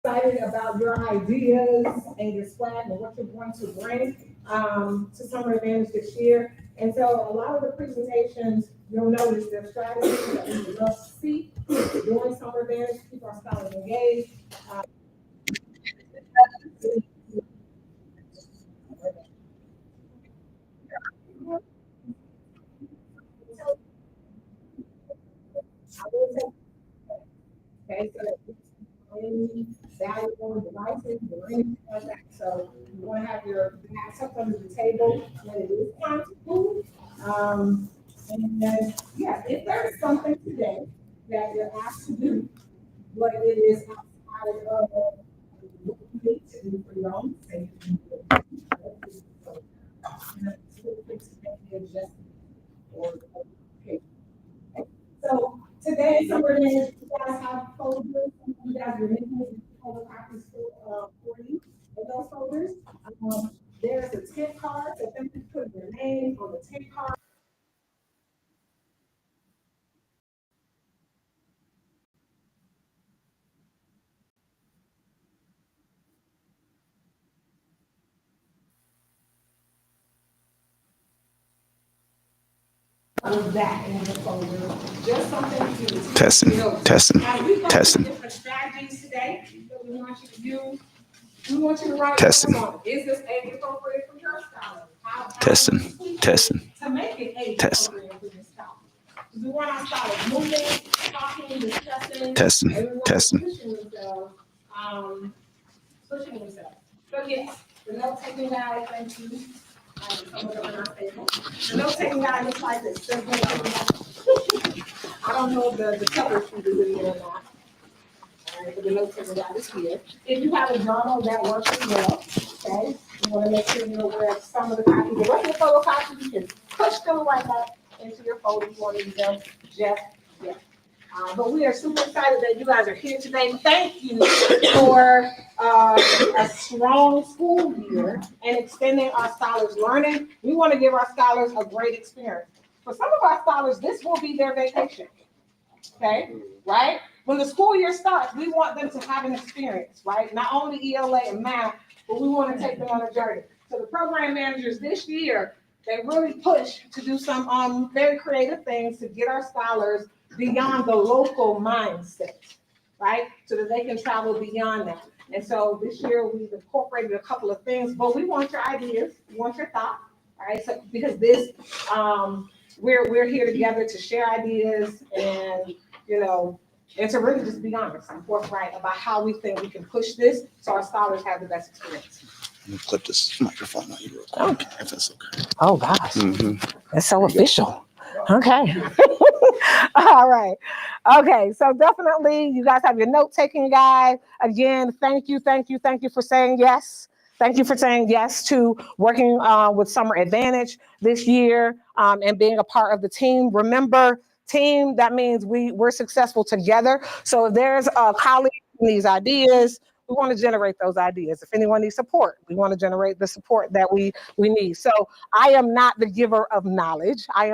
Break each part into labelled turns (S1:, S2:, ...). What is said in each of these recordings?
S1: excited about your ideas and your swag and what you're going to bring to Summer Advantage this year. And so a lot of the presentations, you'll notice their strategies that we would love to see during Summer Advantage, keep our scholars engaged. Okay, so any valuable devices or anything like that. So you want to have your bags tucked under the table when it is time to move. And then, yeah, if there's something today that you're asked to do, but it is outside of what you need to do for your own safety. So, or okay. So today, somewhere in you guys have folders. You guys are making photocopies for you. In those folders, there's a tip card. So thank you for putting your name on the tip card. Of that in the folder, just something to
S2: Testing, testing, testing.
S1: Different strategies today that we want you to use. We want you to write
S2: Testing.
S1: on. Is this age appropriate for your scholar?
S2: Testing, testing,
S1: to make it age
S2: testing.
S1: appropriate for your scholar. We want our scholars moving, talking, discussing.
S2: Testing, testing.
S1: Pushing themselves. So yes, the note-taking guy, thank you. The note-taking guy looks like this. I don't know if the cover sheet is in there or not. All right, but the note-taking guy is here. If you have a journal, that works as well. Okay, you want to make sure you're aware of some of the copies. The rest of the photocopies, you can push them right back into your folder if you want to use them. Just yeah. But we are super excited that you guys are here today. Thank you for a strong school year and extending our scholars' learning. We want to give our scholars a great experience. For some of our scholars, this will be their vacation. Okay, right? When the school year starts, we want them to have an experience, right? Not only ELA and math, but we want to take them on a journey. So the program managers this year, they really push to do some very creative things to get our scholars beyond the local mindset, right? So that they can travel beyond that. And so this year we've incorporated a couple of things, but we want your ideas, we want your thoughts, all right? So because this, we're here together to share ideas and, you know, and to really just be honest and forthright about how we think we can push this so our scholars have the best experience.
S2: Let me clip this microphone on you. Okay, if that's okay.
S1: Oh gosh, That's so official. Okay. All right. Okay. So definitely you guys have your note-taking guide. Again, thank you for saying yes. Thank you for saying yes to working with Summer Advantage this year and being a part of the team. Remember, team, that means we're successful together. So if there's a colleague who needs ideas, we want to generate those ideas. If anyone needs support, we want to generate the support that we need. So I am not the giver of knowledge. I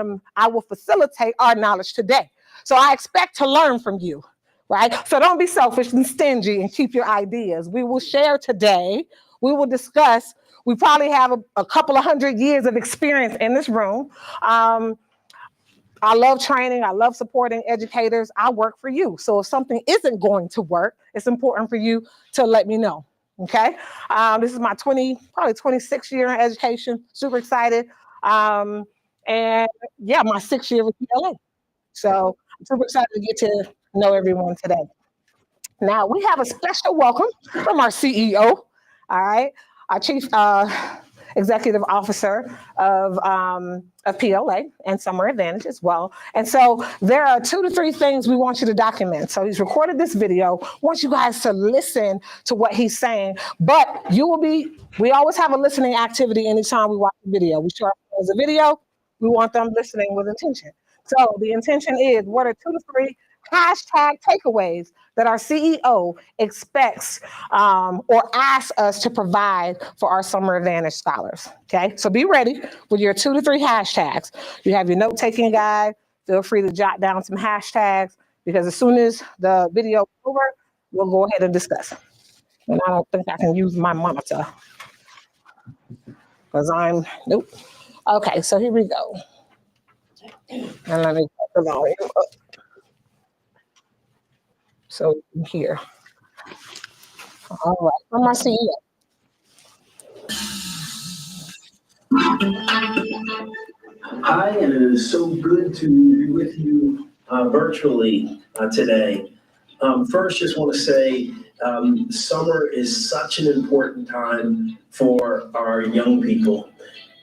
S1: will facilitate our knowledge today. So I expect to learn from you, right? So don't be selfish and stingy and keep your ideas. We will share today. We will discuss. We probably have a couple of 100 years of experience in this room. I love training. I love supporting educators. I work for you. So if something isn't going to work, it's important for you to let me know. Okay. This is my probably 26th year in education. Super excited. And yeah, my 6th year with PLA. So I'm super excited to get to know everyone today. Now we have a special welcome from our CEO. All right. Our Chief Executive Officer of PLA and Summer Advantage as well. And so there are 2 to 3 things we want you to document. So he's recorded this video, wants you guys to listen to what he's saying, but we always have a listening activity anytime we watch a video. We show ourselves a video, we want them listening with intention. So the intention is, what are 2 to 3 hashtag takeaways that our CEO expects or asks us to provide for our Summer Advantage scholars, okay? So be ready with your 2 to 3 hashtags. You have your note-taking guide. Feel free to jot down some hashtags because as soon as the video is over, we'll go ahead and discuss. And I don't think I can use my monitor because nope. Okay, so here we go. And let me put the volume up. So here. All right, I'm my CEO.
S3: Hi, and it is so good to be with you virtually today. First, just want to say summer is such an important time for our young people.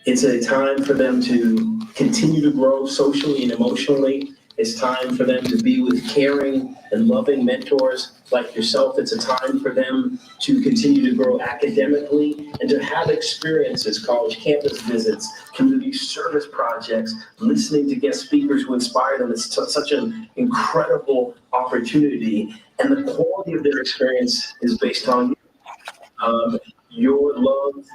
S3: It's a time for them to continue to grow socially and emotionally. It's time for them to be with caring and loving mentors like yourself. It's a time for them to continue to grow academically and to have experiences, college campus visits, community service projects, listening to guest speakers who inspire them. It's such an incredible opportunity. And the quality of their experience is based on your love,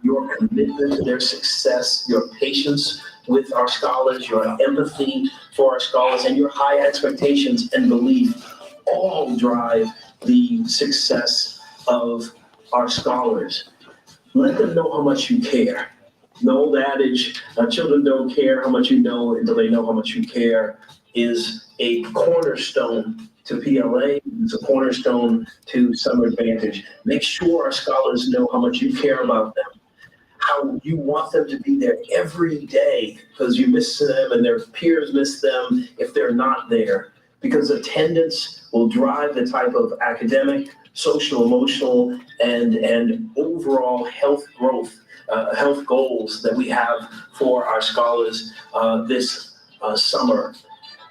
S3: your commitment to their success, your patience with our scholars, your empathy for our scholars, and your high expectations and belief all drive the success of our scholars. Let them know how much you care. The old adage, children don't care how much you know until they know how much you care, is a cornerstone to PLA. It's a cornerstone to Summer Advantage. Make sure our scholars know how much you care about them, how you want them to be there every day because you miss them and their peers miss them if they're not there. Because attendance will drive the type of academic, social, emotional, and overall health growth, health goals that we have for our scholars this summer.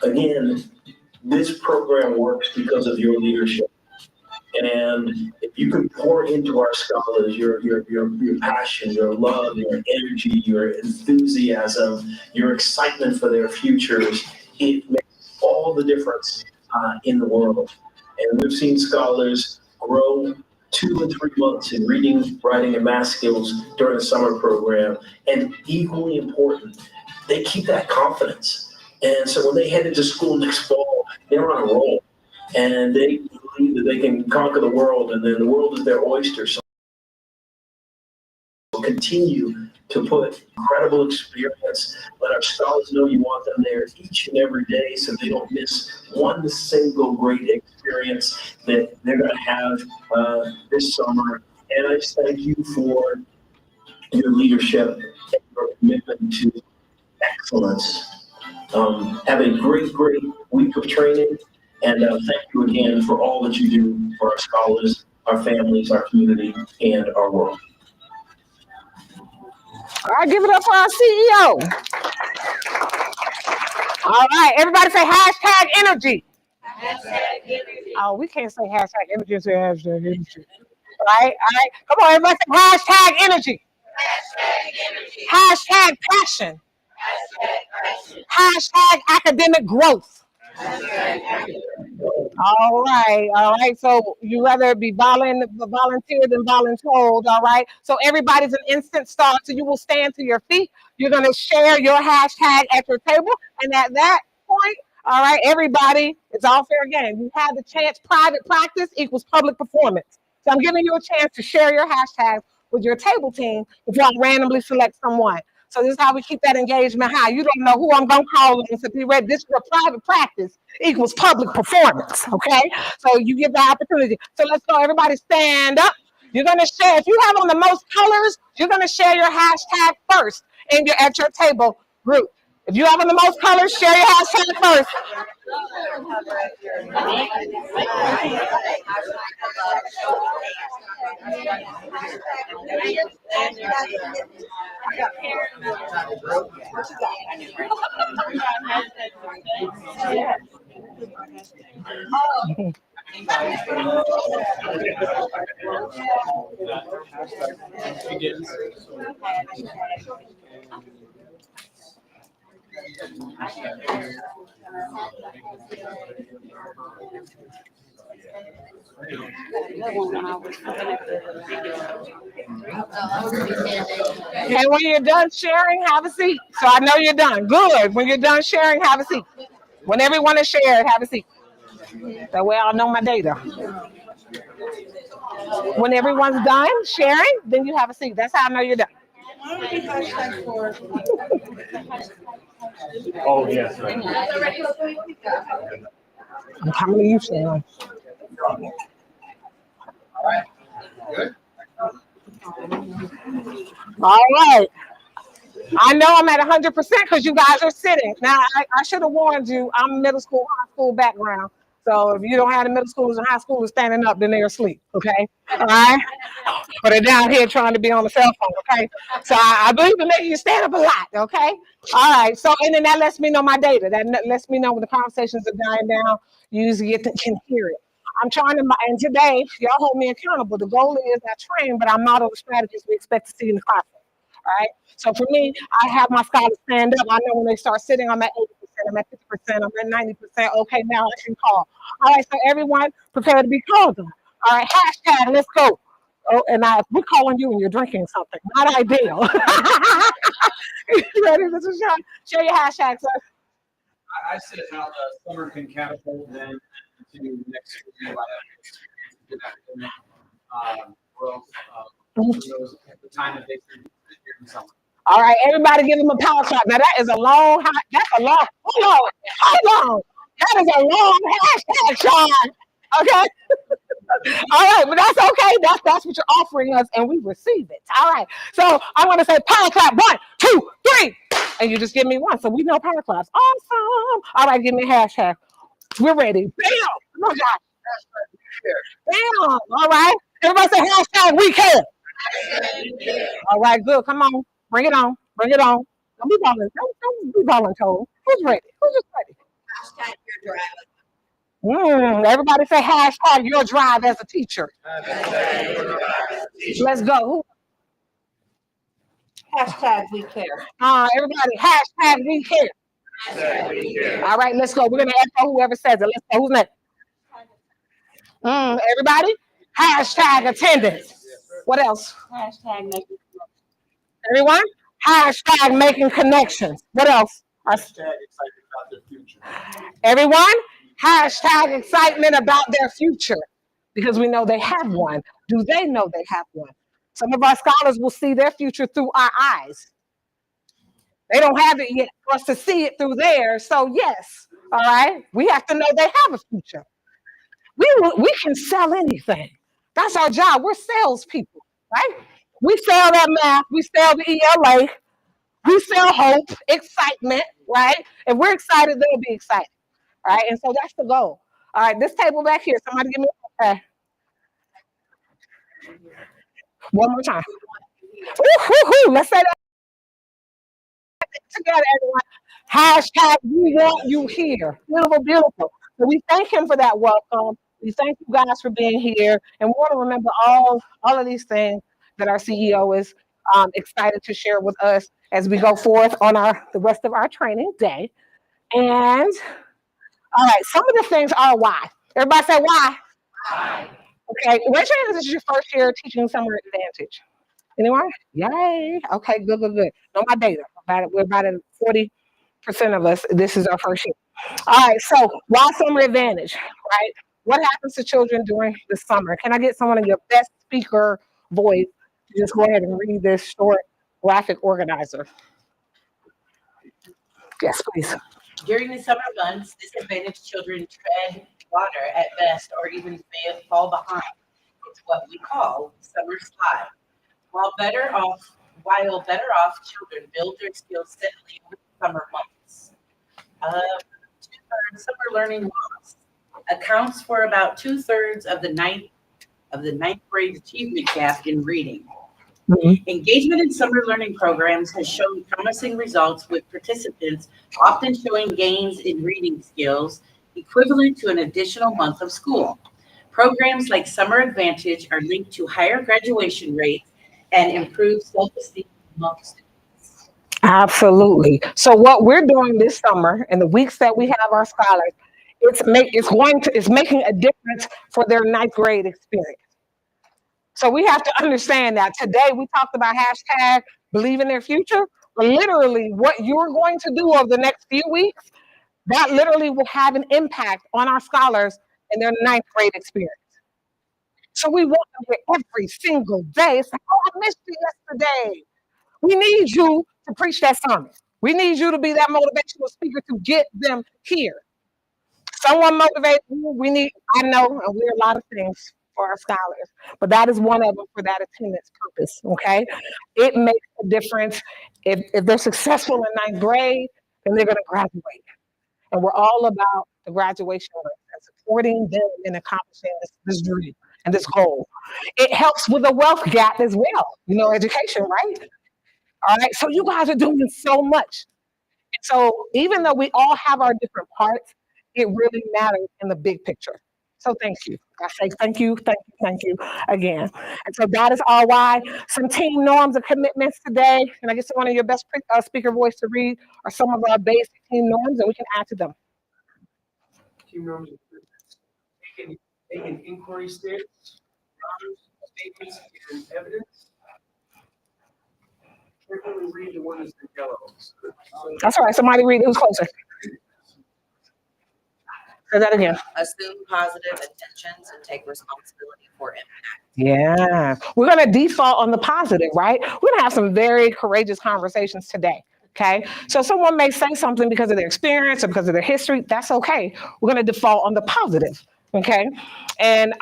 S3: Again, this program works because of your leadership. And if you can pour into our scholars your passion, your love, your energy, your enthusiasm, your excitement for their futures, it makes all the difference in the world. And we've seen scholars grow 2 and 3 months in reading, writing, and math skills during the summer program. And equally important, they keep that confidence. And so when they head into school next fall, they're on a roll. And they believe that they can conquer the world, and then the world is their oyster. So continue to put incredible experience. Let our scholars know you want them there each and every day so they don't miss one single great experience that they're going to have this summer. And I just thank you for your leadership and your commitment to excellence. Have a great week of training. And thank you again for all that you do for our scholars, our families, our community, and our world.
S1: All right, give it up for our CEO. All right, everybody say hashtag energy. Hashtag energy. Oh, we can't say hashtag energy, say hashtag energy. All right, come on, everybody say hashtag energy. Hashtag energy. Hashtag passion. Hashtag passion. Hashtag academic growth. All right. So you rather be volunteer than voluntold, all right? So everybody's an instant start. So you will stand to your feet. You're going to share your hashtag at your table. And at that point, all right, everybody, it's all fair game. You have the chance. Private practice equals public performance. So I'm giving you a chance to share your hashtags with your table team before I randomly select someone. So this is how we keep that engagement high. You don't know who I'm going to call on to be ready. This is a private practice equals public performance, okay? So you get the opportunity. So let's go. Everybody stand up. You're going to share. If you have on the most colors, you're going to share your hashtag first at your table group. If you have on the most colors, share your hashtag first. And when you're done sharing, have a seat. So I know you're done. Good. When you're done sharing, have a seat. When everyone is shared, have a seat. That way I'll know my data. When everyone's done sharing, then you have a seat. That's how I know you're done.
S2: Oh, yes. Right.
S1: How many you sharing? All right. I know I'm at 100% because you guys are sitting. Now, I should have warned you, I'm middle school, high school background. So if you don't have the middle schoolers and high schoolers standing up, then they're asleep, okay? All right? Or they're down here trying to be on the cell phone, okay? So I believe in making you stand up a lot, okay? All right. So, and then that lets me know my data. That lets me know when the conversations are dying down, you usually can hear it. I'm trying to, and today, y'all hold me accountable. The goal is I train, but I model the strategies we expect to see in the classroom. All right. So for me, I have my scholars stand up. I know when they start sitting, I'm at 80%, I'm at 50%, I'm at 90%. Okay, now I can call. All right, so everyone prepare to be called on. All right, hashtag, let's go. Oh, and we're calling you and you're drinking something. Not ideal. You ready, Mr. Sean? Share your hashtag, sir.
S4: I said how the summer can catapult them to next year growth. The time that they spend here in summer.
S1: All right, everybody give them a power clap. Now that is a long, hold on. That is a long hashtag, Sean. Okay. All right, but that's okay. That's what you're offering us, and we receive it. All right. So I'm gonna say power clap. 1, 2, 3, and you just give me one. So we know power claps. Awesome. All right, give me a hashtag. We're ready. Bam. Come on, guys. Bam. All right. Everybody say hashtag we care. All right, good. Come on. Bring it on. Bring it on. Don't be volunteering. Don't be volunteering. Who's ready? Who's just ready?
S5: Hashtag your drive.
S1: Everybody say hashtag your drive as a teacher. Let's go.
S5: Hashtag we care.
S1: Everybody, hashtag we care. All right, let's go. We're going to echo whoever says it. Let's go. Who's next? Everybody, hashtag attendance. What else?
S5: Hashtag making
S1: Everyone, hashtag making connections. What else?
S2: Hashtag excited about the future.
S1: Everyone, hashtag excitement about their future because we know they have one. Do they know they have one? Some of our scholars will see their future through our eyes. They don't have it yet for us to see it through theirs. So yes, all right, we have to know they have a future. We can sell anything. That's our job. We're salespeople, right? We sell that math. We sell the ELA. We sell hope, excitement, right? If we're excited, they'll be excited, all right? And so that's the goal. All right, this table back here, somebody give me one more time. Let's say that together, everyone. Hashtag we want you here. Beautiful, beautiful. So we thank him for that welcome. We thank you guys for being here. And we want to remember all of these things that our CEO is excited to share with us as we go forth on the rest of our training day. And all right, some of the things are why. Everybody say why.
S5: Why?
S1: Okay, raise your hand if this is your first year teaching Summer Advantage. Anyone? Yay. Okay, good. Know my data. We're about at 40% of us. This is our first year. All right, so why Summer Advantage, right? What happens to children during the summer? Can I get someone in your best speaker voice to just go ahead and read this short graphic organizer? Yes, please.
S6: During the summer months, disadvantaged children tread water at best or even fall behind. It's what we call summer slide. While better off children build their skills steadily over the summer months. Summer learning loss accounts for about 2/3 of the ninth grade achievement gap in reading. Mm-hmm. Engagement in summer learning programs has shown promising results with participants often showing gains in reading skills equivalent to an additional month of school. Programs like Summer Advantage are linked to higher graduation rates and improved self-esteem among students.
S1: Absolutely. So what we're doing this summer and the weeks that we have our scholars, it's making a difference for their ninth grade experience. So we have to understand that today we talked about hashtag believe in their future. But literally what you're going to do over the next few weeks, that literally will have an impact on our scholars and their ninth grade experience. So we want them here every single day. It's like, oh, I missed you yesterday. We need you to preach that sermon. We need you to be that motivational speaker to get them here. Someone motivate you. We need, I know, and we're a lot of things for our scholars, but that is one of them for that attendance purpose. Okay. It makes a difference. If they're successful in ninth grade, then they're going to graduate. And we're all about the graduation rate and supporting them in accomplishing this dream and this goal. It helps with the wealth gap as well, education, right? All right. So you guys are doing so much. And so even though we all have our different parts, it really matters in the big picture. So thank you. I say thank you, thank you again. And so that is all why some team norms and commitments today. And I guess one of your best speaker voice to read are some of our basic team norms, and we can add to them.
S4: Team norms and commitments. Taking inquiry statements, statements, and evidence. Carefully read the one that's in yellow.
S1: That's all right. Somebody read. Who's closer? Say that again.
S7: Assume positive intentions and take responsibility for impact.
S1: Yeah. We're going to default on the positive, right? We're going to have some very courageous conversations today. Okay. So someone may say something because of their experience or because of their history. That's okay. We're going to default on the positive. Okay. And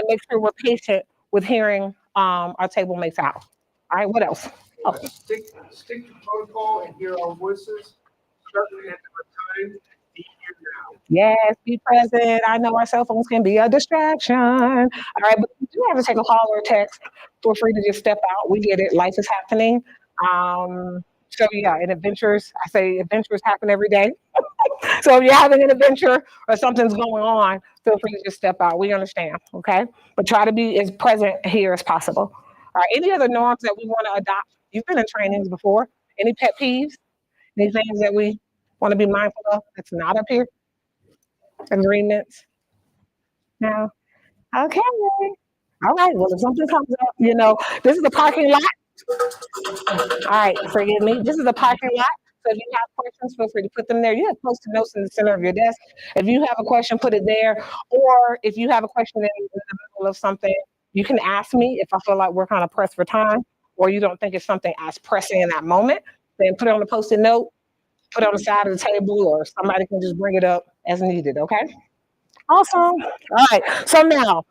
S1: make sure we're patient with hearing our table mates out. All right. What else? Oh.
S4: Stick to protocol and hear our voices. Starting at the time. Be here now.
S1: Yes, be present. I know our cell phones can be a distraction. All right, but if you do have to take a call or a text, feel free to just step out. We get it. Life is happening. So yeah, and adventures happen every day. So if you're having an adventure or something's going on, feel free to just step out. We understand, okay? But try to be as present here as possible. All right, any other norms that we want to adopt? You've been in trainings before. Any pet peeves? Any things that we want to be mindful of that's not up here? Agreements? No? Okay. All right. Well, if something comes up, this is the parking lot. All right. Forgive me. This is the parking lot. So if you have questions, feel free to put them there. You have Post-it notes in the center of your desk. If you have a question, put it there. Or if you have a question in the middle of something, you can ask me if I feel like we're kind of pressed for time or you don't think it's something as pressing in that moment. Then put it on the Post-it note. Put it on the side of the table, or somebody can just bring it up as needed, okay? Awesome. All right, so now,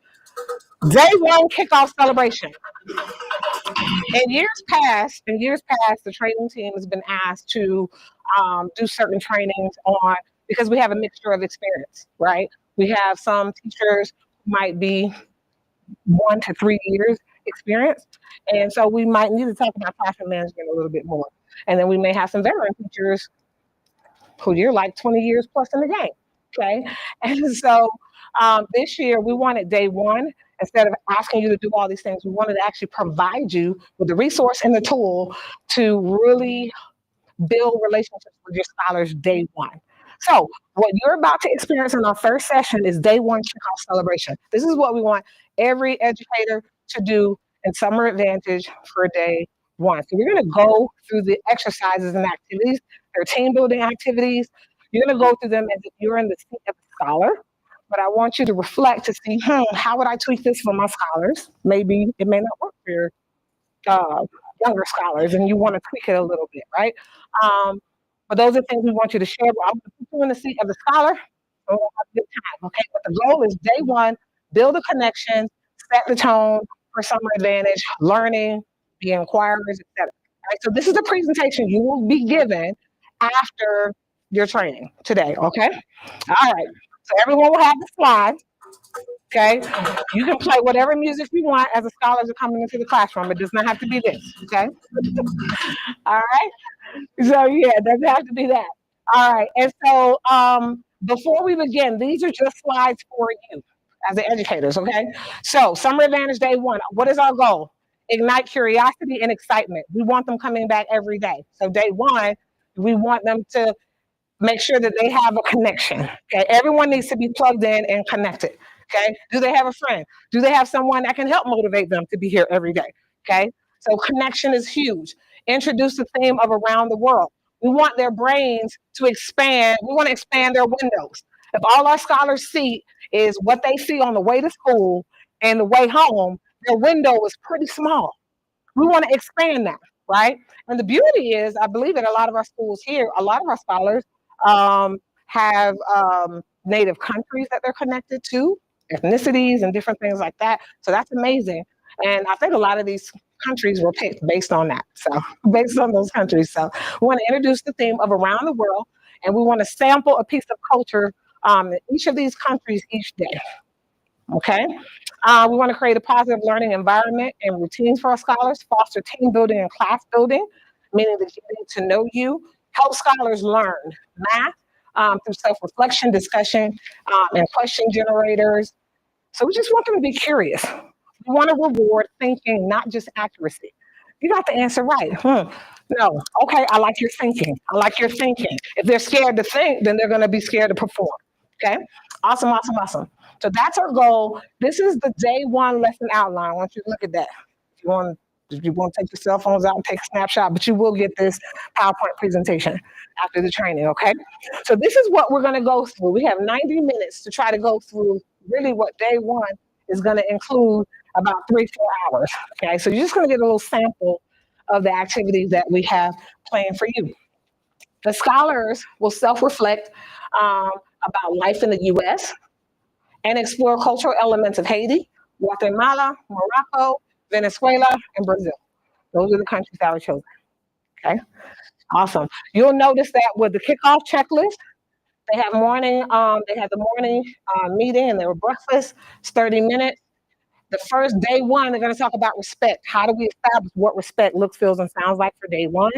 S1: day one kickoff celebration. In years past, the training team has been asked to do certain trainings because we have a mixture of experience, right? We have some teachers who might be 1 to 3 years experience, and so we might need to talk about classroom management a little bit more. And then we may have some veteran teachers who you're like 20 years plus in the game, okay? And so this year we wanted day one, instead of asking you to do all these things, we wanted to actually provide you with the resource and the tool to really build relationships with your scholars day one. So what you're about to experience in our first session is day one kickoff celebration. This is what we want every educator to do in Summer Advantage for day one. So we're going to go through the exercises and activities. They're team building activities. You're going to go through them as if you're in the seat of a scholar. But I want you to reflect to see, how would I tweak this for my scholars? Maybe it may not work for your younger scholars, and you want to tweak it a little bit, right? But those are things we want you to share. I'm going to put you in the seat of the scholar. So we'll have a good time, okay? But the goal is day one, build a connection, set the tone for Summer Advantage, learning, be inquirers, etc. Right, so this is the presentation you will be given after your training today, okay? All right, so everyone will have the slides, okay? You can play whatever music you want as the scholars are coming into the classroom. It does not have to be this, okay? All right, so yeah, it doesn't have to be that. All right, and so before we begin, these are just slides for you as the educators, okay? So Summer Advantage Day 1, what is our goal? Ignite curiosity and excitement. We want them coming back every day. So day 1, we want them to make sure that they have a connection, okay? Everyone needs to be plugged in and connected, okay? Do they have a friend? Do they have someone that can help motivate them to be here every day, okay? So connection is huge. Introduce the theme of around the world. We want their brains to expand. We want to expand their windows. If all our scholars see is what they see on the way to school and the way home, their window was pretty small. We want to expand that, right? And the beauty is, I believe in a lot of our schools here, a lot of our scholars have native countries that they're connected to, ethnicities and different things like that. So that's amazing. And I think a lot of these countries were picked based on that. So based on those countries. So we want to introduce the theme of around the world, and we want to sample a piece of culture in each of these countries each day. Okay. We want to create a positive learning environment and routines for our scholars, foster team building and class building, meaning that you need to know you, help scholars learn math through self-reflection, discussion, and question generators. So we just want them to be curious. We want to reward thinking, not just accuracy. You got the answer right. No. Okay, I like your thinking. I like your thinking. If they're scared to think, then they're going to be scared to perform. Okay? Awesome, awesome, awesome. So that's our goal. This is the day one lesson outline. I want you to look at that. If you want to take your cell phones out and take a snapshot, but you will get this PowerPoint presentation after the training, okay? So this is what we're going to go through. We have 90 minutes to try to go through really what day one is going to include about 3-4 hours, okay? So you're just going to get a little sample of the activities that we have planned for you. The scholars will self-reflect about life in the U.S., and explore cultural elements of Haiti, Guatemala, Morocco, Venezuela, and Brazil. Those are the countries that were chosen. Okay, awesome. You'll notice that with the kickoff checklist, they have the morning meeting and their breakfast. It's 30 minutes. The first day one, they're going to talk about respect. How do we establish what respect looks, feels, and sounds like for day one,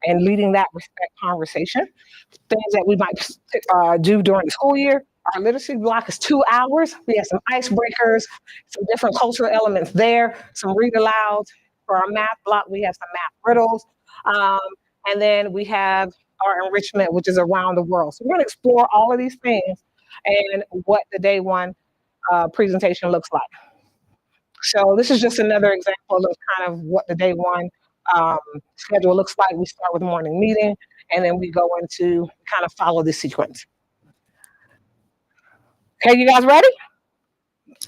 S1: and leading that respect conversation. Things that we might do during the school year. Our literacy block is 2 hours. We have some icebreakers, some different cultural elements there, some read alouds. For our math block, we have some math riddles. And then we have our enrichment, which is around the world. So we're going to explore all of these things and what the day one presentation looks like. So this is just another example of kind of what the day one schedule looks like. We start with morning meeting, and then we go into kind of follow this sequence. Okay, you guys ready?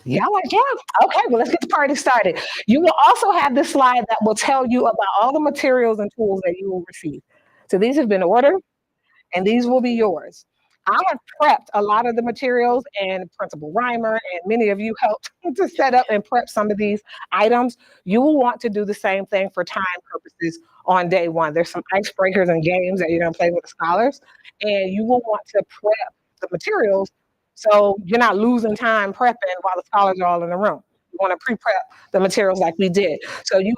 S1: Yeah, like, yeah. Okay, well, let's get the party started. You will also have this slide that will tell you about all the materials and tools that you will receive. So these have been ordered, and these will be yours. I have prepped a lot of the materials, and Principal Reimer and many of you helped to set up and prep some of these items. You will want to do the same thing for time purposes on day one. There's some icebreakers and games that you're going to play with the scholars, and you will want to prep the materials so you're not losing time prepping while the scholars are all in the room. You want to pre-prep the materials like we did. So you'll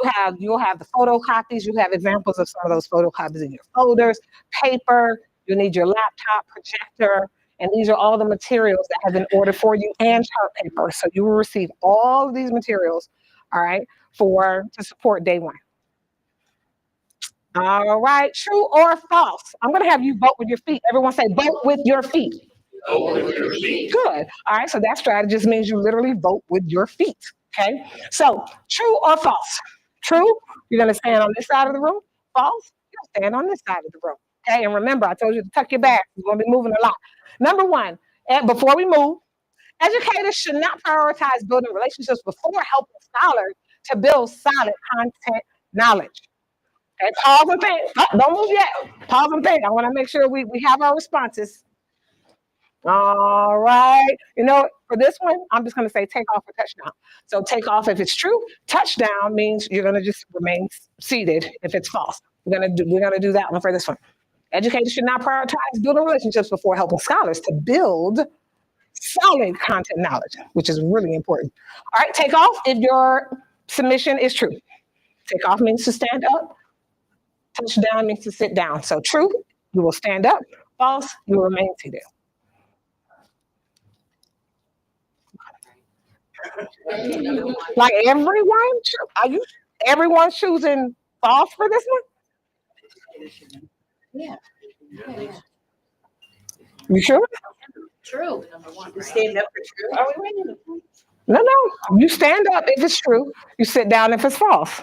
S1: have the photocopies. You have examples of some of those photocopies in your folders, paper. You need your laptop, projector, and these are all the materials that have been ordered for you, and chart paper. So you will receive all of these materials, all right, to support day one. All right, true or false? I'm going to have you vote with your feet. Everyone say vote with your feet. Good. All right. So that strategy just means you literally vote with your feet. Okay. So true or false? True. You're going to stand on this side of the room. False. You'll stand on this side of the room. Okay. And remember, I told you to tuck your back. You're going to be moving a lot. Number one, before we move, educators should not prioritize building relationships before helping scholars to build solid content knowledge. Okay. Pause and think. Oh, don't move yet. Pause and think. I want to make sure we have our responses. All right. For this one, I'm just going to say take off or touchdown. So take off if it's true. Touchdown means you're going to just remain seated if it's false. We're going to do that one for this one. Educators should not prioritize building relationships before helping scholars to build solid content knowledge, which is really important. All right. Take off if your submission is true. Take off means to stand up. Touchdown means to sit down. So true, you will stand up. False, you will remain seated. Like everyone's choosing false for this one?
S7: Yeah.
S1: You sure?
S7: True. Number one,
S6: You
S7: right?
S6: stand up for true. Are we ready?
S1: No. You stand up if it's true. You sit down if it's false.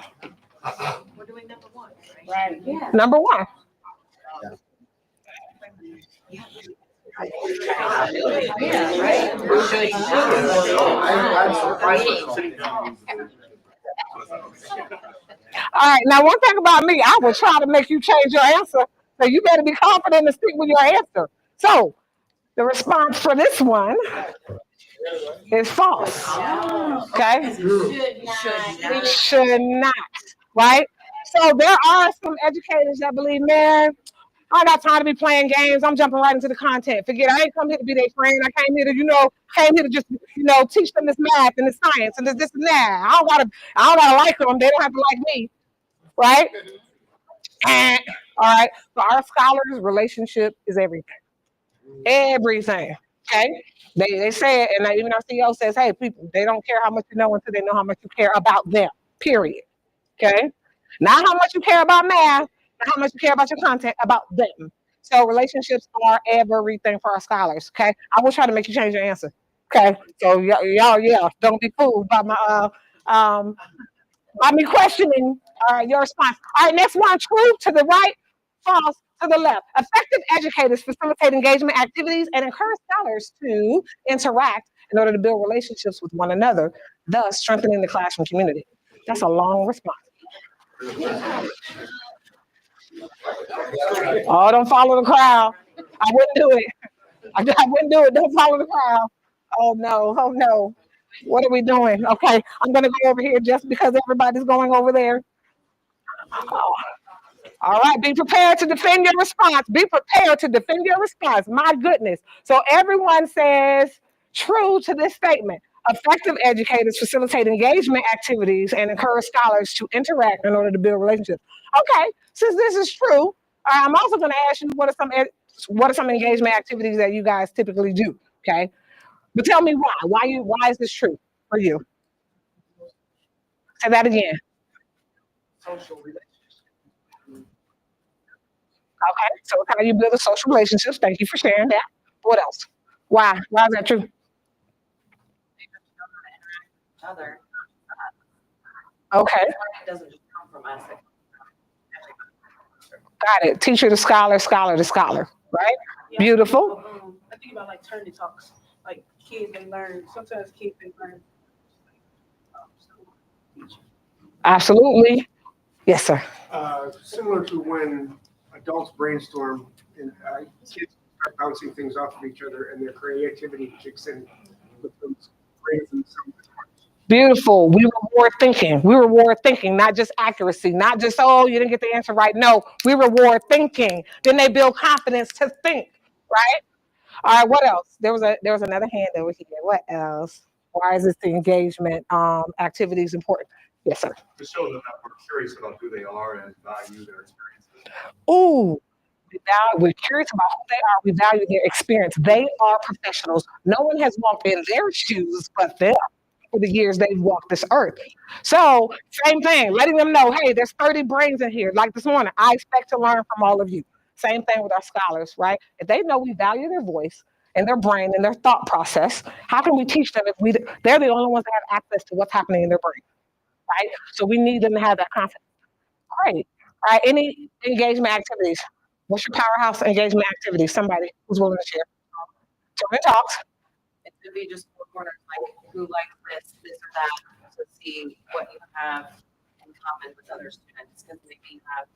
S7: We're doing number one, right?
S6: Right. Yeah.
S1: Number one. All right, now one thing about me, I will try to make you change your answer. So you better be confident and stick with your answer. So the response for this one is false. Okay? Should not. Right? So there are some educators that believe, man, I got time to be playing games. I'm jumping right into the content. Forget, I ain't come here to be their friend. I came here to, came here to just, teach them this math and this science and this and that. I don't gotta like them. They don't have to like me, right? And all right. For our scholars, relationship is everything. Everything. Okay. They say it, and even our CEO says, hey, people, they don't care how much you know until they know how much you care about them. Period. Okay. Not how much you care about math, not how much you care about your content, about them. So relationships are everything for our scholars. Okay. I will try to make you change your answer. Okay. So y'all, don't be fooled by by me questioning your response. All right, next one, true to the right, false to the left. Effective educators facilitate engagement activities and encourage scholars to interact in order to build relationships with one another, thus strengthening the classroom community. That's a long response. Oh, don't follow the crowd. I wouldn't do it. I wouldn't do it. Don't follow the crowd. Oh no. What are we doing? Okay, I'm gonna go over here just because everybody's going over there. Oh. All right, be prepared to defend your response. Be prepared to defend your response. My goodness. So everyone says true to this statement. Effective educators facilitate engagement activities and encourage scholars to interact in order to build relationships. Okay, since this is true, I'm also going to ask you what are some engagement activities that you guys typically do? Okay, but tell me why. Why is this true for you? Say that again.
S4: Social relationships.
S1: Okay, so it's how you build a social relationships. Thank you for sharing that. What else? Why? Why is that true?
S7: Other.
S1: Okay,
S7: It doesn't just come from us.
S1: got it. Teacher to scholar, scholar to scholar, right? Beautiful.
S8: I think about like turning talks. Like kids, they learn. Sometimes kids they learn.
S1: Absolutely. Yes, sir.
S4: Similar to when adults brainstorm and kids start bouncing things off of each other and their creativity kicks in with those brains and some.
S1: Beautiful. We reward thinking. We reward thinking, not just accuracy, not just, oh, you didn't get the answer right. No, we reward thinking. Then they build confidence to think, right? All right, what else? There was another hand over here. What else? Why is this the engagement activities important? Yes, sir.
S9: To show them that we're curious about who they are and value their experiences.
S1: Ooh, we're curious about who they are. We value their experience. They are professionals. No one has walked in their shoes but them for the years they've walked this earth. So, same thing, letting them know, hey, there's 30 brains in here. Like this morning, I expect to learn from all of you. Same thing with our scholars, right? If they know we value their voice and their brain and their thought process, how can we teach them if they're the only ones that have access to what's happening in their brain, right? So we need them to have that confidence. Great. All right, any engagement activities? What's your powerhouse engagement activity? Somebody who's willing to share. Turn talks.
S7: It could be just four corners, like who likes this or that, to see what you have in common with other students, because maybe you have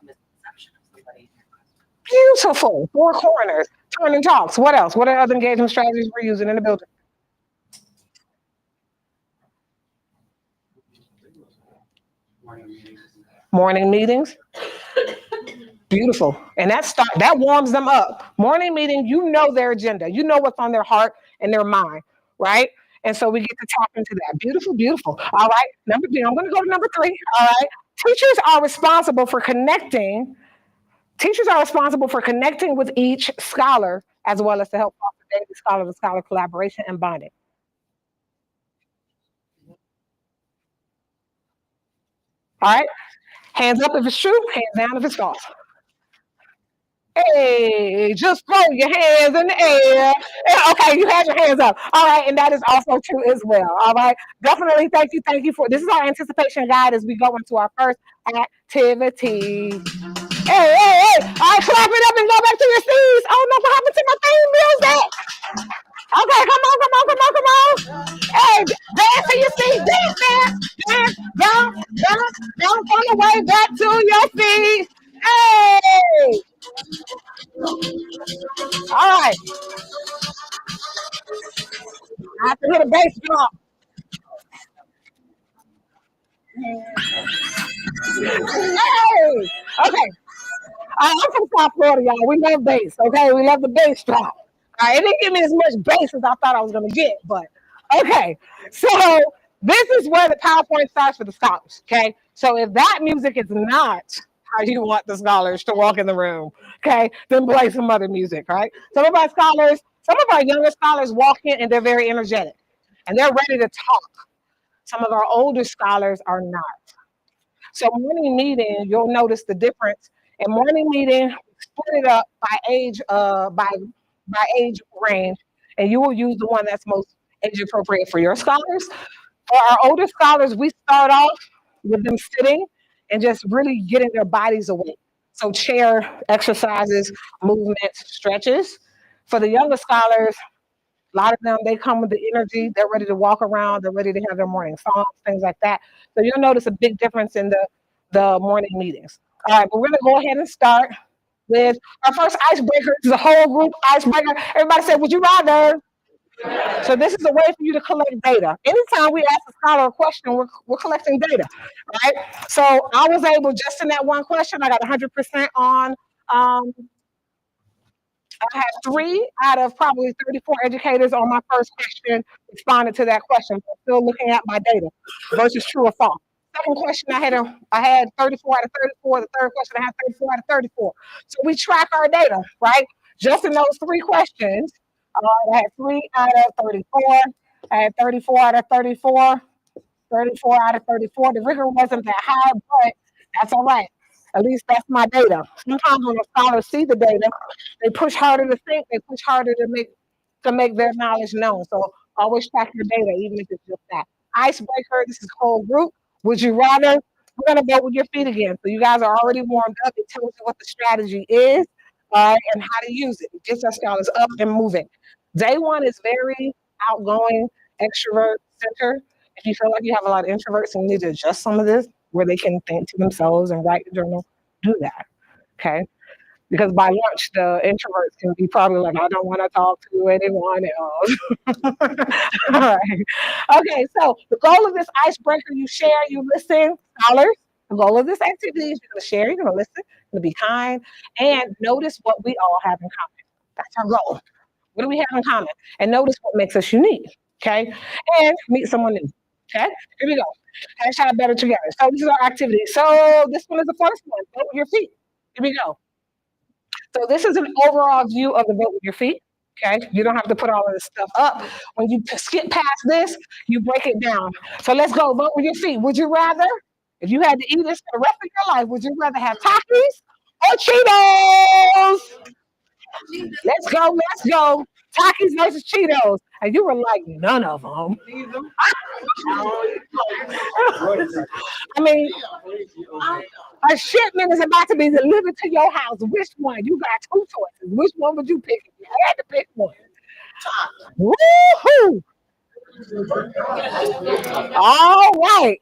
S7: a misconception of somebody in your class.
S1: Beautiful. Four corners. Turn talks. What else? What are other engagement strategies we're using in the building? Morning meetings. Beautiful. And that warms them up. Morning meeting, you know their agenda. You know what's on their heart and their mind, right? And so we get to tap into that. Beautiful, beautiful. All right. I'm going to go to number 3. All right. Teachers are responsible for connecting with each scholar, as well as to help foster daily scholar-to-scholar collaboration and bonding. All right. Hands up if it's true, hands down if it's false. Hey, just throw your hands in the air. Yeah, okay, you had your hands up. All right, and that is also true as well. All right, definitely thank you for this is our anticipation guide as we go into our first activity. Hey. All right, clap it up and go back to your seats. Oh no, what happened to my theme to the bass drum. Hey, okay. I'm from South Florida, y'all. We love bass, okay? We love the bass drop. All right, it didn't give me as much bass as I thought I was going to get, but okay. So this is where the PowerPoint starts for the scholars, okay? So if that music is not how you want the scholars to walk in the room, okay, then play some other music, right? Some of our younger scholars walk in and they're very energetic and they're ready to talk. Some of our older scholars are not. So morning meeting, you'll notice the difference. In morning meeting, split it up by age range, and you will use the one that's most age appropriate for your scholars. For our older scholars, we start off with them sitting and just really getting their bodies awake. So chair exercises, movements, stretches. For the younger scholars, a lot of them, they come with the energy. They're ready to walk around. They're ready to have their morning songs, things like that. So you'll notice a big difference in the morning meetings. All right, but we're going to go ahead and start with our first icebreaker. This is a whole group icebreaker. Everybody say, would you rather? So this is a way for you to collect data. Anytime we ask a scholar a question, we're collecting data, right? So I was able, just in that one question, I got 100% on I had 3 out of probably 34 educators on my first question responded to that question. But still looking at my data versus true or false. Second question, I had 34 out of 34. The third question, I had 34 out of 34. So we track our data, right? Just in those 3 questions, I had 3 out of 34. I had 34 out of 34. 34 out of 34. The rigor wasn't that high, but that's all right. At least that's my data. Sometimes when the scholars see the data, they push harder to think, they push harder to make their knowledge known. So always track your data, even if it's just that. Icebreaker, this is whole group. Would you rather? We're gonna vote with your feet again. So you guys are already warmed up. It tells you what the strategy is, and how to use it. It gets our scholars up and moving. Day one is very outgoing, extrovert center. If you feel like you have a lot of introverts and you need to adjust some of this, where they can think to themselves and write a journal, do that. Okay. Because by lunch, the introverts can be probably like, I don't want to talk to anyone else. All right. Okay. So the goal of this icebreaker, you share, you listen, scholars. The goal of this activity is you're going to share, you're going to listen, you're going to be kind, and notice what we all have in common. That's our goal. What do we have in common? And notice what makes us unique. Okay. And meet someone new. Okay. Here we go. Hashtag better together. So this is our activity. So this one is the first one. Vote with your feet. Here we go. So this is an overall view of the vote with your feet. Okay. You don't have to put all of this stuff up. When you skip past this, you break it down. So let's go. Vote with your feet. Would you rather, if you had to eat this for the rest of your life, would you rather have Takis or Cheetos? Let's go. Let's go. Takis versus Cheetos. And you were like, none of them. I mean, a shipment is about to be delivered to your house. Which one? You got 2 choices. Which one would you pick if you had to pick one? Woohoo! All right.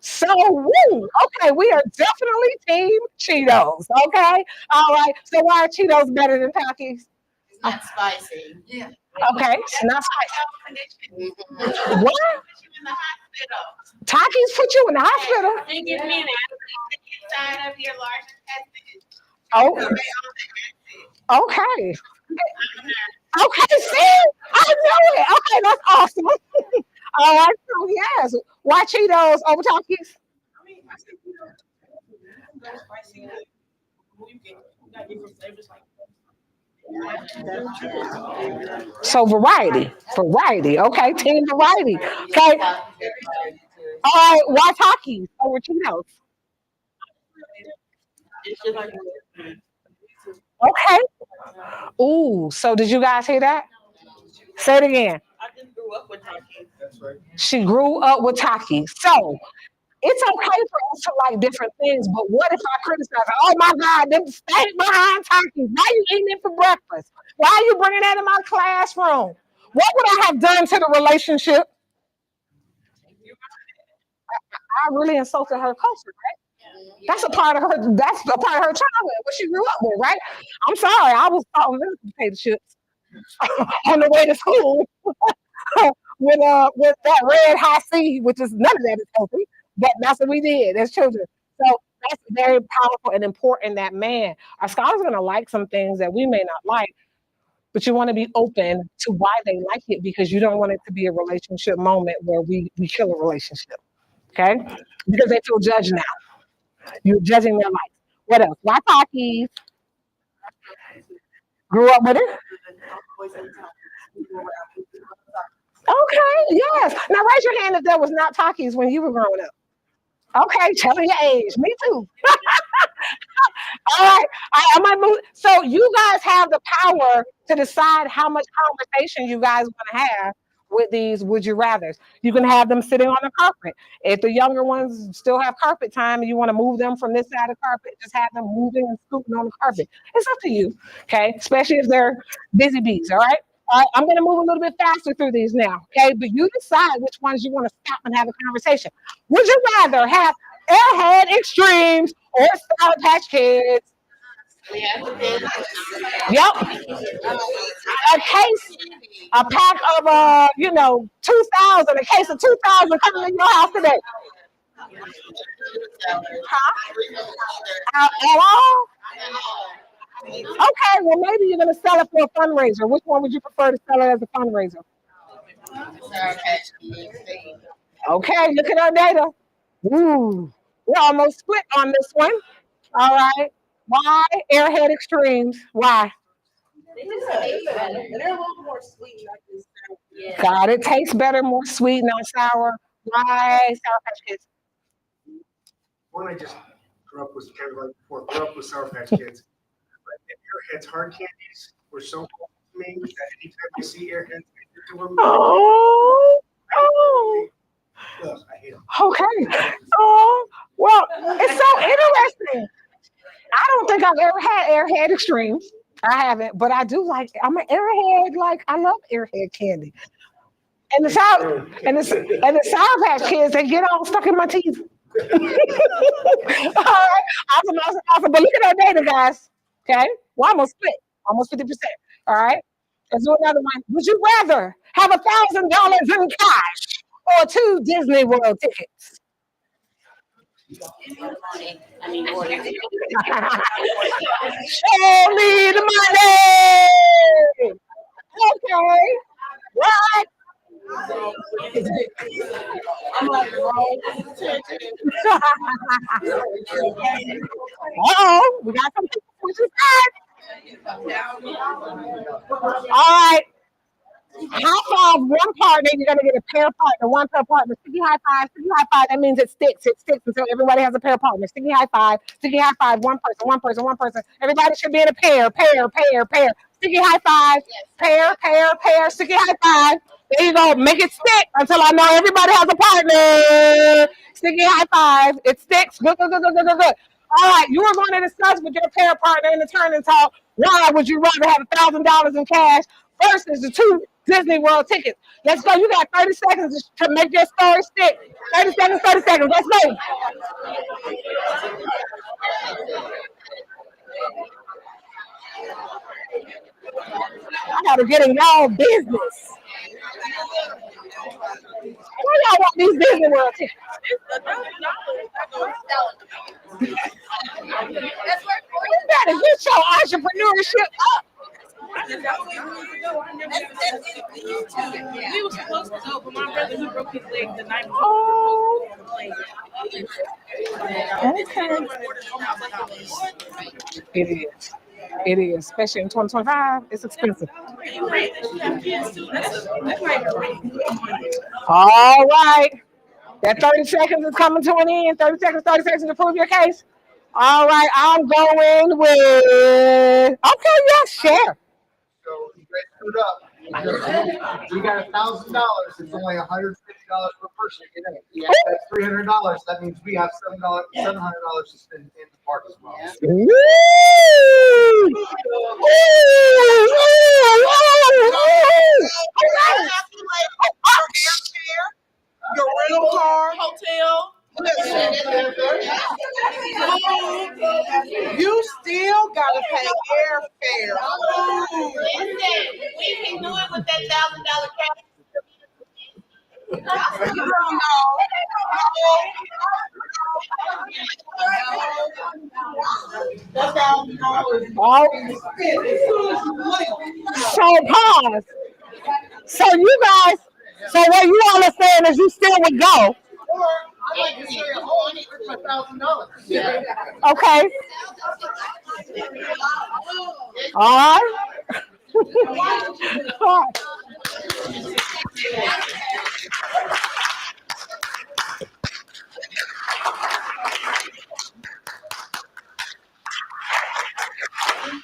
S1: So, woo. Okay, we are definitely Team Cheetos. Okay. All right. So why are Cheetos better than Takis?
S6: It's not spicy. Yeah.
S1: Okay, it's not spicy. What?
S6: Put you in the hospital.
S1: Takis put you in the hospital?
S6: They give me an acid inside of your large intestine.
S1: Oh, okay. Okay, see? I know it. Okay, that's awesome. All right, so yes. Why Cheetos over Takis?
S8: I mean, I said, no spicy. You got different flavors like
S1: So variety. Okay, team variety. Okay. All right, why Takis over Cheetos? Okay. Ooh, so did you guys hear that? Say it again.
S8: I just grew up with Takis.
S9: That's right.
S1: She grew up with Takis. So it's okay for us to like different things, but what if I criticize? Oh my God, them stank behind Takis. Why are you eating it for breakfast? Why are you bringing that in my classroom? What would I have done to the relationship? I really insulted her culture, right? That's a part of her. That's a part of her childhood, what she grew up with, right? I'm sorry, I was taught little potato chips on the way to school. with that red high C, which is none of that is healthy, but that's what we did as children. So that's very powerful and important that man, our scholars are gonna like some things that we may not like, but you want to be open to why they like it because you don't want it to be a relationship moment where we kill a relationship. Okay? Because they feel judged now. You're judging their life. What else? Why Takis? Grew up with it? Okay, yes. Now raise your hand if there was not Takis when you were growing up. Okay, telling your age. Me too. All right, I might move. So you guys have the power to decide how much conversation you guys want to have with these would you rather's. You can have them sitting on the carpet. If the younger ones still have carpet time and you want to move them from this side of the carpet, just have them moving and scooting on the carpet. It's up to you, okay? Especially if they're busy bees, all right? All right, I'm going to move a little bit faster through these now, okay? But you decide which ones you want to stop and have a conversation. Would you rather have Airhead Extremes or Sour Patch Kids? Yep. A case, a pack of 2,000, a case of 2,000 coming in your house today. Huh? At all? Okay, well maybe you're gonna sell it for a fundraiser. Which one would you prefer to sell it as a fundraiser? Okay, look at our data. Ooh, we're almost split on this one. All right. Why Airhead Extremes? Why?
S8: They're a little more sweet, like this. Yeah.
S1: God, it tastes better, more sweet, not sour. Why Sour Patch Kids?
S4: One I just grew up with, kind of like before, grew up with Sour Patch Kids. But Airheads hard candies were so cool to me that anytime I see Airheads, I think to them.
S1: Oh,
S4: Ugh, I hate them.
S1: okay. Oh, well, it's so interesting. I don't think I've ever had Airhead Extremes. I haven't, but I do like. I'm an Airhead. Like I love Airhead candy. And the Sour Patch Kids, they get all stuck in my teeth. All right, awesome. But look at our data, guys. Okay, we're almost split, almost 50%. All right, let's do another one. Would you rather have $1,000 in cash or 2 Disney World tickets?
S6: I mean, or
S1: Show me the money. Okay, what? Oh, we got some people pushing back. All right. High five one partner, you're gonna get a pair partner, one pair partner. Sticky high five, sticky high five. That means it sticks until everybody has a pair partner. Sticky high five, one person, one person, one person. Everybody should be in a pair. Sticky high five, pair, sticky high five. There you go. Make it stick until I know everybody has a partner. Sticky high five. It sticks. Good. All right, you are going to discuss with your pair partner in the turn and talk. Why would you rather have $1,000 in cash versus the 2 Disney World tickets? Let's go. You got 30 seconds to make your story stick. 30 seconds. Let's go. I gotta get in y'all business. Why y'all want these Disney World tickets? You better get your entrepreneurship up.
S8: We were supposed to go, but my brother he broke his leg the night before.
S1: Oh, okay. It is, especially in 2025. It's expensive. All right. That 30 seconds is coming to an end. 30 seconds to prove your case. All right, I'm going with. Okay, yes, share.
S10: So you guys screwed up. We got $1,000. It's only $150 per person. Yeah, that's $300. That means we have $700 to spend in the park as well.
S1: Woo!
S8: Your rental car, hotel. You still gotta pay airfare.
S6: we can do it with that $1,000 cash.
S1: Oh, so pause. So you guys, so what you all are saying is you still would go.
S10: Or I like to say, oh, I need $1,000. Yeah.
S1: Okay. All right. All right.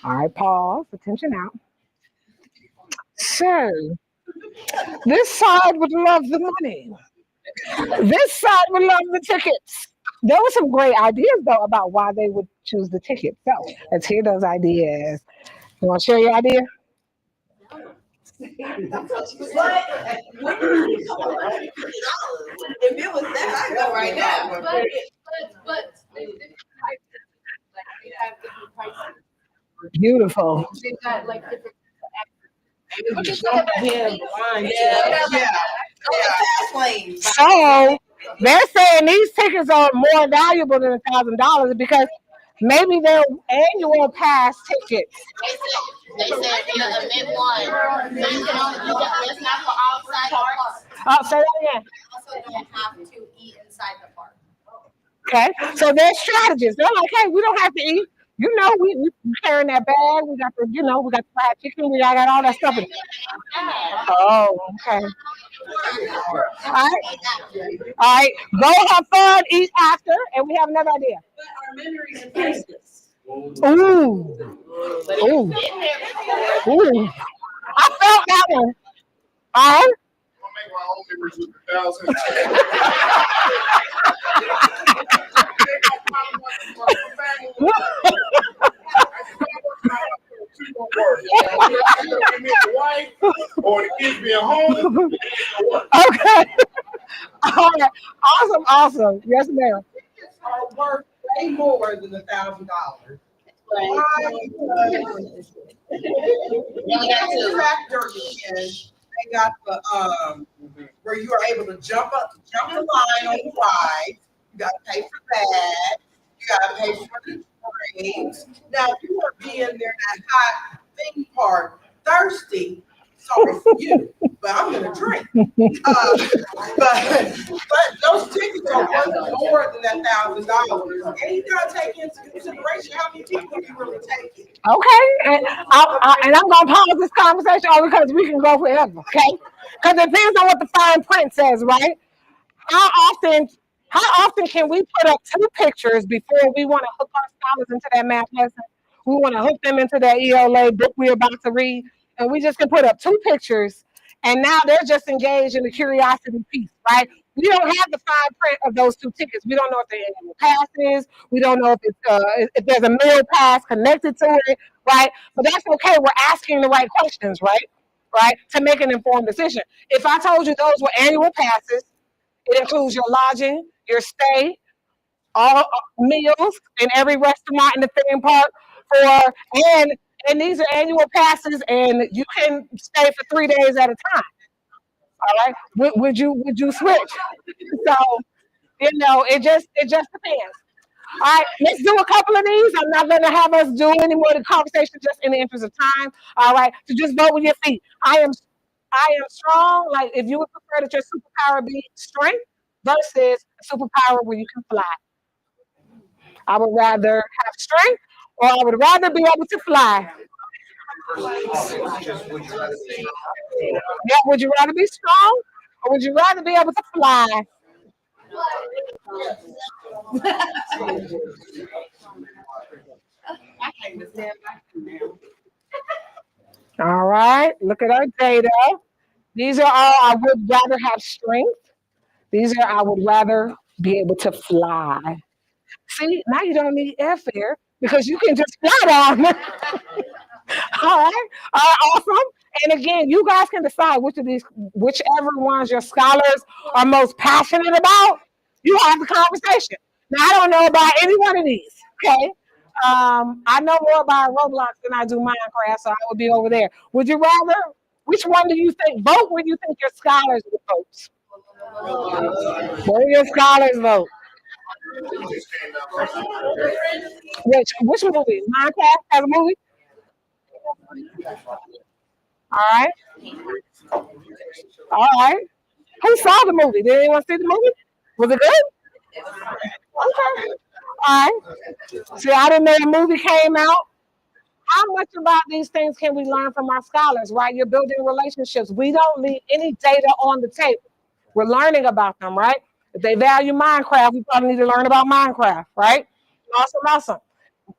S1: All right, pause. Attention now. So this side would love the money. This side would love the tickets. There were some great ideas though about why they would choose the tickets. So let's hear those ideas. You want to share your idea?
S8: If it was that, I'd go right now.
S7: But they have different prices.
S1: Beautiful.
S7: They've got like different.
S8: Fast lane.
S1: So they're saying these tickets are more valuable than $1,000 because maybe they're annual pass tickets.
S11: They said the event one. So you can only do that. That's not for outside parks.
S1: Oh, say that again.
S11: Also don't have to eat inside the park.
S1: Okay. So they're strategists. They're like, hey, we don't have to eat. You know, we carrying that bag. We got the, we got the fried chicken. We got all that stuff. Oh, okay. All right. All right. Go have fun, eat after, and we have another idea.
S6: But our memories are priceless.
S1: Ooh. Ooh. Ooh. I felt that one. All right.
S9: Or the kids being home.
S1: Okay. All right. Awesome. Awesome. Yes, ma'am.
S8: Are worth way more than $1,000. Factor in, they got the where you are able to jump the line on the ride. You got to pay for that. You got to pay for the drinks. Now, if you want to be in there that hot theme park, thirsty. Sorry for you, but I'm gonna drink. But those tickets are worth more than $1,000, and you gotta take into consideration how many people you really taking.
S1: Okay. And I'm going to pause this conversation only because we can go forever. Okay. Because it depends on what the fine print says, right? How often can we put up two pictures before we want to hook our scholars into that math lesson? We want to hook them into that ELA book we're about to read, and we just can put up two pictures, and now they're just engaged in the curiosity piece, right? We don't have the fine print of those two tickets. We don't know if they're annual passes. We don't know if it's if there's a meal pass connected to it, right? But that's okay. We're asking the right questions, right? Right, to make an informed decision. If I told you those were annual passes, it includes your lodging, your stay, all meals in every restaurant in the theme park and these are annual passes and you can stay for 3 days at a time. All right. Would you switch? So, it just depends. All right, let's do a couple of these. I'm not gonna have us do any more of the conversation just in the interest of time. All right. So just vote with your feet. I am strong. Like if you would prefer that your superpower be strength versus a superpower where you can fly. I would rather have strength or I would rather be able to fly. Yeah, would you rather be strong or would you rather be able to fly? All right, look at our data. These are all I would rather have strength. These are I would rather be able to fly. See, now you don't need airfare because you can just fly down. All right. Awesome. And again, you guys can decide whichever ones your scholars are most passionate about. You have the conversation. Now, I don't know about any one of these. Okay. I know more about Roblox than I do Minecraft, so I would be over there. Would you rather? Which one do you think? Vote where you think your scholars would vote. Where do your scholars vote? Which movie? Minecraft has a movie? All right. All right. Who saw the movie? Did anyone see the movie? Was it good? Okay. All right. See, I didn't know the movie came out. How much about these things can we learn from our scholars, right? You're building relationships. We don't leave any data on the table. We're learning about them, right? If they value Minecraft, we probably need to learn about Minecraft, right? Awesome, awesome.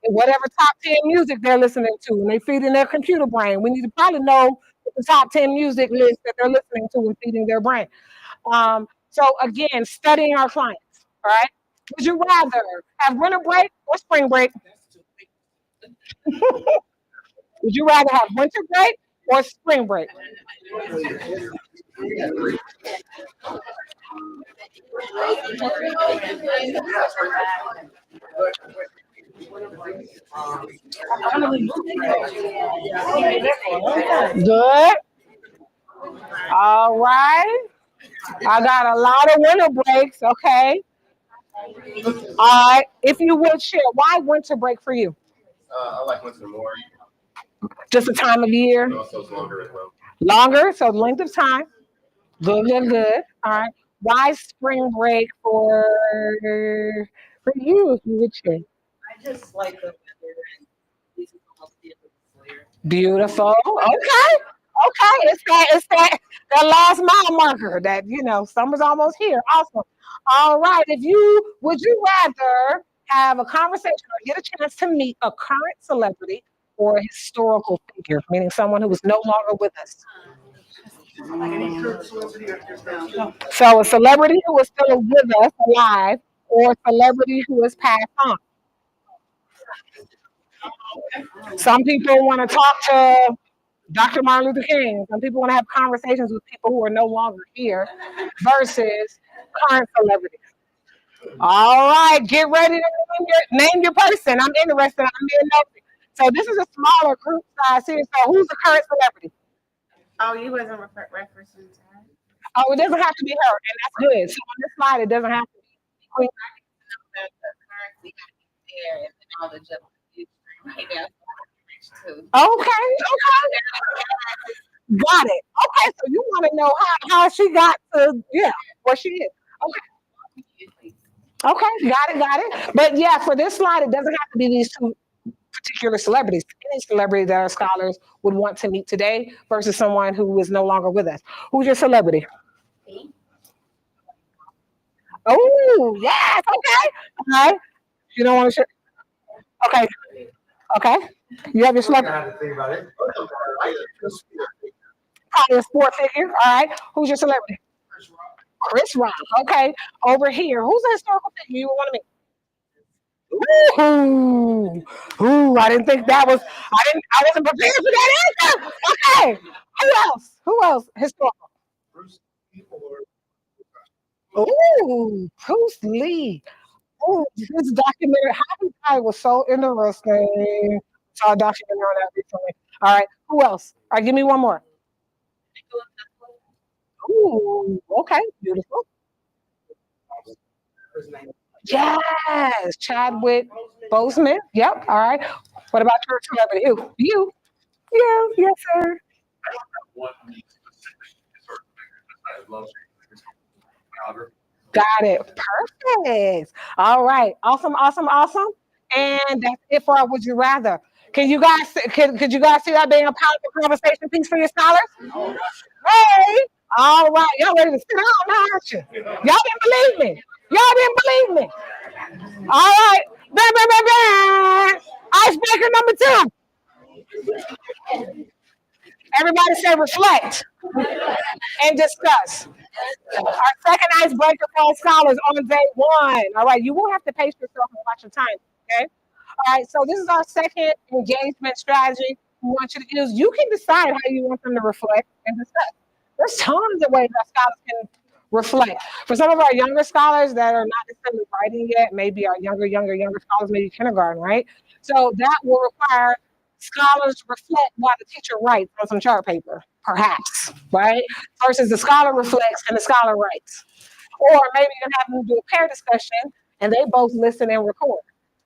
S1: Whatever top 10 music they're listening to and they feed in their computer brain. We need to probably know the top 10 music list that they're listening to and feeding their brain. So again, studying our clients, all right? Would you rather have winter break or spring break? Would you rather have winter break or spring break? Good. All right. I got a lot of winter breaks. Okay. All right. If you would share, why winter break for you?
S12: I like winter more.
S1: Just the time of year?
S12: Also, it's longer as well.
S1: Longer, so length of time. Good, good, good. All right. Why spring break for you? If you would share.
S6: I just like the weather and this is almost the end of the school year.
S1: Beautiful. Okay. Okay. It's that last mile marker that summer's almost here. Awesome. All right. Would you rather have a conversation or get a chance to meet a current celebrity or a historical figure, meaning someone who is no longer with us? So a celebrity who is still with us alive or a celebrity who has passed on. Some people want to talk to Dr. Martin Luther King. Some people want to have conversations with people who are no longer here versus current celebrities. All right, get ready to name your person. I'm interested. I'm being nosy. So this is a smaller group size here. So who's the current celebrity?
S11: Oh, you wasn't referencing to her?
S1: Oh, it doesn't have to be her, and that's good. So on this slide, it doesn't have to be Queen.
S11: There, and then all the just right now.
S1: Okay. Got it. Okay, so you want to know how she got to where she is. Okay, got it. But yeah, for this slide, it doesn't have to be these two particular celebrities. Any celebrity that our scholars would want to meet today versus someone who is no longer with us. Who's your celebrity? Oh, yes. Okay. All right. You don't want to share? Okay. Okay. You have your celebrity.
S10: I had to think about it.
S1: Probably a sport figure. All right. Who's your celebrity? Chris Rock. Okay. Over here. Who's a historical figure you would want to meet? Ooh, I didn't think that was. I wasn't prepared for that answer. Okay. Who else? Historical. Ooh, Bruce Lee. Oh, this documentary. Happy Pie was so interesting. Saw a documentary on that recently. All right. Who else? All right, give me one more. Ooh, okay, beautiful. Yes, Chadwick Boseman. Yep. All right. What about your celebrity? Who? You. Yes, sir. Got it. Perfect. All right. Awesome. And that's it for our Would You Rather. Could you guys see that being a powerful conversation piece for your scholars? Hey. All right. Y'all ready to sit down now, aren't you? Y'all didn't believe me. All right. Bang, bang, bang, bang. Icebreaker number 2. Everybody say reflect and discuss. Our second icebreaker for our scholars on day 1. All right, you won't have to pace yourself and watch your time, okay? All right, so this is our second engagement strategy we want you to use. You can decide how you want them to reflect and discuss. There's tons of ways our scholars can reflect. For some of our younger scholars that are not necessarily writing yet, maybe our younger scholars, maybe kindergarten, right? So that will require scholars reflect while the teacher writes on some chart paper, perhaps, right? Versus the scholar reflects and the scholar writes. Or maybe you can have them do a pair discussion and they both listen and record.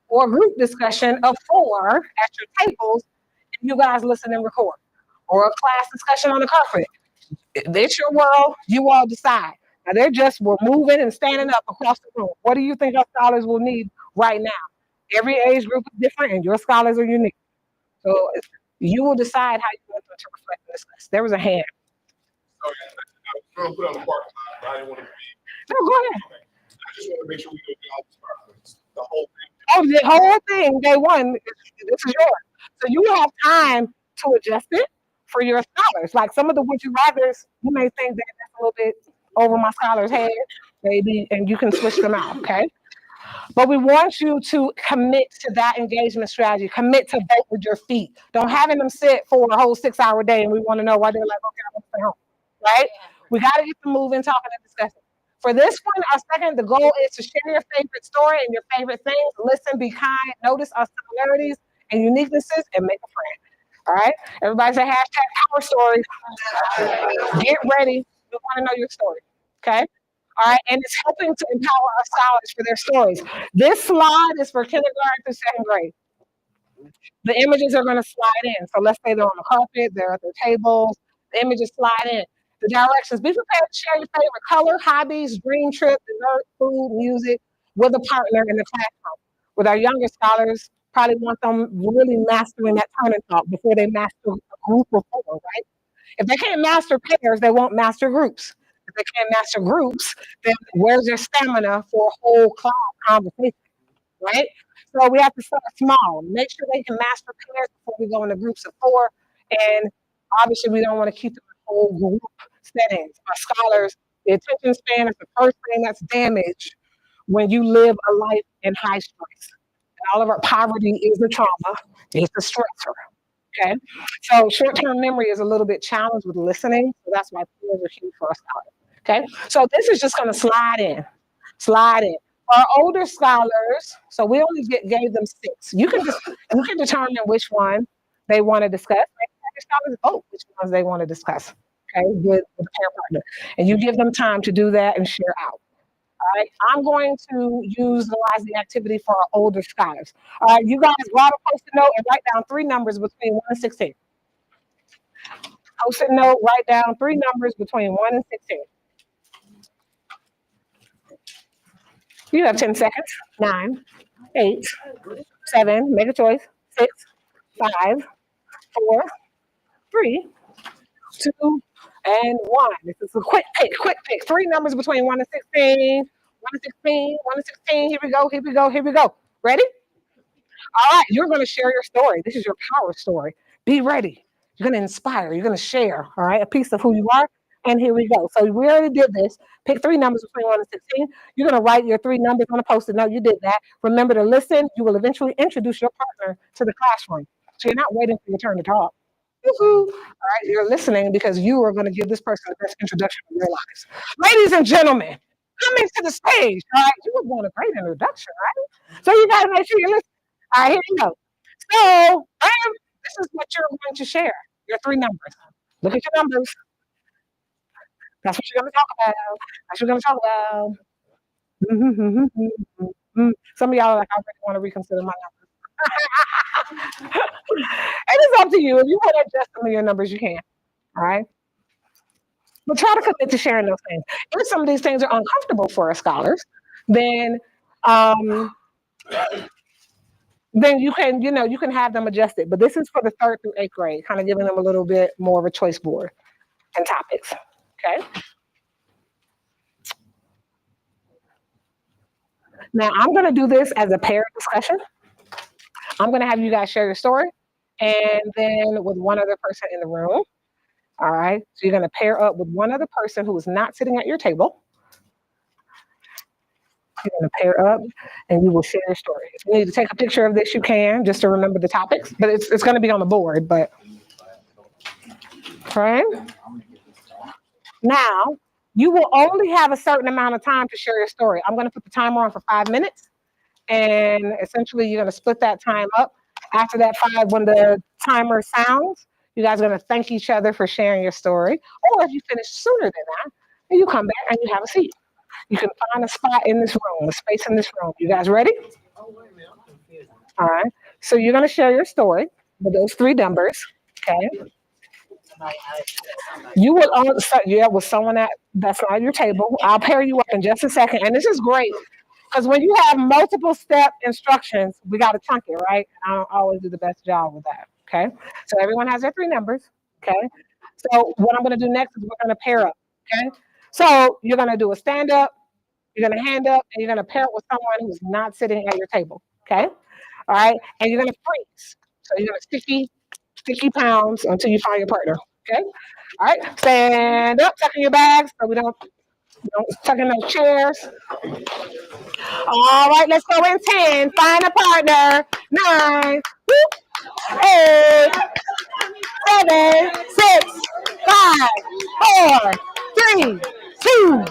S1: Or a group discussion of 4 at your tables and you guys listen and record. Or a class discussion on the carpet. It's your world. You all decide. Now we're moving and standing up across the room. What do you think our scholars will need right now? Every age group is different and your scholars are unique. So you will decide how you want them to reflect in this list. There was a hand.
S12: I was going to put on the parking lot, but I didn't want to be.
S1: No, go ahead.
S12: I just want to make sure we do all the departments, the whole thing.
S1: Oh, the whole thing, day one, this is yours. So you will have time to adjust it for your scholars. Like some of the would you rathers, you may think that that's a little bit over my scholar's head, maybe, and you can switch them out, okay? But we want you to commit to that engagement strategy. Commit to vote with your feet. Don't having them sit for a whole 6-hour day and we want to know why they're like, okay, I want to stay home, right? We got to get them moving, talking, and discussing. For this one, our second, the goal is to share your favorite story and your favorite things. Listen, be kind, notice our similarities and uniquenesses, and make a friend. All right? Everybody say hashtag power stories. Get ready. We want to know your story. Okay? All right, and it's helping to empower our scholars for their stories. This slide is for kindergarten through 2nd grade. The images are going to slide in. So let's say they're on the carpet, they're at their tables. The images slide in. The directions. Be prepared to share your favorite color, hobbies, dream trip, dessert, food, music with a partner in the classroom. With our younger scholars, probably want them really mastering that turn and talk before they master a group of 4, right? If they can't master pairs, they won't master groups. If they can't master groups, then where's their stamina for a whole class conversation, right? So we have to start small. Make sure they can master pairs before we go into groups of 4. And obviously, we don't want to keep them in whole group settings. Our scholars, the attention span is the first thing that's damaged when you live a life in high stress. And all of our poverty is a trauma, it's a stressor. Okay, so short-term memory is a little bit challenged with listening, so that's why peers are huge for us. Okay, so this is just going to slide in. For our older scholars, so we only gave them 6. You can determine which one they want to discuss. Scholars vote which ones they want to discuss. Okay, with a pair partner, and you give them time to do that and share out. All right, I'm going to utilize the activity for our older scholars. All right, you guys grab a post-it note and write down 3 numbers between 1 and 16. Post-it note, write down 3 numbers between 1 and 16. You have 10 seconds. 9, 8, 7, make a choice. 6, 5, 4, 3, 2, and 1. This is a quick pick. 3 numbers between 1 and 16. 1 and 16, 1 and 16. Here we go. Ready? All right, you're going to share your story. This is your power story. Be ready. You're going to inspire. You're going to share, all right, a piece of who you are. And here we go. So we already did this. Pick 3 numbers between 1 and 16. You're going to write your 3 numbers on a post-it note. You did that. Remember to listen. You will eventually introduce your partner to the classroom. So you're not waiting for your turn to talk. Woo-hoo. All right, you're listening because you are going to give this person the best introduction of their lives. Ladies and gentlemen, coming to the stage. All right, you were doing a great introduction, right? So you got to make sure you listen. All right, here you go. So this is what you're going to share. Your 3 numbers. Look at your numbers. That's what you're going to talk about. Some of y'all are like, I really want to reconsider my numbers. It is up to you. If you want to adjust some of your numbers, you can. All right. But try to commit to sharing those things. If some of these things are uncomfortable for our scholars, then you can have them adjusted. But this is for the 3rd through 8th grade, kind of giving them a little bit more of a choice board and topics. Okay. Now I'm going to do this as a pair discussion. I'm going to have you guys share your story, and then with one other person in the room. All right. So you're going to pair up with one other person who is not sitting at your table. You're going to pair up, and you will share your story. If you need to take a picture of this, you can, just to remember the topics. But it's going to be on the board. But okay. Now, you will only have a certain amount of time to share your story. I'm going to put the timer on for 5 minutes. And essentially, you're going to split that time up. After that 5, when the timer sounds, you guys are going to thank each other for sharing your story. Or if you finish sooner than that, then you come back and you have a seat. You can find a spot in this room, a space in this room. You guys ready? All right. So you're going to share your story with those three numbers. Okay. You will with someone that's on your table. I'll pair you up in just a second. And this is great because when you have multiple step instructions, we got to chunk it, right? I don't always do the best job with that. Okay. So everyone has their three numbers. Okay. So what I'm going to do next is we're going to pair up. Okay. So you're going to do a stand up, you're going to hand up, and you're going to pair up with someone who's not sitting at your table. Okay. All right. And you're going to freeze. So you're going to sticky pounds until you find your partner. Okay. All right. Stand up, tuck in your bags so we don't tuck in those chairs. All right. Let's go in 10. Find a partner. 9, 8, 7, 6, 5, 4, 3, 2,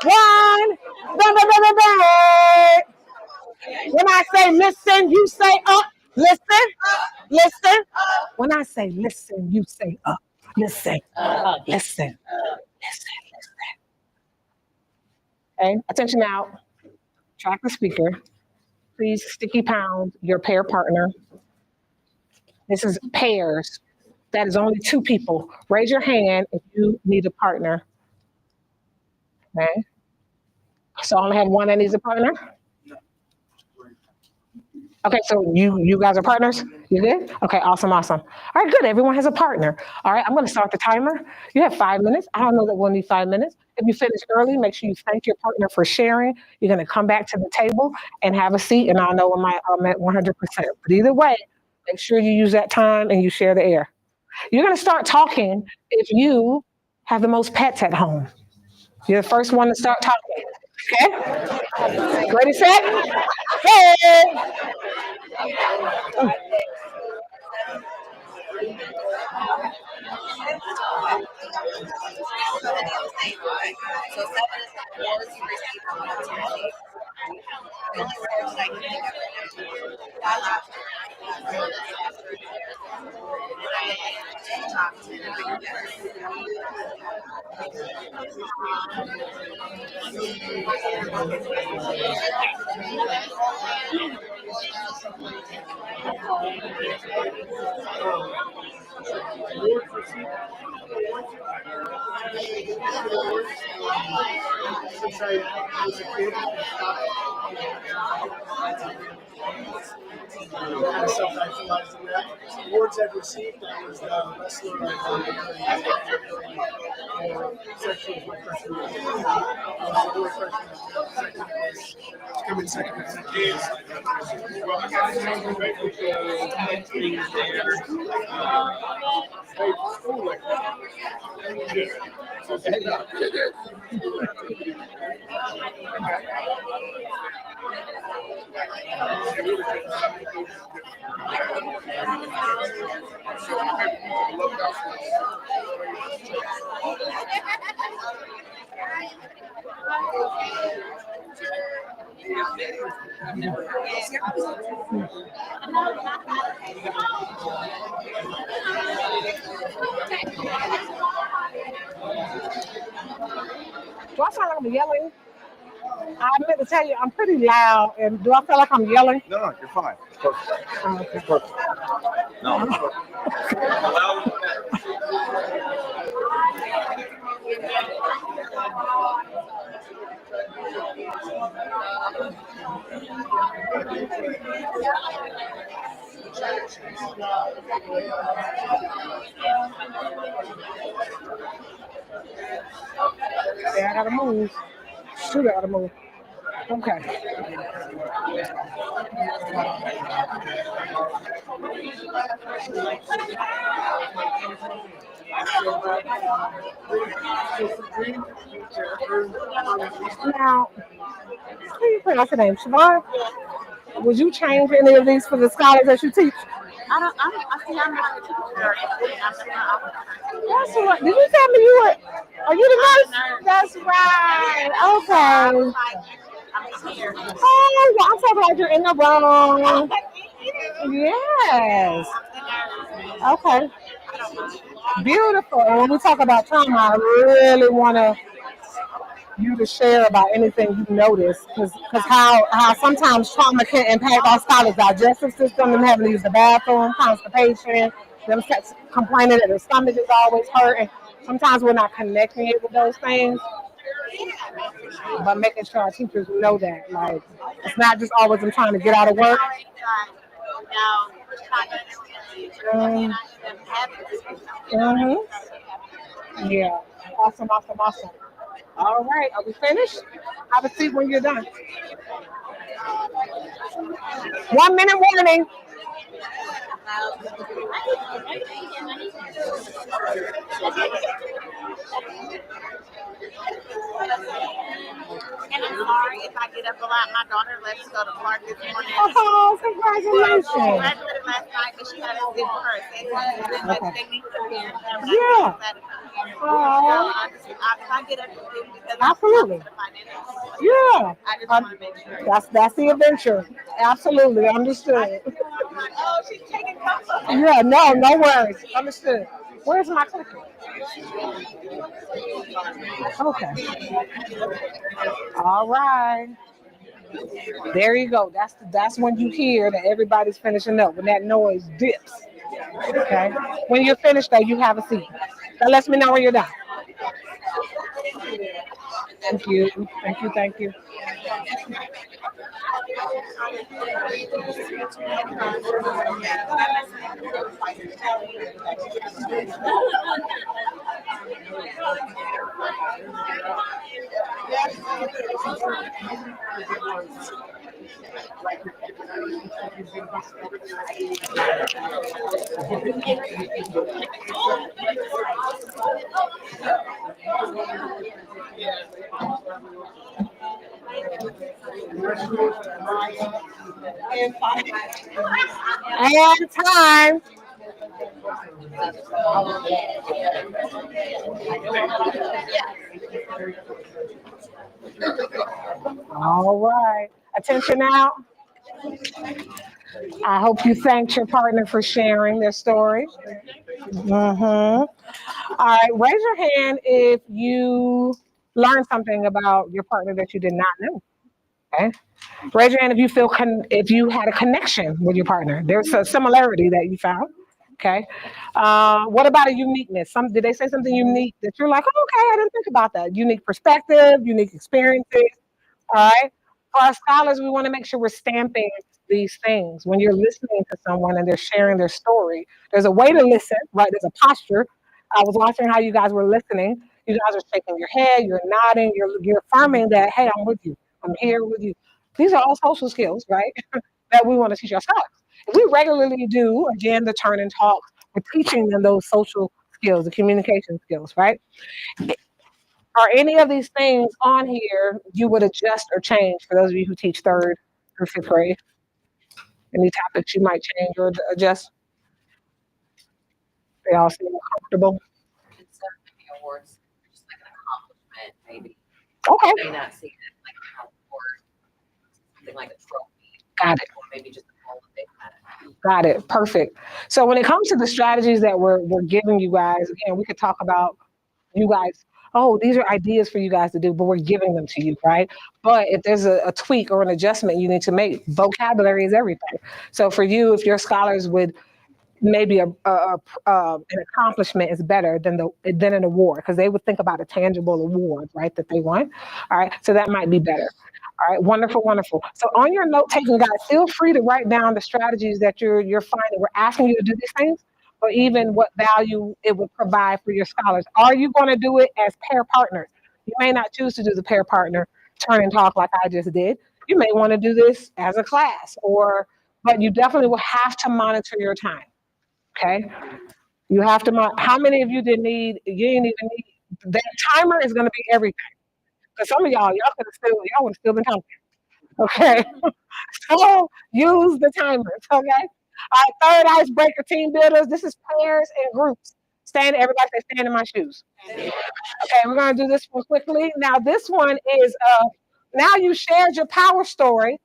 S1: 1. When I say listen, you say up. Listen, listen. When I say listen, you say up. Listen, listen, listen. Okay, attention now. Track the speaker. Please sticky pound your pair partner. This is pairs. That is only 2 people. Raise your hand if you need a partner. Okay. So I only have one that needs a partner? Okay, so you guys are partners? You good? Okay, awesome. All right, good. Everyone has a partner. All right, I'm going to start the timer. You have 5 minutes. I don't know that we'll need 5 minutes. If you finish early, make sure you thank your partner for sharing. You're going to come back to the table and have a seat, and I'll know when I'm at 100%. But either way, make sure you use that time and you share the air. You're going to start talking if you have the most pets at home. You're the first one to start talking. Okay? Ready, set? Hey!
S4: Since I was a kid, kind of self-actualizing that. Awards I've received, I was the wrestler section of my freshman year. I was the fourth freshman to come in second as a kid. Well, I got to make with the teams there. School like that. So head up. Do I sound like I'm yelling? I meant to tell you, I'm pretty loud, and do I feel like I'm yelling?
S2: No, you're fine. It's perfect.
S1: Oh, okay.
S2: It's perfect. No, it's perfect.
S1: Yeah, I gotta move. Shoot, I gotta move. Okay. Now, how do you pronounce your name? Siobhan? Would you change any of these for the scholars that you teach?
S6: I think I'm not a teacher.
S1: That's right. Did you tell me you were? Are you the nurse? That's right. Okay. Oh, well, I'm so glad you're in the room. Yes. Okay. Beautiful. And when we talk about trauma, I really want to you to share about anything you notice, because how sometimes trauma can impact our scholars' digestive system, them having to use the bathroom, constipation, them complaining that their stomach is always hurting. Sometimes we're not connecting it with those things, but making sure our teachers know that, like, it's not just always them trying to get out of work. Mm-hmm. Yeah. Awesome, awesome, awesome. All right, are we finished? Have a seat when you're done. 1 minute warning.
S11: And I'm sorry if I get up a lot. My daughter left to go to Clark this morning.
S1: Oh,
S11: She
S1: congratulations.
S11: graduated last night, but she had a sit for her assessment.
S1: Okay.
S11: They need to prepare her.
S1: Yeah. Oh,
S11: If I get up to do because
S1: absolutely. Yeah.
S11: I just want to make sure.
S1: That's the adventure. Absolutely. Understood.
S11: Oh, she's taking comfort.
S1: Yeah, no worries. Understood. Where's my clicker? Okay. All right. There you go. That's when you hear that everybody's finishing up, when that noise dips. Okay. When you're finished, though, you have a seat. That lets me know when you're done. Thank you. Thank you. Thank you. And time. All right. Attention now. I hope you thanked your partner for sharing their story. All right. Raise your hand if you learned something about your partner that you did not know. Okay. Raise your hand if you feel if you had a connection with your partner. There's a similarity that you found. Okay. What about a uniqueness? Did they say something unique that you're like, oh, okay, I didn't think about that. Unique perspective, unique experiences. All right. For our scholars, we want to make sure we're stamping these things. When you're listening to someone and they're sharing their story, there's a way to listen, right? There's a posture. I was watching how you guys were listening. You guys are shaking your head, you're nodding, you're affirming that, hey, I'm with you. I'm here with you. These are all social skills, right? That we want to teach our scholars. If we regularly do, again, the turn and talk, we're teaching them those social skills, the communication skills, right? Are any of these things on here you would adjust or change for those of you who teach third through fifth grade? Any topics you might change or adjust? They all seem comfortable.
S7: Instead of giving awards, just like an accomplishment, maybe.
S1: Okay.
S7: You may not see it like an award, something like a trophy.
S1: Got it.
S7: Or maybe just a goal that they've had.
S1: Got it. Perfect. So when it comes to the strategies that we're giving you guys, again, we could talk about you guys. Oh, these are ideas for you guys to do, but we're giving them to you, right? But if there's a tweak or an adjustment you need to make, vocabulary is everything. So for you, if your scholars would maybe an accomplishment is better than an award, because they would think about a tangible award, right, that they want. All right, so that might be better. All right, wonderful, wonderful. So on your note taking, guys, feel free to write down the strategies that you're finding. We're asking you to do these things, or even what value it would provide for your scholars. Are you going to do it as pair partners? You may not choose to do the pair partner turn and talk like I just did. You may want to do this as a class, but you definitely will have to monitor your time. Okay, you have to. How many of you didn't need? You didn't even need that timer is going to be everything. Because some of y'all would have still been talking. Okay, so use the timers. Okay. All right. Third icebreaker, team builders. This is pairs and groups. Everybody say stand in my shoes. Okay, we're going to do this one quickly. Now this one is now you shared your power story.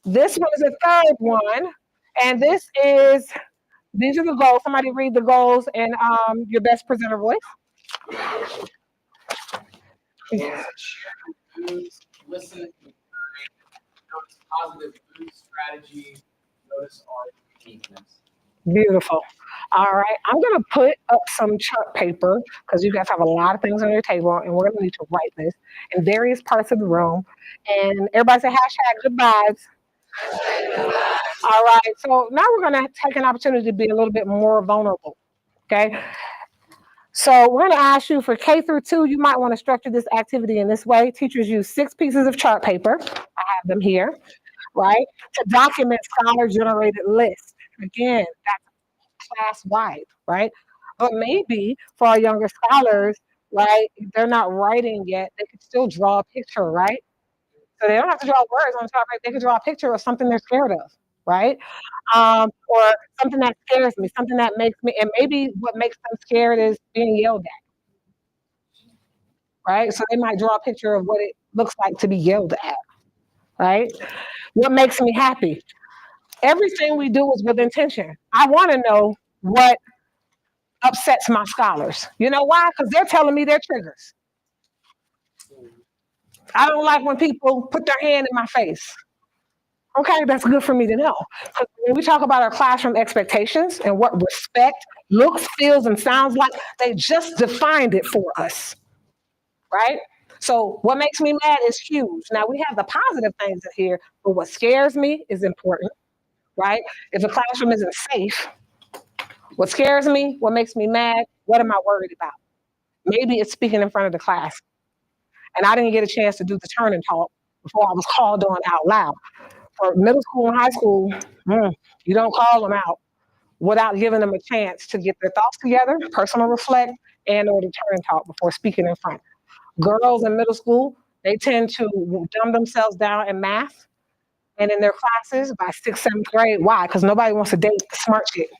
S1: This one is the third one, and these are the goals. Somebody read the goals in your best presenter voice.
S10: cues, listen, notice positive mood strategy, notice our uniqueness.
S1: Beautiful. All right. I'm going to put up some chart paper because you guys have a lot of things on your table, and we're going to need to write this in various parts of the room. And everybody say hashtag good vibes. All right. So now we're going to take an opportunity to be a little bit more vulnerable. Okay. So we're going to ask you for K through 2, you might want to structure this activity in this way. Teachers use 6 pieces of chart paper. I have them here, right? To document scholar-generated lists. Again, that's class-wide, right? But maybe for our younger scholars, right, if they're not writing yet, they could still draw a picture, right? So they don't have to draw words on chart paper. They can draw a picture of something they're scared of, right? Or something that scares me, something that makes me, and maybe what makes them scared is being yelled at, right? So they might draw a picture of what it looks like to be yelled at, right? What makes me happy? Everything we do is with intention. I want to know what upsets my scholars. You know why? Because they're telling me their triggers. I don't like when people put their hand in my face. Okay, that's good for me to know. Because when we talk about our classroom expectations and what respect looks, feels, and sounds like, they just defined it for us, right? So what makes me mad is huge. Now we have the positive things in here, but what scares me is important, right? If the classroom isn't safe, what scares me, what makes me mad, what am I worried about? Maybe it's speaking in front of the class. And I didn't get a chance to do the turn and talk before I was called on out loud. For middle school and high school, you don't call them out without giving them a chance to get their thoughts together, personal reflect, and or to turn and talk before speaking in front. Girls in middle school, they tend to dumb themselves down in math and in their classes by 6th, 7th grade. Why? Because nobody wants to date the smart chick.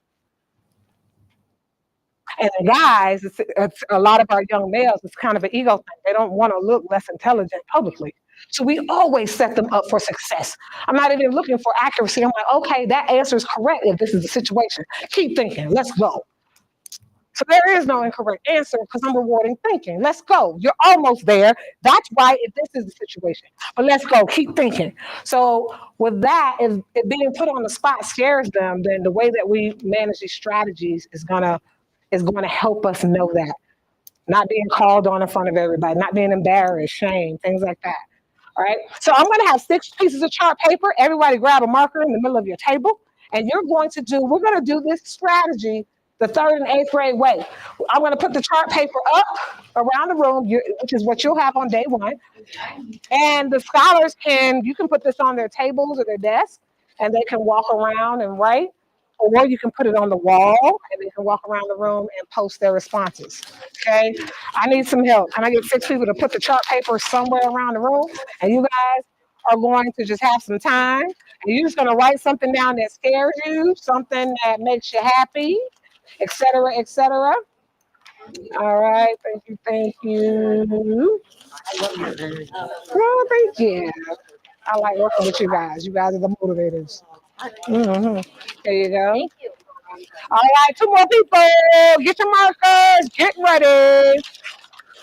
S1: And the guys, it's a lot of our young males, it's kind of an ego thing. They don't want to look less intelligent publicly. So we always set them up for success. I'm not even looking for accuracy. I'm like, okay, that answer is correct if this is the situation. Keep thinking. Let's go. So there is no incorrect answer because I'm rewarding thinking. Let's go. You're almost there. That's right if this is the situation. But let's go. Keep thinking. So with that, if it being put on the spot scares them, then the way that we manage these strategies is gonna help us know that. Not being called on in front of everybody, not being embarrassed, shame, things like that. All right. So I'm going to have 6 pieces of chart paper. Everybody grab a marker in the middle of your table. And we're going to do this strategy the 3rd and 8th grade way. I'm going to put the chart paper up around the room, which is what you'll have on day 1. And the scholars you can put this on their tables or their desks, and they can walk around and write. Or you can put it on the wall and they can walk around the room and post their responses. Okay? I need some help. Can I get 6 people to put the chart paper somewhere around the room? And you guys are going to just have some time. And you're just going to write something down that scares you, something that makes you happy, et cetera, et cetera. All right. Thank you. Thank you. Oh, thank you. I like working with you guys. You guys are the motivators. There you go. All right, 2 more people. Get your markers. Get ready.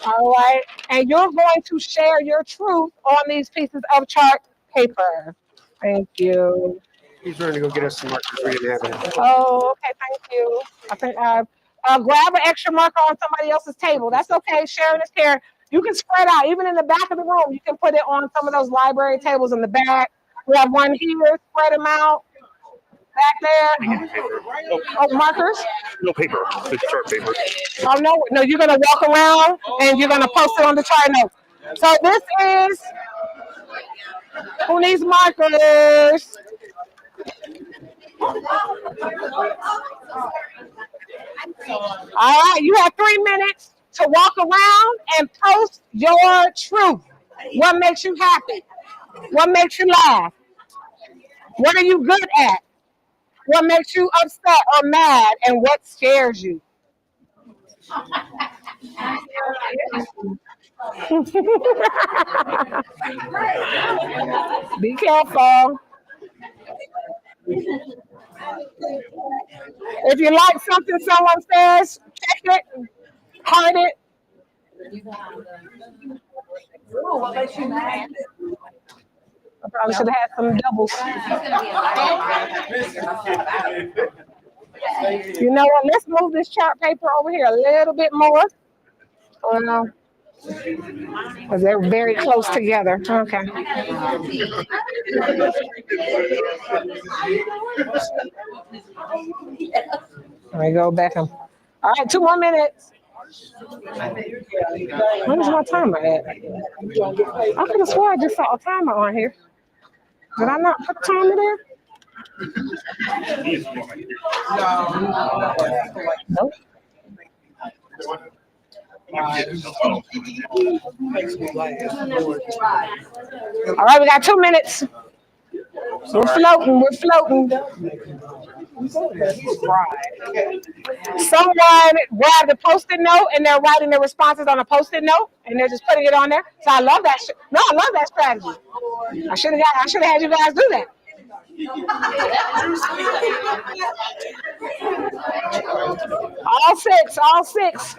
S1: All right. And you're going to share your truth on these pieces of chart paper. Thank you.
S4: He's ready to go get us some markers. We didn't have any.
S1: Oh, okay. Thank you. I think grab an extra marker on somebody else's table. That's okay. Sharing is caring. You can spread out. Even in the back of the room, you can put it on some of those library tables in the back. We have one here. Spread them out. Back there. Oh, markers?
S12: No paper, it's chart paper.
S1: Oh, no, you're going to walk around and you're going to post it on the chart note. So this is, who needs markers? All right, you have 3 minutes to walk around and post your truth. What makes you happy? What makes you laugh? What are you good at? What makes you upset or mad? And what scares you? Be careful. If you like something someone says, check it, heart it. What makes you mad? I probably should have had some doubles. You know what? Let's move this chart paper over here a little bit more. Well, because they're very close together. Okay. Let me go back. All right, 2 more minutes. Where's my timer at? I could have swore I just saw a timer on here. Did I not put a timer there? Nope. All right, we got 2 minutes. We're floating. Someone grabbed a Post-it note and they're writing their responses on a Post-it note and they're just putting it on there. So I love that. I love that strategy. I should have had you guys do that. All six. All six.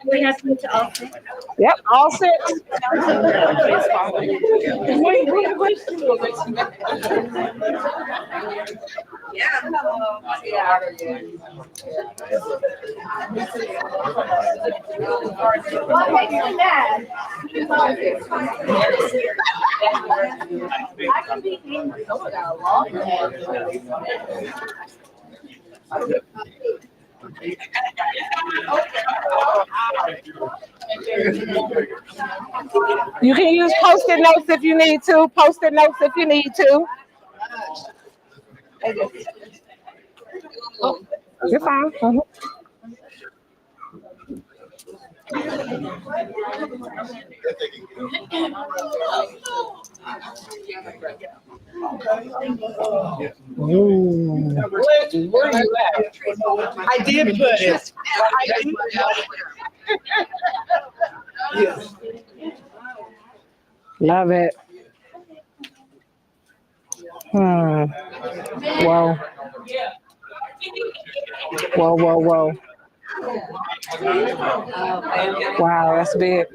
S5: We have to move to all six.
S1: Yep, all six. You can use Post-it notes if you need to. Post-it notes if you need to. You're fine.
S8: Where are you at? I did put it.
S1: Love it. Whoa. Wow, that's big.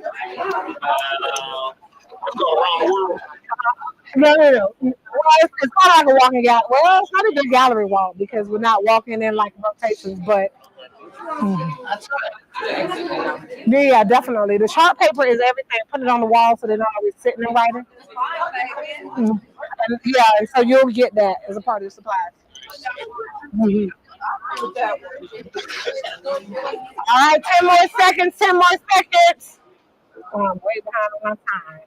S1: No. Well, it's kind of like a walking gallery. Well, it's not a good gallery walk because we're not walking in like rotations, but yeah, definitely. The chart paper is everything. Put it on the wall so they're not always sitting and writing. And so you'll get that as a part of the supplies. All right, 10 more seconds. Oh, I'm way behind on my time.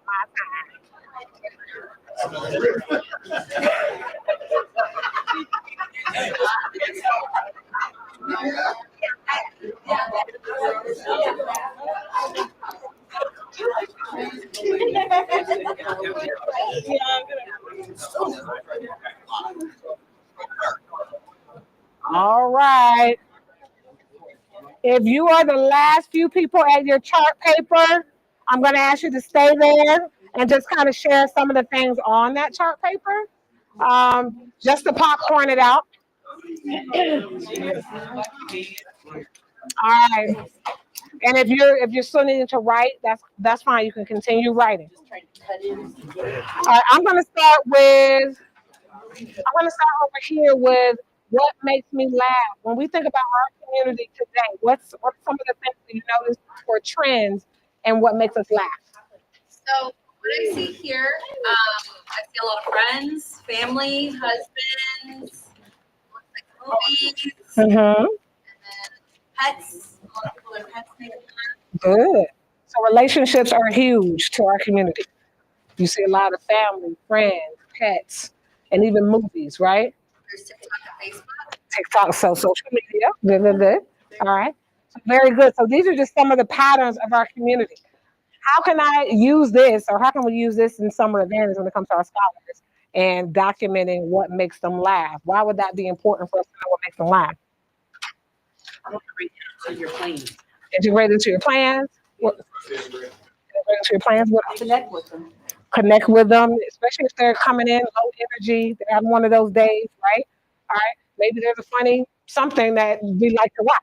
S1: All right. If you are the last few people at your chart paper, I'm going to ask you to stay there and just kind of share some of the things on that chart paper, just to popcorn it out. All right. And if you're still needing to write, that's fine. You can continue writing. All right. I'm going to start over here with what makes me laugh. When we think about our community today, what's some of the things that you notice for trends and what makes us laugh?
S7: So what I see here, I see a lot of friends, family, husbands, movies, and then pets. A lot of people are pets.
S1: Good. So relationships are huge to our community. You see a lot of family, friends, pets, and even movies, right?
S7: There's TikTok and Facebook.
S1: TikTok, so social media. Good. All right. So very good. So these are just some of the patterns of our community. How can I use this, or how can we use this in summer advantage when it comes to our scholars and documenting what makes them laugh? Why would that be important for us to know what makes them laugh?
S6: Integrate into your plans.
S1: Integrate into your plans. Integrate into your plans. What?
S6: Connect with them.
S1: Connect with them, especially if they're coming in low energy. They have one of those days, right? All right. Maybe there's a funny something that we like to watch.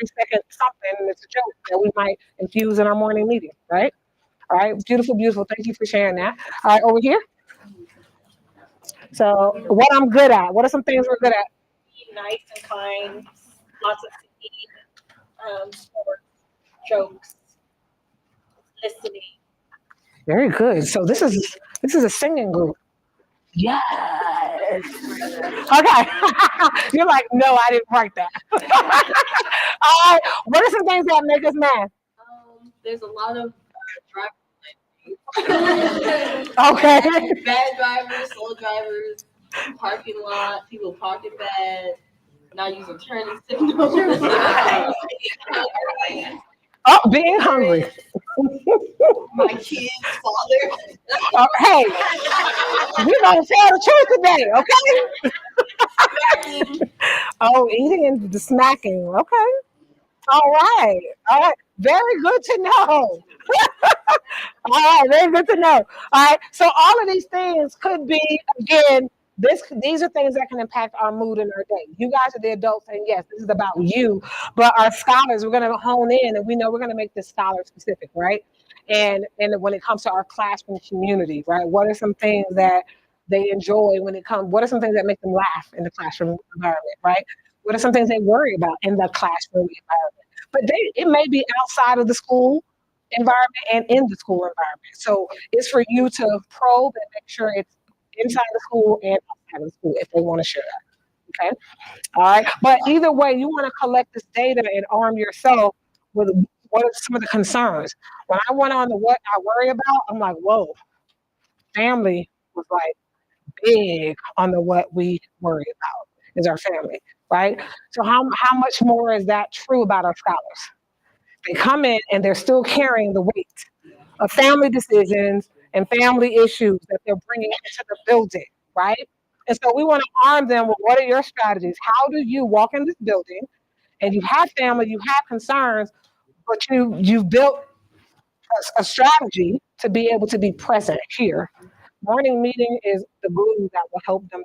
S1: 30-second something, and it's a joke that we might infuse in our morning meeting, right? All right. Beautiful, beautiful. Thank you for sharing that. All right, over here. So, what I'm good at? What are some things we're good at?
S5: Be nice and kind, lots of singing, sports, jokes, listening.
S1: Very good. So this is a singing group. Yes. Okay. You're like, no, I didn't write that. All right. What are some things that make us mad?
S7: There's a lot of
S1: Okay.
S7: bad drivers, slow drivers, parking lot, people parking bad, not using turning signals.
S1: Oh, being hungry.
S7: My kid's father.
S1: Hey, we're gonna tell the truth today, okay? Oh, eating and the smacking. Okay. All right. All right. Very good to know. All right, very good to know. All right, so all of these things could be, again, these are things that can impact our mood in our day. You guys are the adults, and yes, this is about you. But our scholars, we're going to hone in, and we know we're going to make this scholar specific, right? And when it comes to our classroom community, right? What are some things that they enjoy when it comes? What are some things that make them laugh in the classroom environment, right? What are some things they worry about in the classroom environment? But it may be outside of the school environment and in the school environment. So it's for you to probe and make sure it's inside the school and outside of the school if they want to share that. Okay. All right. But either way, you want to collect this data and arm yourself with what are some of the concerns. When I went on to what I worry about, I'm like, whoa, family was like big on the what we worry about is our family, right? So how much more is that true about our scholars? They come in and they're still carrying the weight of family decisions and family issues that they're bringing into the building, right? And so we want to arm them with what are your strategies? How do you walk in this building and you have family, you have concerns, but you've built a strategy to be able to be present here. Morning meeting is the glue that will help them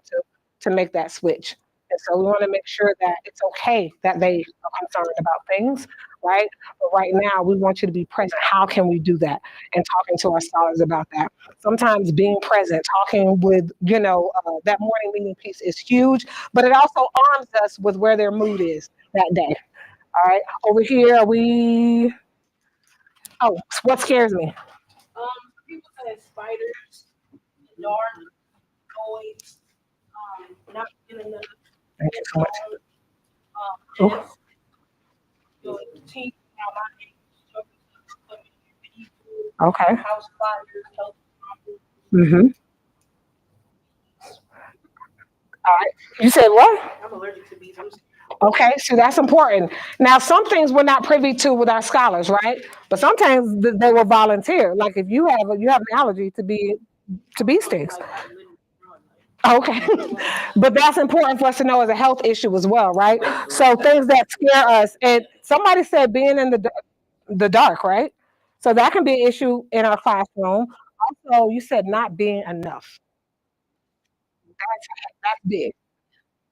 S1: to make that switch. And so we want to make sure that it's okay that they are concerned about things, right? But right now, we want you to be present. How can we do that? And talking to our scholars about that. Sometimes being present, talking with, that morning meeting piece is huge, but it also arms us with where their mood is that day. All right. Over here, what scares me?
S5: People that have spiders, dark, noise, not getting enough.
S1: Thank you so much.
S5: Just, teeth,
S1: Okay.
S5: house fires, health problems.
S1: Mm-hmm. All right. You said what?
S5: I'm allergic to bees.
S1: Okay, so that's important. Now, some things we're not privy to with our scholars, right? But sometimes they will volunteer. Like if you have an allergy to bee stings. Okay, but that's important for us to know as a health issue as well, right? So things that scare us. And somebody said being in the dark, right? So that can be an issue in our classroom. Also, you said not being enough. That's big,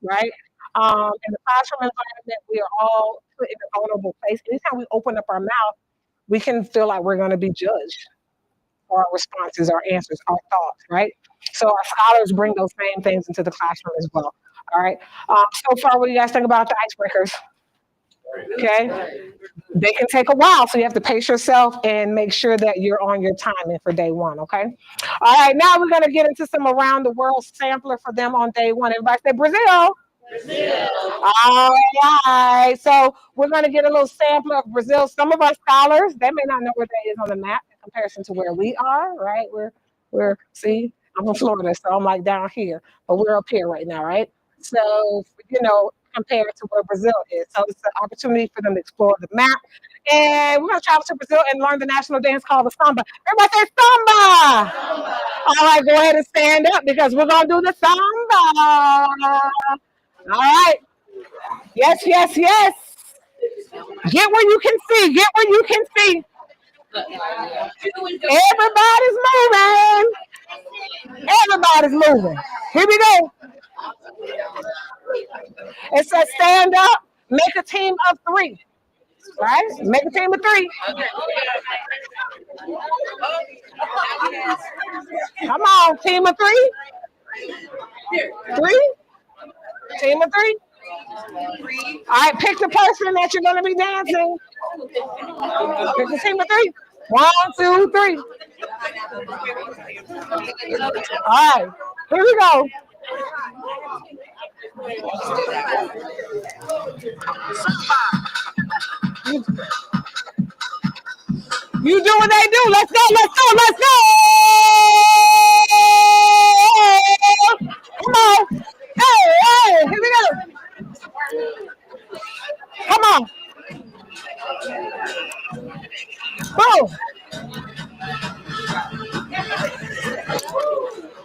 S1: right? In the classroom environment, we are all put in a vulnerable place. Anytime we open up our mouth, we can feel like we're going to be judged for our responses, our answers, our thoughts, right? So our scholars bring those same things into the classroom as well. All right. So far, what do you guys think about the icebreakers? Okay. They can take a while, so you have to pace yourself and make sure that you're on your timing for day one. Okay. All right. Now we're going to get into some around the world sampler for them on day one. Everybody say Brazil.
S11: Brazil.
S1: All right. So we're going to get a little sampler of Brazil. Some of our scholars, they may not know where that is on the map in comparison to where we are, right? See, I'm in Florida, so I'm like down here, but we're up here right now, right? So, compared to where Brazil is. So it's an opportunity for them to explore the map. And we're going to travel to Brazil and learn the national dance called the samba. Everybody say samba. All right, go ahead and stand up because we're going to do the samba. All right. Yes, yes, yes. Get where you can see. Get where you can see. Everybody's moving. Everybody's moving. Here we go. It says stand up, make a team of 3. Right? Make a team of 3. Come on, team of 3. 3? Team of 3. All right, pick the person that you're going to be dancing. Pick the team of 3. 1, 2, 3. All right, here we go. You do what they do. Let's go, let's go, let's go. Come on. Hey, hey, here we go. Come on. Boom.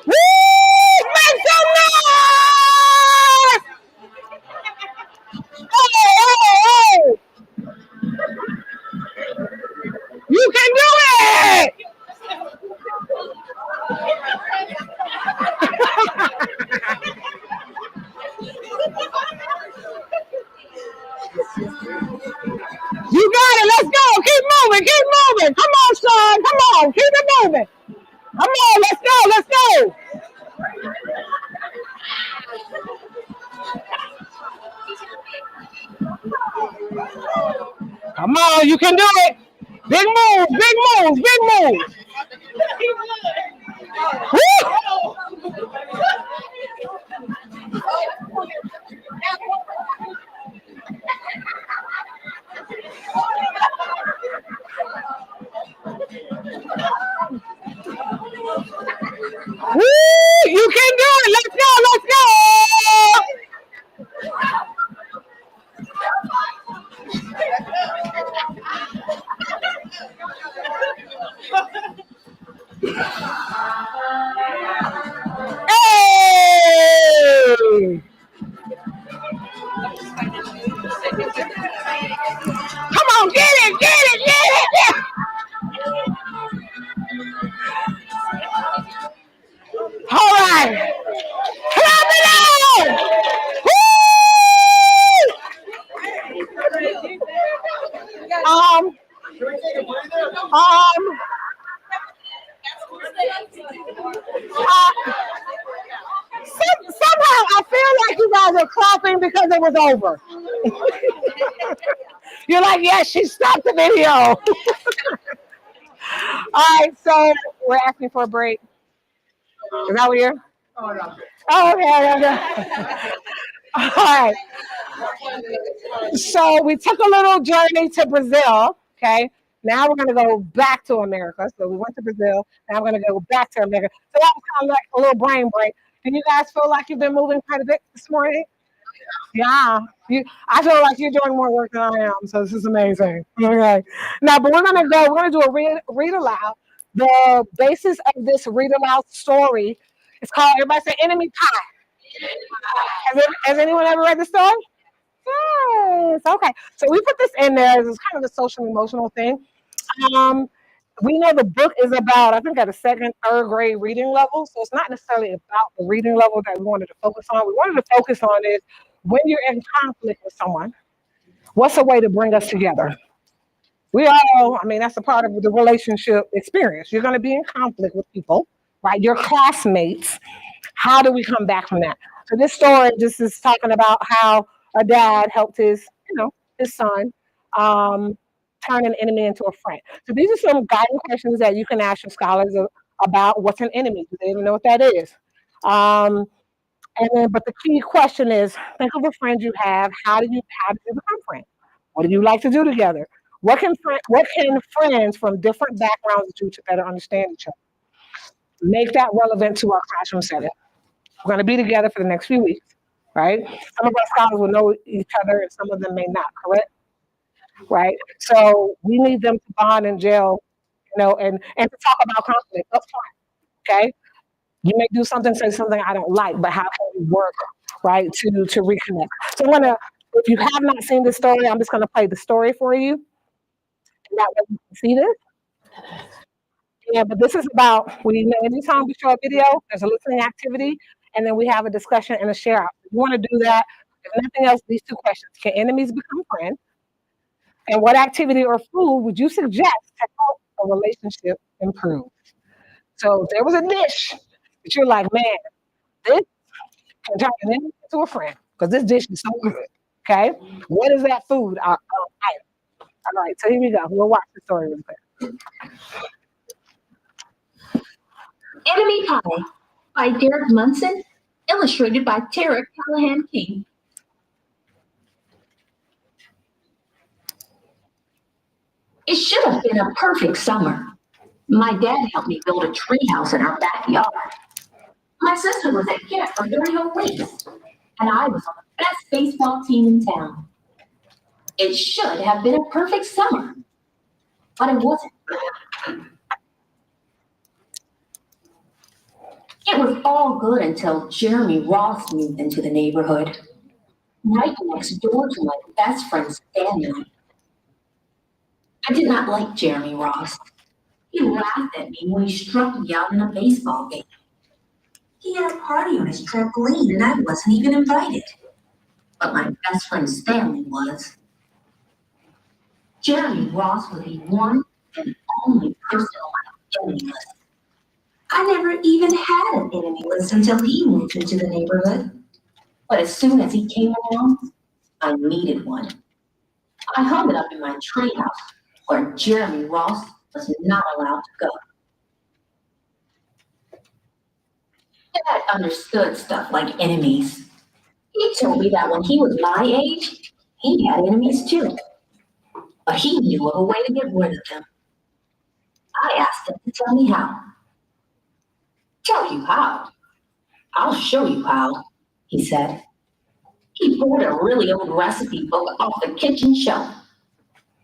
S1: Woo! Make some noise! Hey, hey, hey! You can do it! You got it. Let's go. Keep moving. Keep moving. Come on, Sean. Come on. Keep it moving. Come on. Let's go. Let's go. Come on. You can do it. Big moves. Big moves. Big moves. Woo! Woo! You can do it. Let's go. Let's go. Hey! Come on, get it, get it, get it, get it. All right. Clap it out. Woo! Somehow I feel like you guys are clapping because it was over. You're like, yes, she stopped the video. All right, so we're asking for a break. Is that what you're? Oh, okay, okay. All right. So we took a little journey to Brazil. Okay. Now we're going to go back to America. So we went to Brazil. Now we're going to go back to America. So that was kind of like a little brain break. Do you guys feel like you've been moving quite a bit this morning? Yeah. I feel like you're doing more work than I am. So this is amazing. Okay. Now, but we're going to do a read aloud. The basis of this read aloud story is called, everybody say, Enemy Pie. Has anyone ever read the story? Yes. Okay. So we put this in there as kind of a social emotional thing. We know the book is about, I think, at a second, third grade reading level. So it's not necessarily about the reading level that we wanted to focus on. We wanted to focus on is when you're in conflict with someone, what's a way to bring us together? We all, I mean, that's a part of the relationship experience. You're going to be in conflict with people, right? Your classmates. How do we come back from that? So this story just is talking about how a dad helped his son turn an enemy into a friend. So these are some guiding questions that you can ask your scholars about what's an enemy. Do they even know what that is? But the key question is, think of a friend you have. How do you become friends? What do you like to do together? What can friends from different backgrounds do to better understand each other? Make that relevant to our classroom setting. We're going to be together for the next few weeks, right? Some of our scholars will know each other and some of them may not, correct? Right? So we need them to bond and gel, and to talk about conflict up front, okay? You may do something, say something I don't like, but how can we work, right, to reconnect? So if you have not seen this story, I'm just going to play the story for you. And that way you can see this. Yeah, but this is about, anytime we show a video, there's a listening activity, and then we have a discussion and a share out. If you want to do that, if nothing else, these two questions. Can enemies become friends? And what activity or food would you suggest to help a relationship improve? So if there was a dish that you're like, man, this can turn an enemy into a friend because this dish is so good. Okay, what is that food? Item. All right, so here we go. We'll watch the story real quick.
S13: Enemy Pie by Derek Munson, illustrated by Tara Callahan King. It should have been a perfect summer. My dad helped me build a treehouse in our backyard. My sister was at camp for 3 whole weeks, and I was on the best baseball team in town. It should have been a perfect summer, but it wasn't. It was all good until Jeremy Ross moved into the neighborhood, right next door to my best friend Stanley. I did not like Jeremy Ross. He laughed at me when he struck me out in a baseball game. He had a party on his trampoline and I wasn't even invited. But my best friend Stanley was. Jeremy Ross was the one and only person on my enemy list. I never even had an enemy list until he moved into the neighborhood. But as soon as he came along, I needed one. I hung it up in my treehouse where Jeremy Ross was not allowed to go. Dad understood stuff like enemies. He told me that when he was my age, he had enemies too. But he knew of a way to get rid of them. I asked him to tell me how. Tell you how? I'll show you how, he said. He pulled a really old recipe book off the kitchen shelf.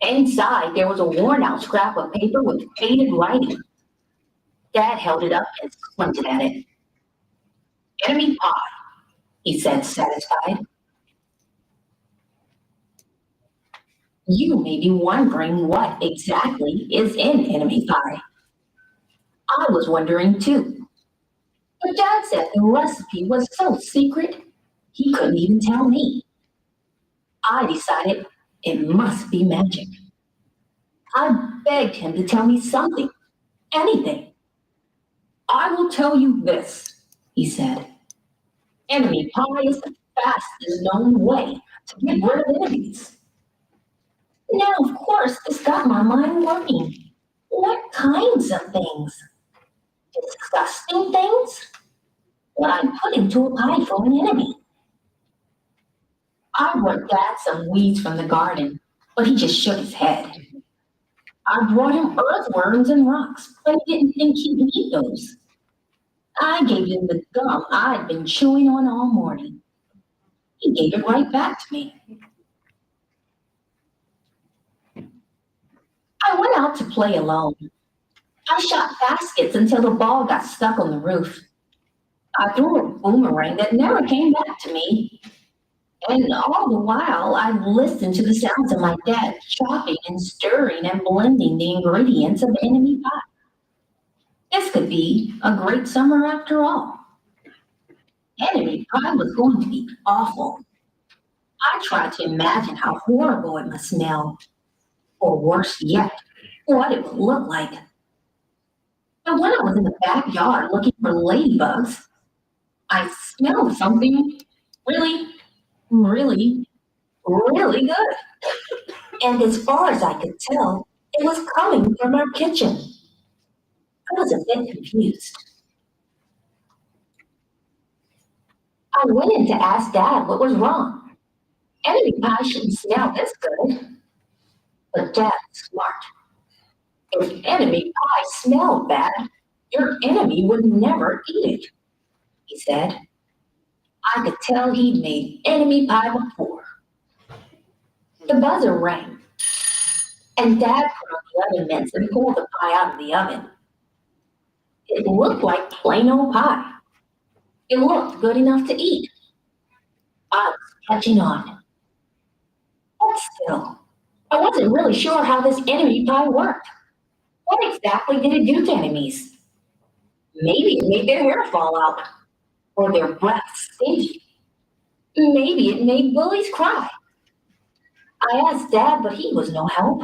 S13: Inside, there was a worn-out scrap of paper with faded writing. Dad held it up and squinted at it. Enemy pie, he said, satisfied. You may be wondering what exactly is in enemy pie. I was wondering too. But Dad said the recipe was so secret, he couldn't even tell me. I decided it must be magic. I begged him to tell me something, anything. I will tell you this, he said. Enemy pie is the fastest known way to get rid of enemies. Now, of course, this got my mind working. What kinds of things? Disgusting things? What I put into a pie for an enemy? I brought Dad some weeds from the garden, but he just shook his head. I brought him earthworms and rocks, but he didn't think he'd eat those. I gave him the gum I'd been chewing on all morning. He gave it right back to me. I went out to play alone. I shot baskets until the ball got stuck on the roof. I threw a boomerang that never came back to me. And all the while, I listened to the sounds of my dad chopping and stirring and blending the ingredients of enemy pie. This could be a great summer after all. Enemy pie was going to be awful. I tried to imagine how horrible it must smell, or worse yet, what it would look like. But when I was in the backyard looking for ladybugs, I smelled something really, really, really good. And as far as I could tell, it was coming from our kitchen. I was a bit confused. I went in to ask Dad what was wrong. Enemy pie shouldn't smell this good. But Dad's smart. If enemy pie smelled bad, your enemy would never eat it, he said. I could tell he'd made enemy pie before. The buzzer rang, and Dad put on the oven mitts and pulled the pie out of the oven. It looked like plain old pie. It looked good enough to eat. I was catching on. But still, I wasn't really sure how this enemy pie worked. What exactly did it do to enemies? Maybe it made their hair fall out, or their breath stink. Maybe it made bullies cry. I asked Dad, but he was no help.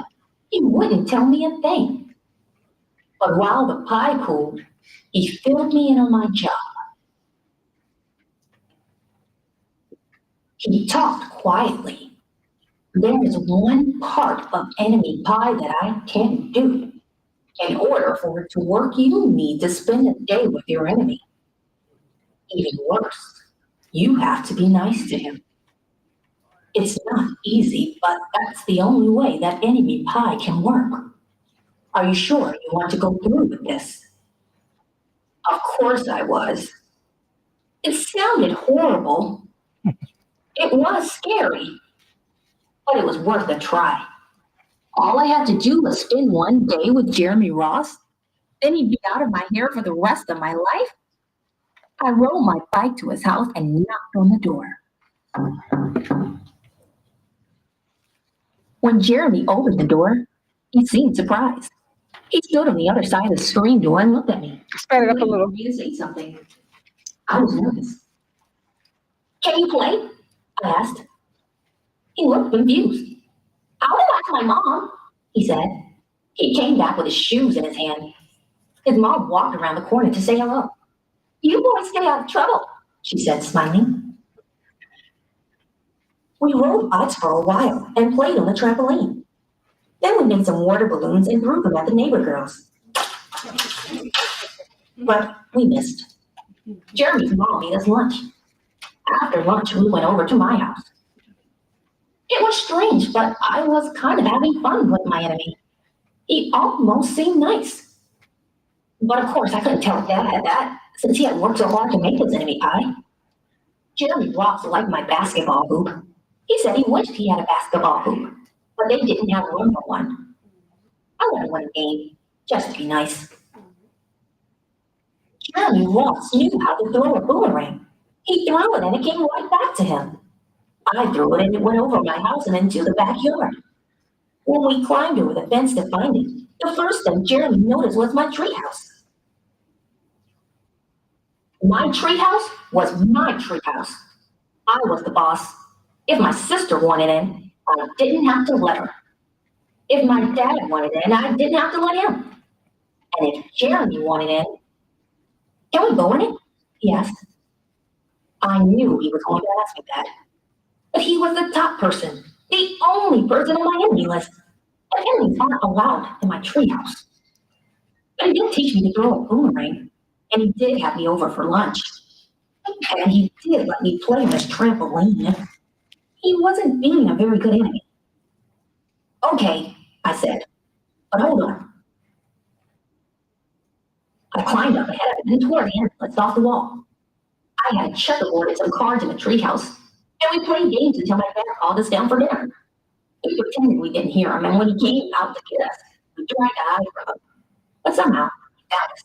S13: He wouldn't tell me a thing. But while the pie cooled, he filled me in on my job. He talked quietly. There is one part of enemy pie that I can't do. In order for it to work, you need to spend a day with your enemy. Even worse, you have to be nice to him. It's not easy, but that's the only way that enemy pie can work. Are you sure you want to go through with this? Of course I was. It sounded horrible. It was scary, but it was worth a try. All I had to do was spend one day with Jeremy Ross, then he'd be out of my hair for the rest of my life. I rode my bike to his house and knocked on the door. When Jeremy opened the door, he seemed surprised. He stood on the other side of the screen door and looked at me.
S1: Sped it up a little.
S13: For me to say something. I was nervous. Can you play? I asked. He looked confused. I'll go back to my mom, he said. He came back with his shoes in his hand. His mom walked around the corner to say hello. You boys stay out of trouble, she said, smiling. We rode bikes for a while and played on the trampoline. Then we made some water balloons and threw them at the neighbor girls. But we missed. Jeremy's mom made us lunch. After lunch, we went over to my house. It was strange, but I was kind of having fun with my enemy. He almost seemed nice. But of course, I couldn't tell Dad that, since he had worked so hard to make his enemy pie. Jeremy Ross liked my basketball hoop. He said he wished he had a basketball hoop, but they didn't have room for one. I let him win a game, just to be nice. Jeremy Ross knew how to throw a boomerang. He threw it and it came right back to him. I threw it and it went over my house and into the backyard. When we climbed over the fence to find it, the first thing Jeremy noticed was my treehouse. My treehouse was my treehouse. I was the boss. If my sister wanted in, I didn't have to let her. If my dad wanted in, I didn't have to let him. And if Jeremy wanted in, can we go in it? He asked. I knew he was going to ask me that. But he was the top person, the only person on my enemy list. And enemies aren't allowed in my treehouse. But he did teach me to throw a boomerang, and he did have me over for lunch. And he did let me play on his trampoline. He wasn't being a very good enemy. Okay, I said, but hold on. I climbed up ahead of him and toward the entrance off the wall. I had a checkerboard and some cards in the treehouse, and we played games until my dad called us down for dinner. We pretended we didn't hear him, and when he came out to get us, we tried to hide from him. But somehow, he found us.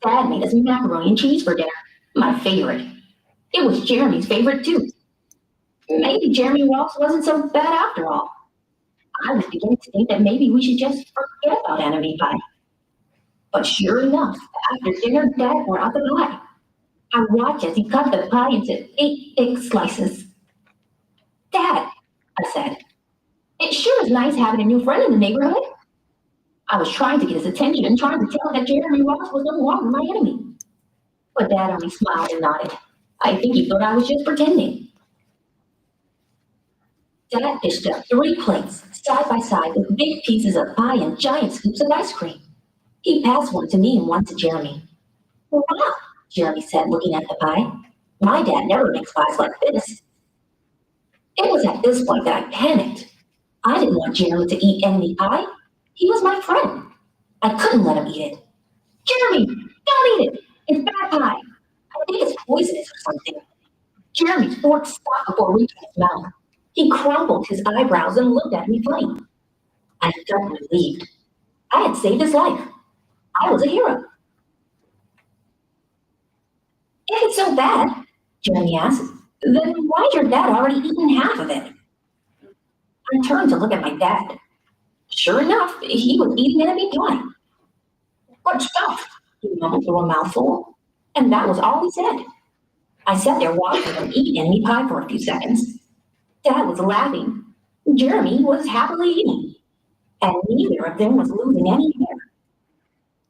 S13: Dad made us macaroni and cheese for dinner, my favorite. It was Jeremy's favorite too. Maybe Jeremy Ross wasn't so bad after all. I was beginning to think that maybe we should just forget about enemy pie. But sure enough, after dinner, Dad brought out the pie. I watched as he cut the pie into 8 thick slices. Dad, I said, it sure is nice having a new friend in the neighborhood. I was trying to get his attention and trying to tell him that Jeremy Ross was no longer my enemy. But Dad only smiled and nodded. I think he thought I was just pretending. Dad dished up 3 plates, side by side, with big pieces of pie and giant scoops of ice cream. He passed one to me and one to Jeremy. Wow, Jeremy said, looking at the pie. My dad never makes pies like this. It was at this point that I panicked. I didn't want Jeremy to eat enemy pie. He was my friend. I couldn't let him eat it. Jeremy, don't eat it. It's bad pie. I think it's poisonous or something. Jeremy's fork stopped before reaching his mouth. He crumpled his eyebrows and looked at me funny. I felt relieved. I had saved his life. I was a hero. If it's so bad, Jeremy asked, then why'd your dad already eaten half of it? I turned to look at my dad. Sure enough, he was eating enemy pie. Good stuff, he mumbled through a mouthful, and that was all he said. I sat there watching him eat enemy pie for a few seconds. Dad was laughing. Jeremy was happily eating, and neither of them was losing any hair.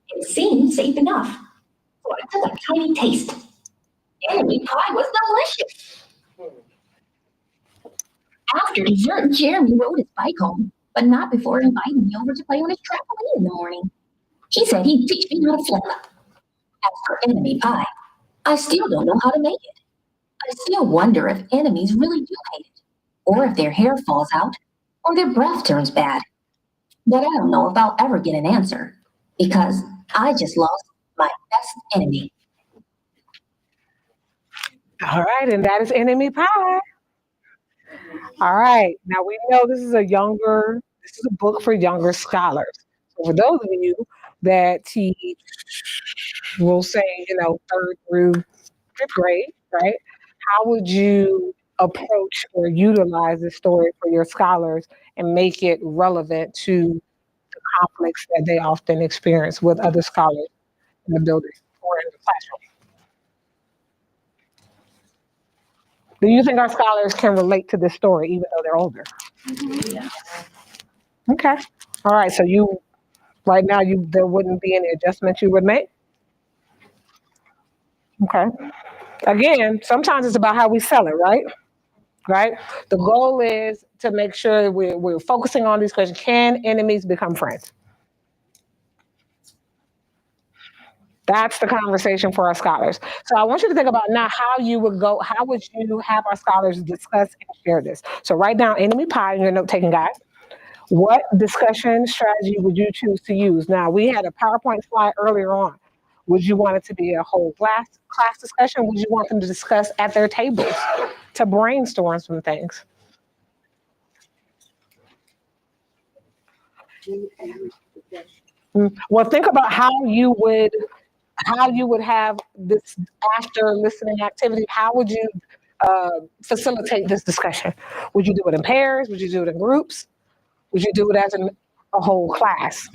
S13: It seemed safe enough, so I took a tiny taste. Enemy pie was delicious. After dessert, Jeremy rode his bike home, but not before inviting me over to play on his trampoline in the morning. He said he'd teach me how to flip. As for enemy pie, I still don't know how to make it. I still wonder if enemies really do hate it, or if their hair falls out, or their breath turns bad. But I don't know if I'll ever get an answer, because I just lost my best enemy.
S1: All right, and that is enemy pie. All right, now we know this is a book for younger scholars. So for those of you that teach, we'll say, third through fifth grade, right? How would you approach or utilize this story for your scholars and make it relevant to the conflicts that they often experience with other scholars in the building or in the classroom? Do you think our scholars can relate to this story even though they're older?
S6: Yeah.
S1: Okay. All right. So right now, there wouldn't be any adjustments you would make? Okay. Again, sometimes it's about how we sell it, right? Right? The goal is to make sure we're focusing on these questions. Can enemies become friends? That's the conversation for our scholars. So I want you to think about now how would you have our scholars discuss and share this? So write down enemy pie in your note-taking guide. What discussion strategy would you choose to use? Now, we had a PowerPoint slide earlier on. Would you want it to be a whole class discussion? Would you want them to discuss at their tables to brainstorm some things? Well, think about how you would have this after listening activity. How would you facilitate this discussion? Would you do it in pairs? Would you do it in groups? Would you do it as a whole class?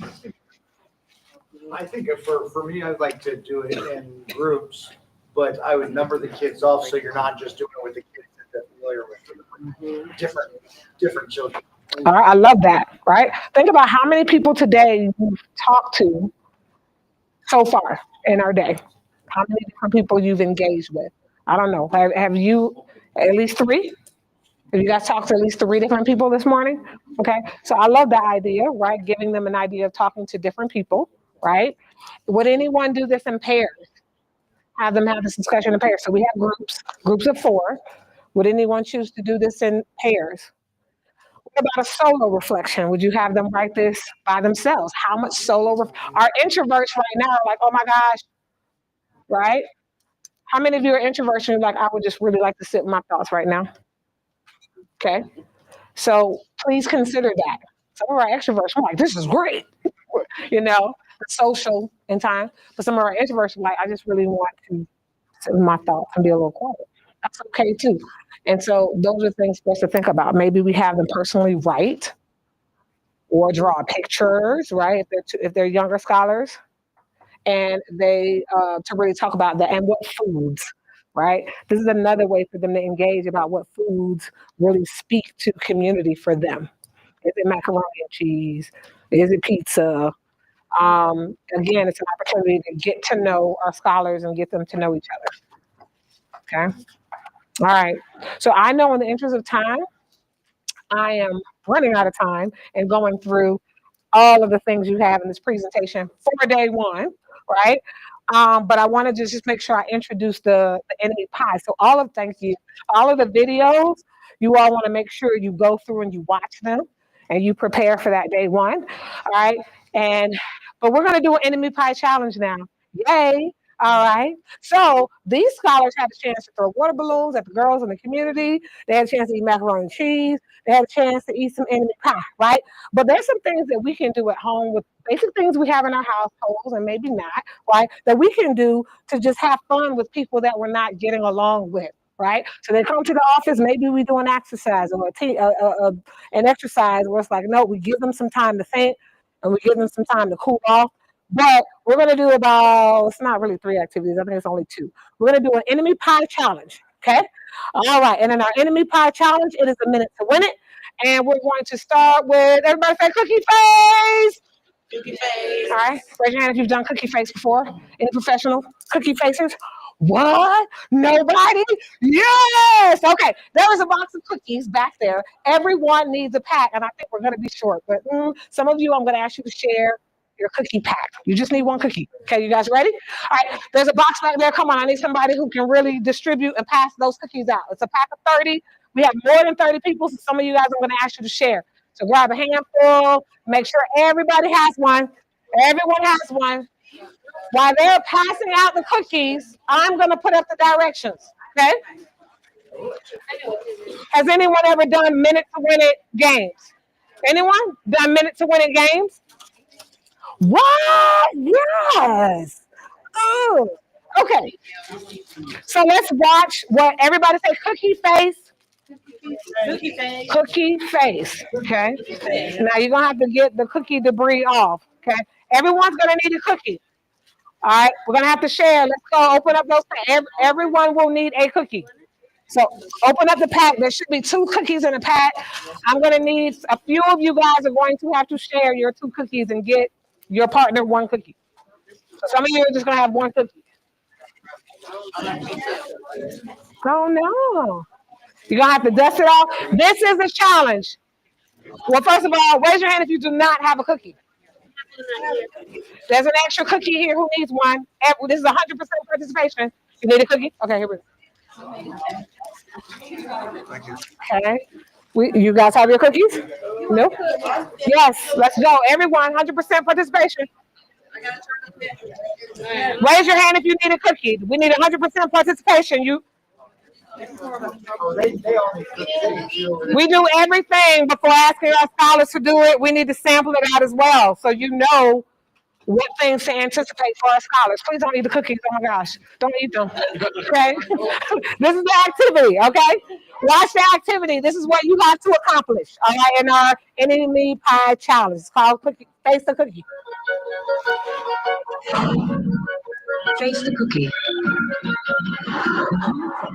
S10: I think for me, I'd like to do it in groups, but I would number the kids off so you're not just doing it with the kids that they're familiar with, different children.
S1: All right, I love that, right? Think about how many people today you've talked to so far in our day. How many different people you've engaged with? I don't know. Have you at least 3? Have you guys talked to at least 3 different people this morning? Okay, so I love that idea, right? Giving them an idea of talking to different people, right? Would anyone do this in pairs? Have them have this discussion in pairs. So we have groups of 4. Would anyone choose to do this in pairs? What about a solo reflection? Would you have them write this by themselves? How much our introverts right now are like, oh my gosh, right? How many of you are introverts and you're like, I would just really like to sit with my thoughts right now? Okay. So please consider that. Some of our extroverts are like, this is great, the social in time. But some of our introverts are like, I just really want to sit with my thoughts and be a little quiet. That's okay too. And so those are things for us to think about. Maybe we have them personally write or draw pictures, right? If they're younger scholars, and they to really talk about that and what foods, right? This is another way for them to engage about what foods really speak to community for them. Is it macaroni and cheese? Is it pizza? Again, it's an opportunity to get to know our scholars and get them to know each other. Okay. All right. So I know in the interest of time, I am running out of time and going through all of the things you have in this presentation for day 1, right? But I wanted to just make sure I introduce the enemy pie. So thank you. All of the videos, you all want to make sure you go through and you watch them and you prepare for that day 1, all right? But we're going to do an enemy pie challenge now. Yay. All right. So these scholars had a chance to throw water balloons at the girls in the community. They had a chance to eat macaroni and cheese. They had a chance to eat some enemy pie, right? But there's some things that we can do at home with basic things we have in our households and maybe not, right? That we can do to just have fun with people that we're not getting along with, right? So they come to the office, maybe we do an exercise or an exercise where it's like, no, we give them some time to think and we give them some time to cool off. But we're going to do it's not really 3 activities. I think it's only 2. We're going to do an enemy pie challenge. Okay. All right. And in our enemy pie challenge, it is a minute to win it. And we're going to start with, everybody say cookie face.
S6: Cookie face.
S1: All right. Raise your hand if you've done cookie face before. Any professional cookie facers? What? Nobody? Yes. Okay. There is a box of cookies back there. Everyone needs a pack. And I think we're going to be short. But some of you, I'm going to ask you to share your cookie pack. You just need 1 cookie. Okay, you guys ready? All right, there's a box back there. Come on, I need somebody who can really distribute and pass those cookies out. It's a pack of 30. We have more than 30 people, so some of you guys I'm going to ask you to share. So grab a handful, make sure everybody has one. Everyone has one. While they're passing out the cookies, I'm going to put up the directions, okay? Has anyone ever done minute to win it games? Anyone done minute to win it games? What? Yes. Oh, okay. So let's watch what everybody say. Cookie face.
S6: Cookie face.
S1: Cookie face. Okay. Now you're gonna have to get the cookie debris off. Okay. Everyone's gonna need a cookie. All right. We're gonna have to share. Let's go. Open up those. Everyone will need a cookie. So open up the pack. There should be 2 cookies in the pack. I'm gonna need a few of you guys are going to have to share your 2 cookies and get your partner 1 cookie. So some of you are just gonna have 1 cookie. Oh no. You're gonna have to dust it off. This is a challenge. Well, first of all, raise your hand if you do not have a cookie. There's an extra cookie here. Who needs one? This is 100% participation. You need a cookie? Okay, here we go. Okay. You guys have your cookies? Nope. Yes, let's go. Everyone, 100% participation. Raise your hand if you need a cookie. We need 100% participation. We do everything before asking our scholars to do it. We need to sample it out as well, so you know what things to anticipate for our scholars. Please don't eat the cookies. Oh my gosh, don't eat them. Okay, this is the activity. Okay, watch the activity. This is what you have to accomplish. All right, in our enemy pie challenge. It's called cookie. Face the cookie.
S13: Face the cookie.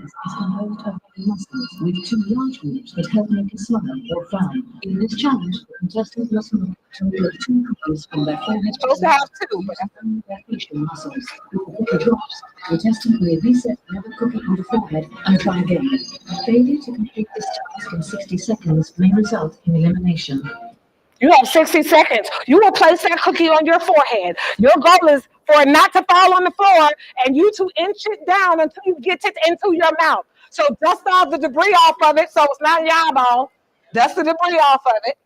S13: Is composed of muscles with 2 large groups that help make a smile or frown. In this challenge, the contestants must make to remove 2 cookies from their forehead.
S1: Supposed to have 2, but
S13: their facial muscles. If the cookie drops, the contestant may reset another cookie on the forehead and try again. Failure to complete this task in 60 seconds may result in elimination.
S1: You have 60 seconds. You will place that cookie on your forehead. Your goal is for it not to fall on the floor and you to inch it down until you get it into your mouth. So dust off the debris off of it so it's not in your eyeball. Dust the debris off of it.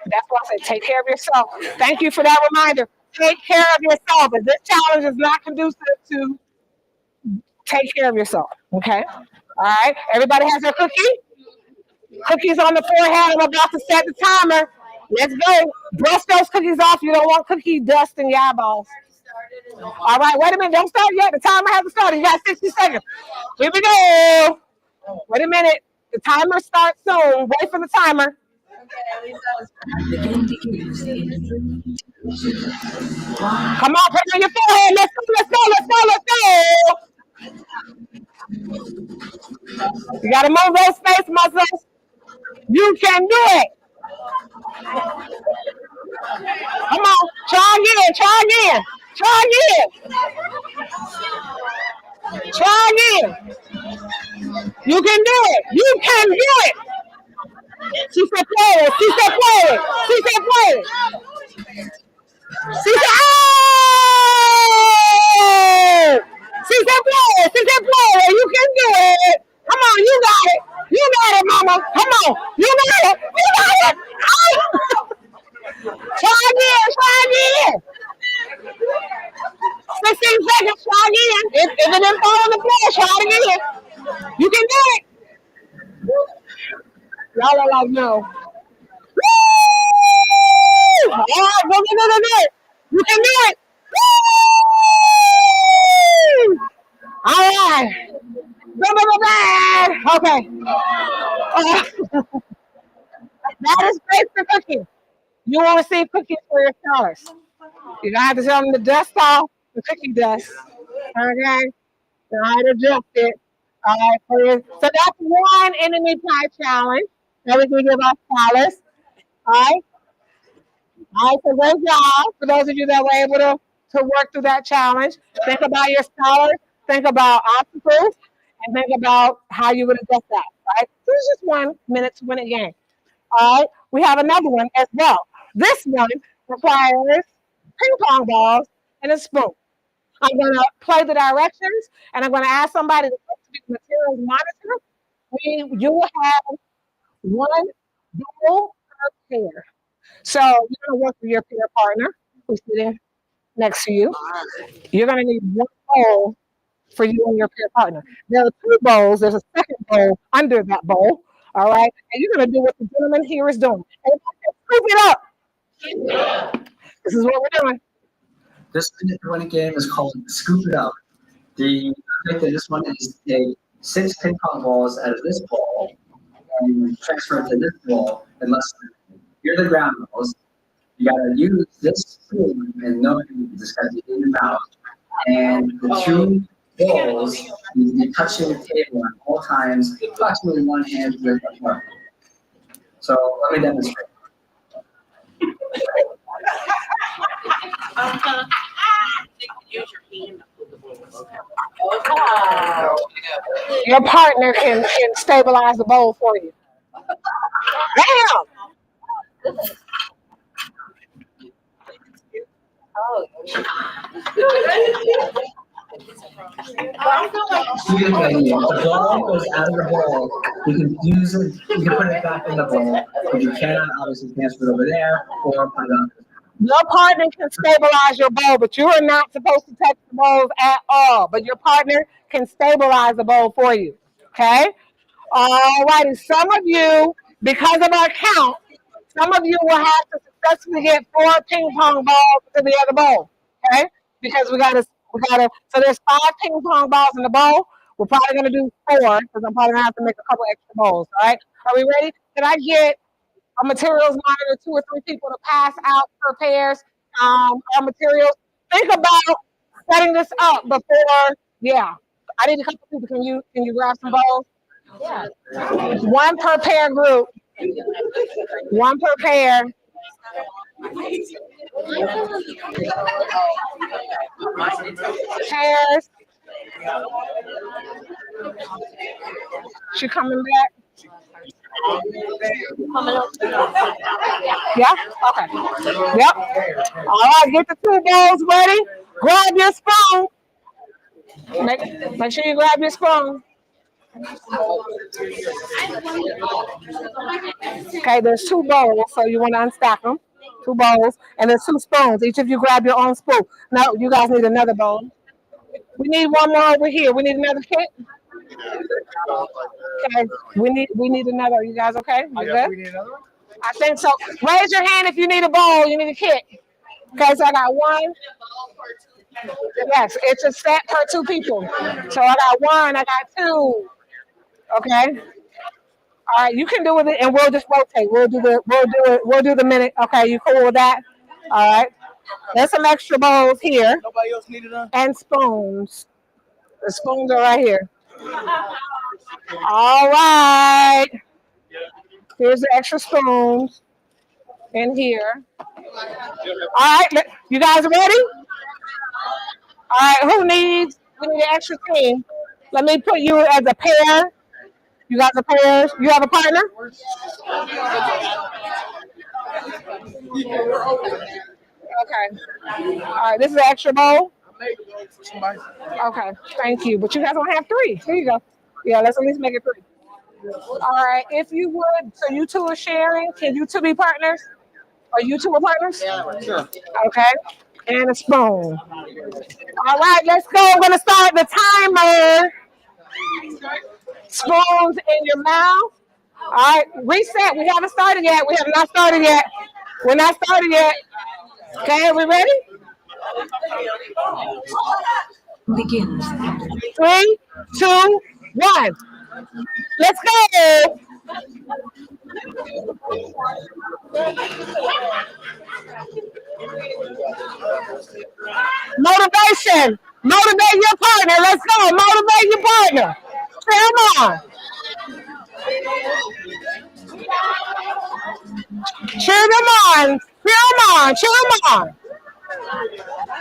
S1: That's why I said take care of yourself. Thank you for that reminder. Take care of yourself. But this challenge is not conducive to take care of yourself. Okay? All right, everybody has their cookie? Cookies on the forehead. I'm about to set the timer. Let's go. Brush those cookies off. You don't want cookie dust in your eyeballs. All right, wait a minute. Don't start yet. The timer hasn't started. You got 60 seconds. Here we go. Wait a minute. The timer starts soon. Wait for the timer. Come on, put it on your forehead. Let's go, let's go, let's go, let's go. You got to move those face muscles. You can do it. Come on. Try again. Try again. Try again. Try again. You can do it. You can do it. She said play it. She said play it. She said play it. She said, oh! She said play it. She said play it. You can do it. Come on, you got it. You got it, mama. Come on. You got it. You got it. Oh! Try again. Try again. 16 seconds. Try again. If it didn't fall on the floor, try it again. You can do it. Y'all are like, no. Woo! All right, go. You can do it. Woo! Okay. That is great for cooking. You will receive cookies for your scholars. You're gonna have to tell them to dust off the cookie dust. Okay? So I adjust it. All right, so that's one enemy pie challenge that we can give our scholars. All right. All right, so great job for those of you that were able to work through that challenge. Think about your scholars, think about obstacles, and think about how you would adjust that. Right? So it's just 1 minute to win a game. All right, we have another one as well. This one requires ping pong balls and a spoon. I'm going to play the directions, and I'm going to ask somebody to be the materials monitor. You will have one bowl per pair. So you're going to work with your peer partner who's sitting next to you. You're going to need one bowl for you and your peer partner. There are two bowls. There's a second bowl under that bowl. All right. And you're going to do what the gentleman here is doing. And scoop it up. This is what we're doing.
S14: This winning game is called Scoop It Up. The object of this one is to take 6 ping pong balls out of this ball and transfer it to this ball unless you're the ground balls. You gotta use this spoon and no just gotta be in your mouth. And the two balls need to be touching the table at all times, approximately one hand with a partner. So let me demonstrate.
S1: Your partner can stabilize the bowl for you. Damn!
S14: You get the idea. If the ball goes out of the ball, you can use it, you can put it back in the ball, but you cannot obviously transfer it over there or put it on.
S1: Your partner can stabilize your bowl, but you are not supposed to touch the bowls at all. But your partner can stabilize the bowl for you. Okay? All righty. Some of you, because of our count, some of you will have to successfully get 4 ping pong balls to the other bowl. Okay? Because we gotta, so there's 5 ping pong balls in the bowl. We're probably gonna do 4 because I'm probably gonna have to make a couple extra bowls. All right? Are we ready? Can I get a materials monitor, 2 or 3 people to pass out per pairs our materials? Think about setting this up before. Yeah, I need a couple people. Can you grab some bowls? Yeah. 1 per pair group. 1 per pair. Pairs. She coming back? Yeah? Okay. Yep. All right, get the 2 bowls ready. Grab your spoon. Make sure you grab your spoon. Okay, there's 2 bowls, so you want to unstack them. 2 bowls, and there's 2 spoons. Each of you grab your own spoon. No, you guys need another bowl. We need one more over here. We need another kit. Okay, we need another. Are you guys okay? You good?
S10: We need another one?
S1: I think so. Raise your hand if you need a bowl. You need a kit. Okay, so I got 1. Yes, it's a set per 2 people. So I got 1. I got 2. Okay. All right, you can do it, and we'll just rotate. We'll do the minute. Okay, you cool with that? All right. There's some extra bowls here.
S2: Nobody else needed them?
S1: And spoons. The spoons are right here. All right. Here's the extra spoons in here. All right, you guys ready? All right, we need an extra team. Let me put you as a pair. You guys are pairs. You have a partner? Okay. All right, this is an extra bowl. Okay, thank you. But you guys don't have 3. Here you go. Yeah, let's at least make it 3. All right, if you would, so you 2 are sharing. Can you 2 be partners? Are you 2 are partners? Yeah, sure. Okay, and a spoon. All right, let's go. I'm gonna start the timer. Spoons in your mouth. All right, reset. We haven't started yet. We have not started yet. We're not started yet. Okay, are we ready? Begins. 3, 2, 1. Let's go. Motivation. Motivate your partner. Let's go. Motivate your partner. Come on. Cheer them on. Cheer them on. Cheer them on.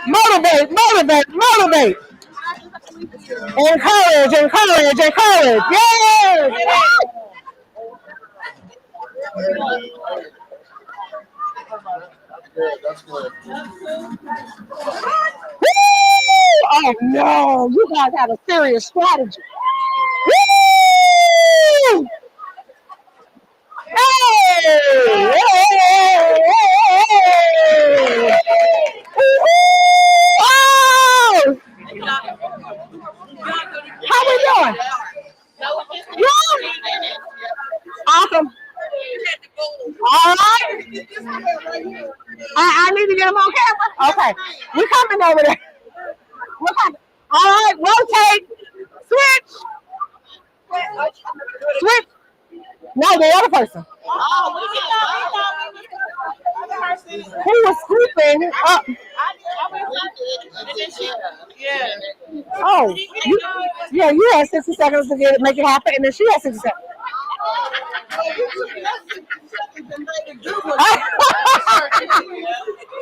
S1: Motivate. Motivate. Motivate. Encourage. Encourage. Encourage. Yes.
S12: That's good.
S1: Woo! Oh no, you guys have a serious strategy. Woo! Hey! Hey! Hey! Oh! How we doing? Yeah. Awesome. All right. I need to get them on camera. Okay. We're coming over there. We're coming. All right. Rotate. Switch. Switch. No, the other person. Who was scooping up? Oh, you had 60 seconds to get it, make it happen, and then she had 60 seconds.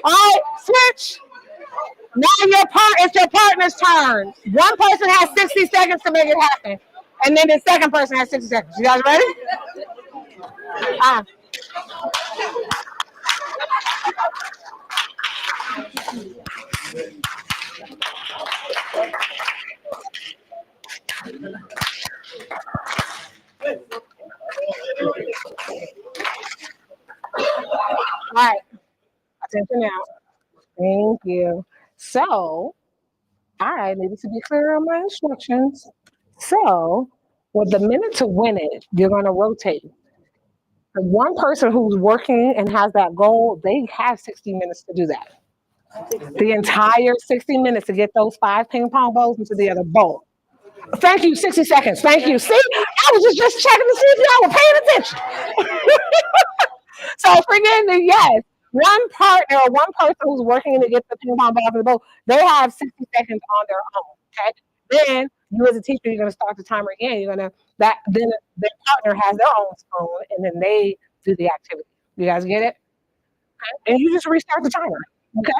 S1: All right, switch. Now it's your partner's turn. One person has 60 seconds to make it happen, and then the second person has 60 seconds. You guys ready? All right. Attention now. Thank you. So, I needed to be clear on my instructions. So, with the minute to win it, you're going to rotate. The one person who's working and has that goal, they have 60 minutes to do that. The entire 60 minutes to get those 5 ping pong balls into the other bowl. Thank you, 60 seconds. Thank you. See, I was just checking to see if y'all were paying attention. So forgetting yes, one partner or one person who's working to get the ping pong ball in the bowl, they have 60 seconds on their own. Okay. Then you as a teacher, you're gonna start the timer again. You're gonna then their partner has their own spoon and then they do the activity. You guys get it? Okay. And you just restart the timer. Okay.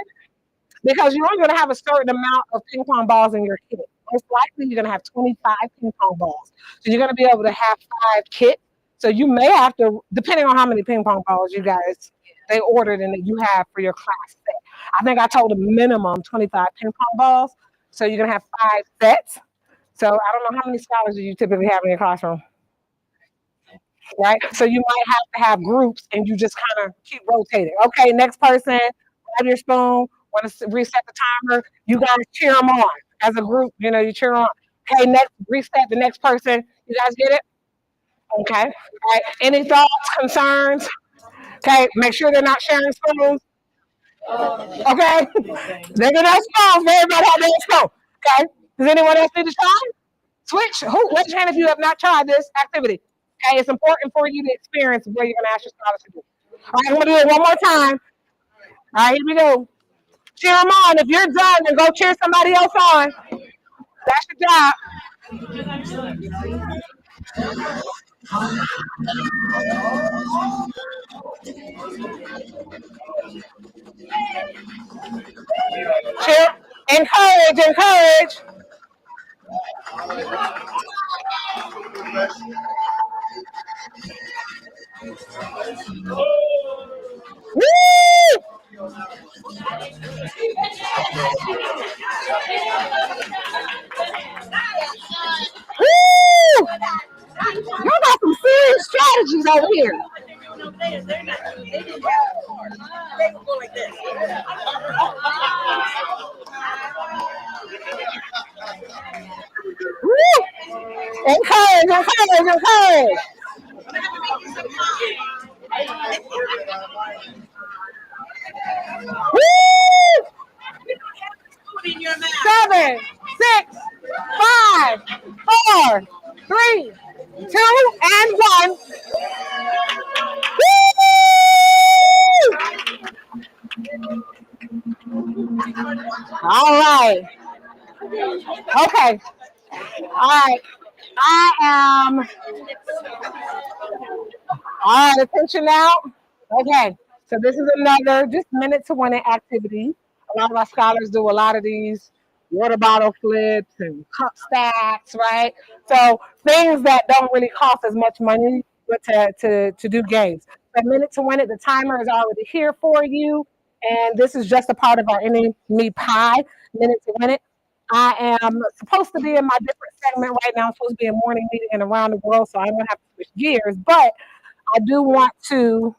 S1: Because you're only going to have a certain amount of ping pong balls in your kit. Most likely, you're going to have 25 ping pong balls. So you're going to be able to have 5 kits. So you may have to, depending on how many ping pong balls you guys they ordered and that you have for your class set. I think I told a minimum 25 ping pong balls. So you're going to have 5 sets. So I don't know how many scholars do you typically have in your classroom. Right? So you might have to have groups and you just kind of keep rotating. Okay, next person, grab your spoon, want to reset the timer. You guys cheer them on as a group. You know, you cheer on. Okay, next, reset the next person. You guys get it? Okay. All right. Any thoughts, concerns? Okay, make sure they're not sharing spoons. Okay? They're going to have spoons. Everybody have their spoon. Okay? Does anyone else need to try? Switch. Raise your hand if you have not tried this activity. Okay, it's important for you to experience where you're going to ask your scholars to do. All right, I'm going to do it one more time. All right, here we go. Cheer them on. If you're done, then go cheer somebody else on. That's your job. Cheer. Encourage, encourage. Woo! Woo! Y'all got some serious strategies over here. Woo! Encourage, encourage, encourage. Woo! 7, 6, 5, 4, right. Okay. All right. I am. All right. Attention now. Okay. So this is another just minute to win it activity. A lot of our scholars do a lot of these water bottle flips and cup stacks, right? So things that don't really cost as much money, but to do games. A minute to win it. The timer is already here for you, and this is just a part of our enemy pie. Minute to win it. I am supposed to be in my different segment right now. I'm supposed to be in morning meeting and around the world, so I'm gonna have to switch gears. But I do want to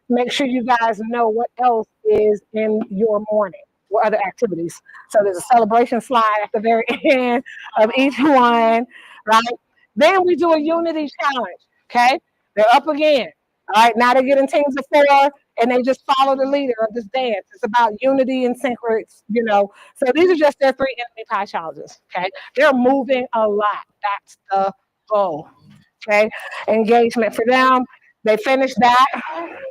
S1: make sure you guys know what else is in your morning, what other activities. So there's a celebration slide at the very end of each one, right? Then we do a unity challenge, okay? They're up again. All right, now they get in teams of 4 and they just follow the leader of this dance. It's about unity and synchronous, you know. So these are just their 3 enemy pie challenges, okay? They're moving a lot. That's the goal, okay? Engagement for them. They finished that.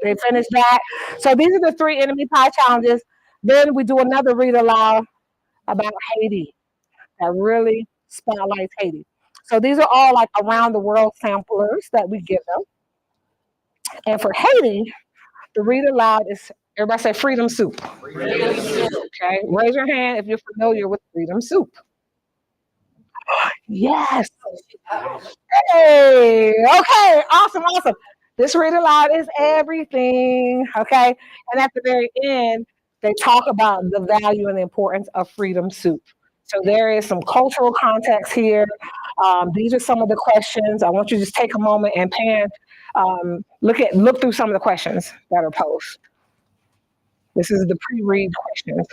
S1: They finished that. So these are the 3 enemy pie challenges. Then we do another read aloud about Haiti that really spotlights Haiti. So these are all like around the world samplers that we give them. And for Haiti, the read aloud is everybody say freedom soup. Freedom soup. Okay, raise your hand if you're familiar with freedom soup. Yes. Hey, okay, awesome, awesome. This read aloud is everything, okay? And at the very end, they talk about the value and the importance of freedom soup. So there is some cultural context here. These are some of the questions. I want you to just take a moment and look through some of the questions that are posed. This is the pre-read questions.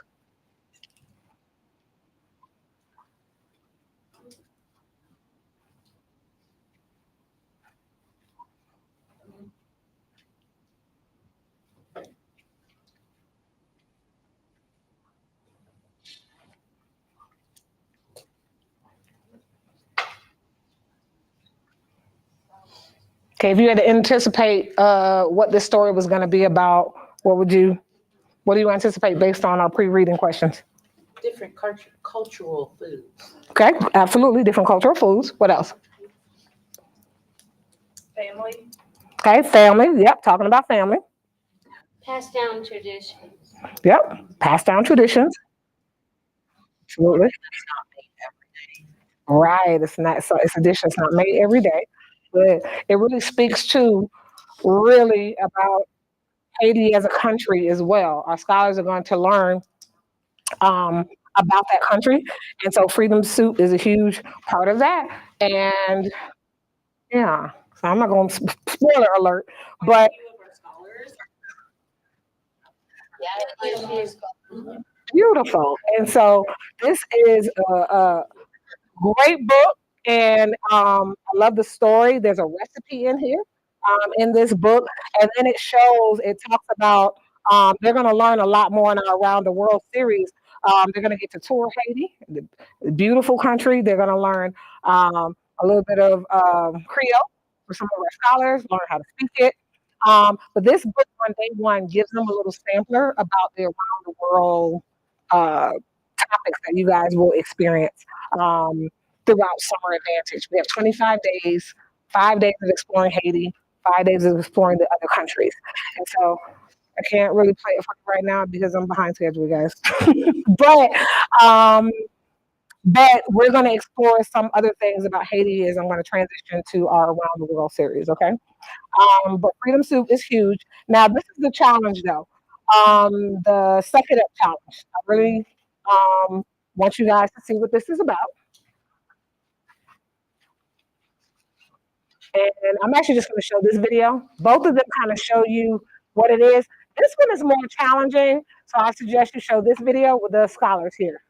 S1: Okay, if you had to anticipate what this story was going to be about, what do you anticipate based on our pre-reading questions?
S6: Different cultural foods.
S1: Okay, absolutely, different cultural foods. What else?
S5: Family.
S1: Okay, family. Yep, talking about family.
S11: Pass down traditions.
S1: Yep, passed down traditions. Absolutely. Right, it's not. So it's a dish that's not made every day, but it really speaks to really about Haiti as a country as well. Our scholars are going to learn about that country. And so Freedom Soup is a huge part of that. And yeah, so I'm not going to spoiler alert, but beautiful. And so this is a great book. And I love the story. There's a recipe in here in this book. And then it talks about they're going to learn a lot more in our Around the World series. They're going to get to tour Haiti, the beautiful country. They're going to learn a little bit of Creole for some of our scholars, learn how to speak it. But this book on day 1 gives them a little sampler about the Around the World topics that you guys will experience throughout Summer Advantage. We have 25 days, 5 days of exploring Haiti, 5 days of exploring the other countries. And so I can't really play it for you right now because I'm behind schedule, guys. um, but we're going to explore some other things about Haiti as I'm going to transition to our Around the World series, okay? But Freedom Soup is huge. Now, this is the challenge, though. The Suck It Up challenge. I really want you guys to see what this is about. And I'm actually just going to show this video. Both of them kind of show you what it is. This one is more challenging, so I suggest you show this video with the scholars here.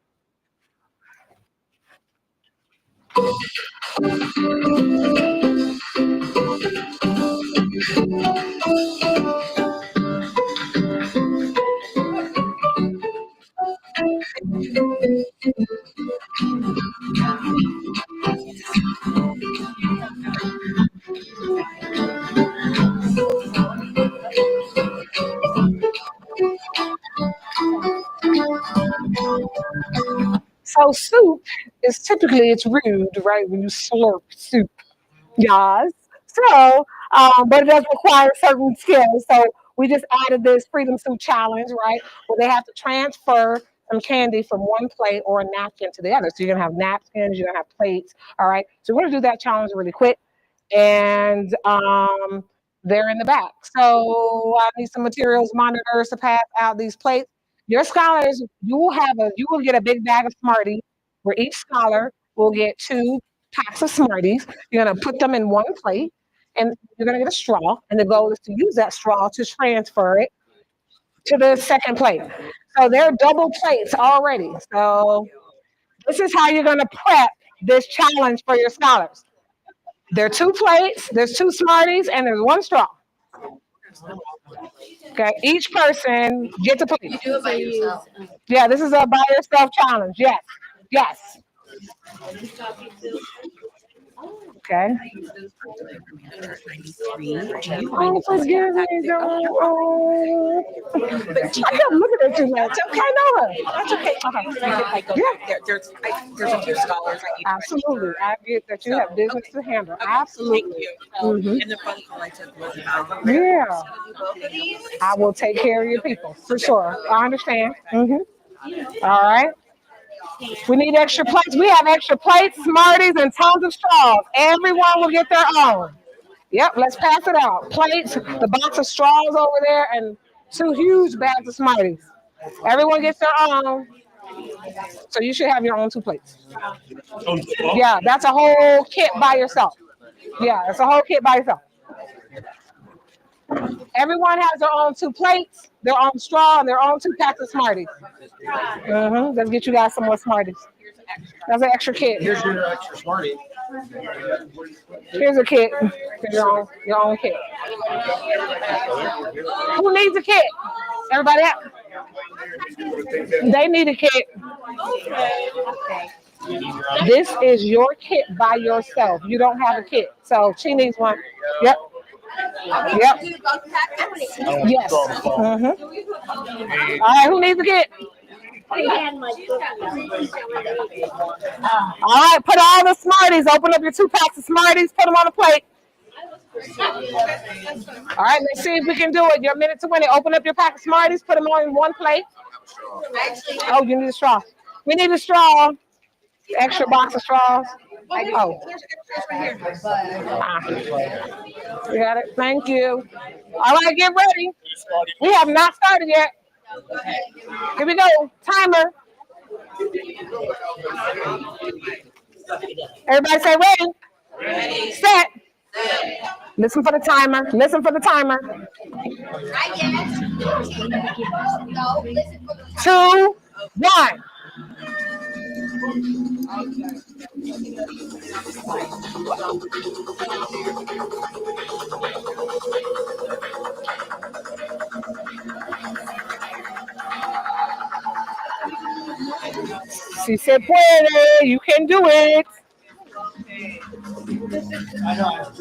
S1: So soup is typically it's rude, right? When you slurp soup. Yes. So, but it does require certain skills. So we just added this Freedom Soup Challenge, right? Where they have to transfer some candy from one plate or a napkin to the other. So you're gonna have napkins, you're gonna have plates. All right. So we're gonna do that challenge really quick. And they're in the back. So I need some materials, monitors to pass out these plates. Your scholars, you will get a big bag of Smarties where each scholar will get 2 packs of Smarties. You're gonna put them in one plate and you're gonna get a straw. And the goal is to use that straw to transfer it to the second plate. So they're double plates already. So this is how you're gonna prep this challenge for your scholars. There are 2 plates, there's 2 Smarties, and there's 1 straw. Okay, each person gets a plate.
S7: You do it by yourself.
S1: Yeah, this is a by yourself challenge. Yes, yes. Okay. Oh, forgive me, don't. Oh. I kept looking at you like, okay, no.
S6: That's okay. There's a few scholars I need to
S1: Absolutely. I get that you have business to handle. Absolutely. Mhm.
S6: And the phone call I took was about.
S1: Yeah. I will take care of your people for sure. I understand. All right. We need extra plates. We have extra plates, Smarties, and tons of straws. Everyone will get their own. Yep, let's pass it out. Plates, the box of straws over there, and 2 huge bags of Smarties. Everyone gets their own. So you should have your own 2 plates. Yeah, that's a whole kit by yourself. Yeah, it's a whole kit by yourself. Everyone has their own 2 plates, their own straw, and their own 2 packs of Smarties. Let's get you guys some more Smarties. That's an extra kit.
S10: Here's your extra Smartie.
S1: Here's a kit. Here's your own kit. Who needs a kit? Everybody have? They need a kit. This is your kit by yourself. You don't have a kit. So she needs one. Yep. Yep. Yes. All right, who needs a kit? All right, put all the Smarties. Open up your 2 packs of Smarties. Put them on the plate. All right, let's see if we can do it. You're a minute to win it. Open up your pack of Smarties. Put them on in one plate. Oh, you need a straw. We need a straw. Extra box of straws. Oh. You got it. Thank you. All right, get ready. We have not started yet. Here we go. Timer. Everybody say ready. Set. Listen for the timer. Listen for the timer. 2, 1. Si se puede, you can do it.
S10: I know.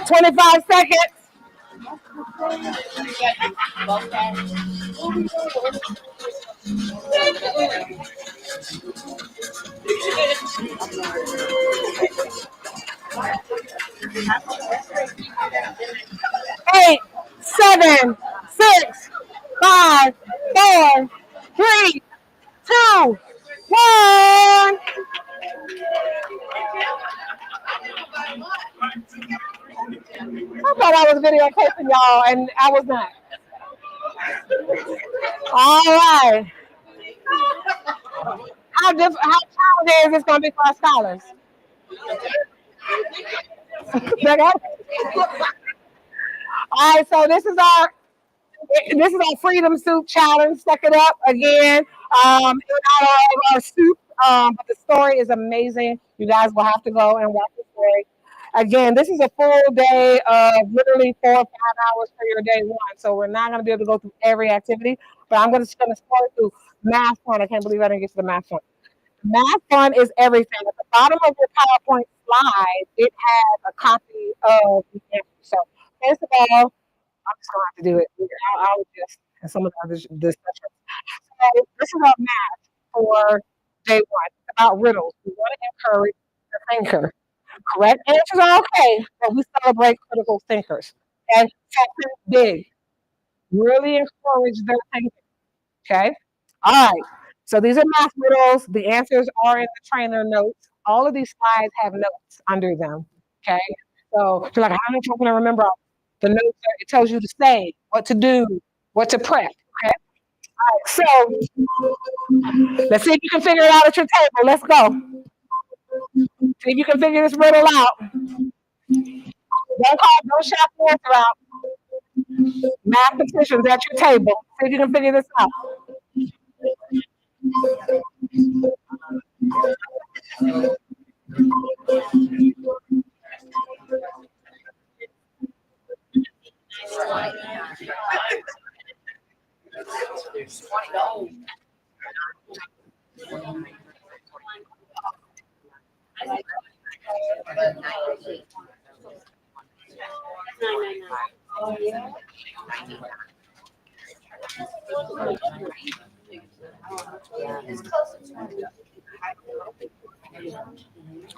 S1: 25 seconds. Eight, 7, 6, 5, 4, 3, 2, 1. I thought I was videotaping y'all, and I was not. All right. How challenging is this going to be for our scholars? All right, so this is our Freedom Soup Challenge. Suck it up again. It's not all of our soup, but the story is amazing. You guys will have to go and watch the story. Again, this is a full day of literally 4 or 5 hours for your day 1. So we're not going to be able to go through every activity, but I'm just going to start through math point. I can't believe I didn't get to the math point. Math fun is everything. At the bottom of your PowerPoint slide, it has a copy of the answer. So first of all, I'm just gonna have to do it. I'll just and some of the other discussions. So this is our math for day one. It's about riddles. We want to encourage the thinker. Correct answers are okay, but we celebrate critical thinkers. Okay, so think big. Really encourage their thinking. Okay. All right. So these are math riddles. The answers are in the trainer notes. All of these slides have notes under them. Okay. So you're like, how am I going to remember all the notes? It tells you to say, what to do, what to prep. Okay. So let's see if you can figure it out at your table. Let's go. See if you can figure this riddle out. Don't shout the answer out. Mathematicians at your table. See if you can figure this out.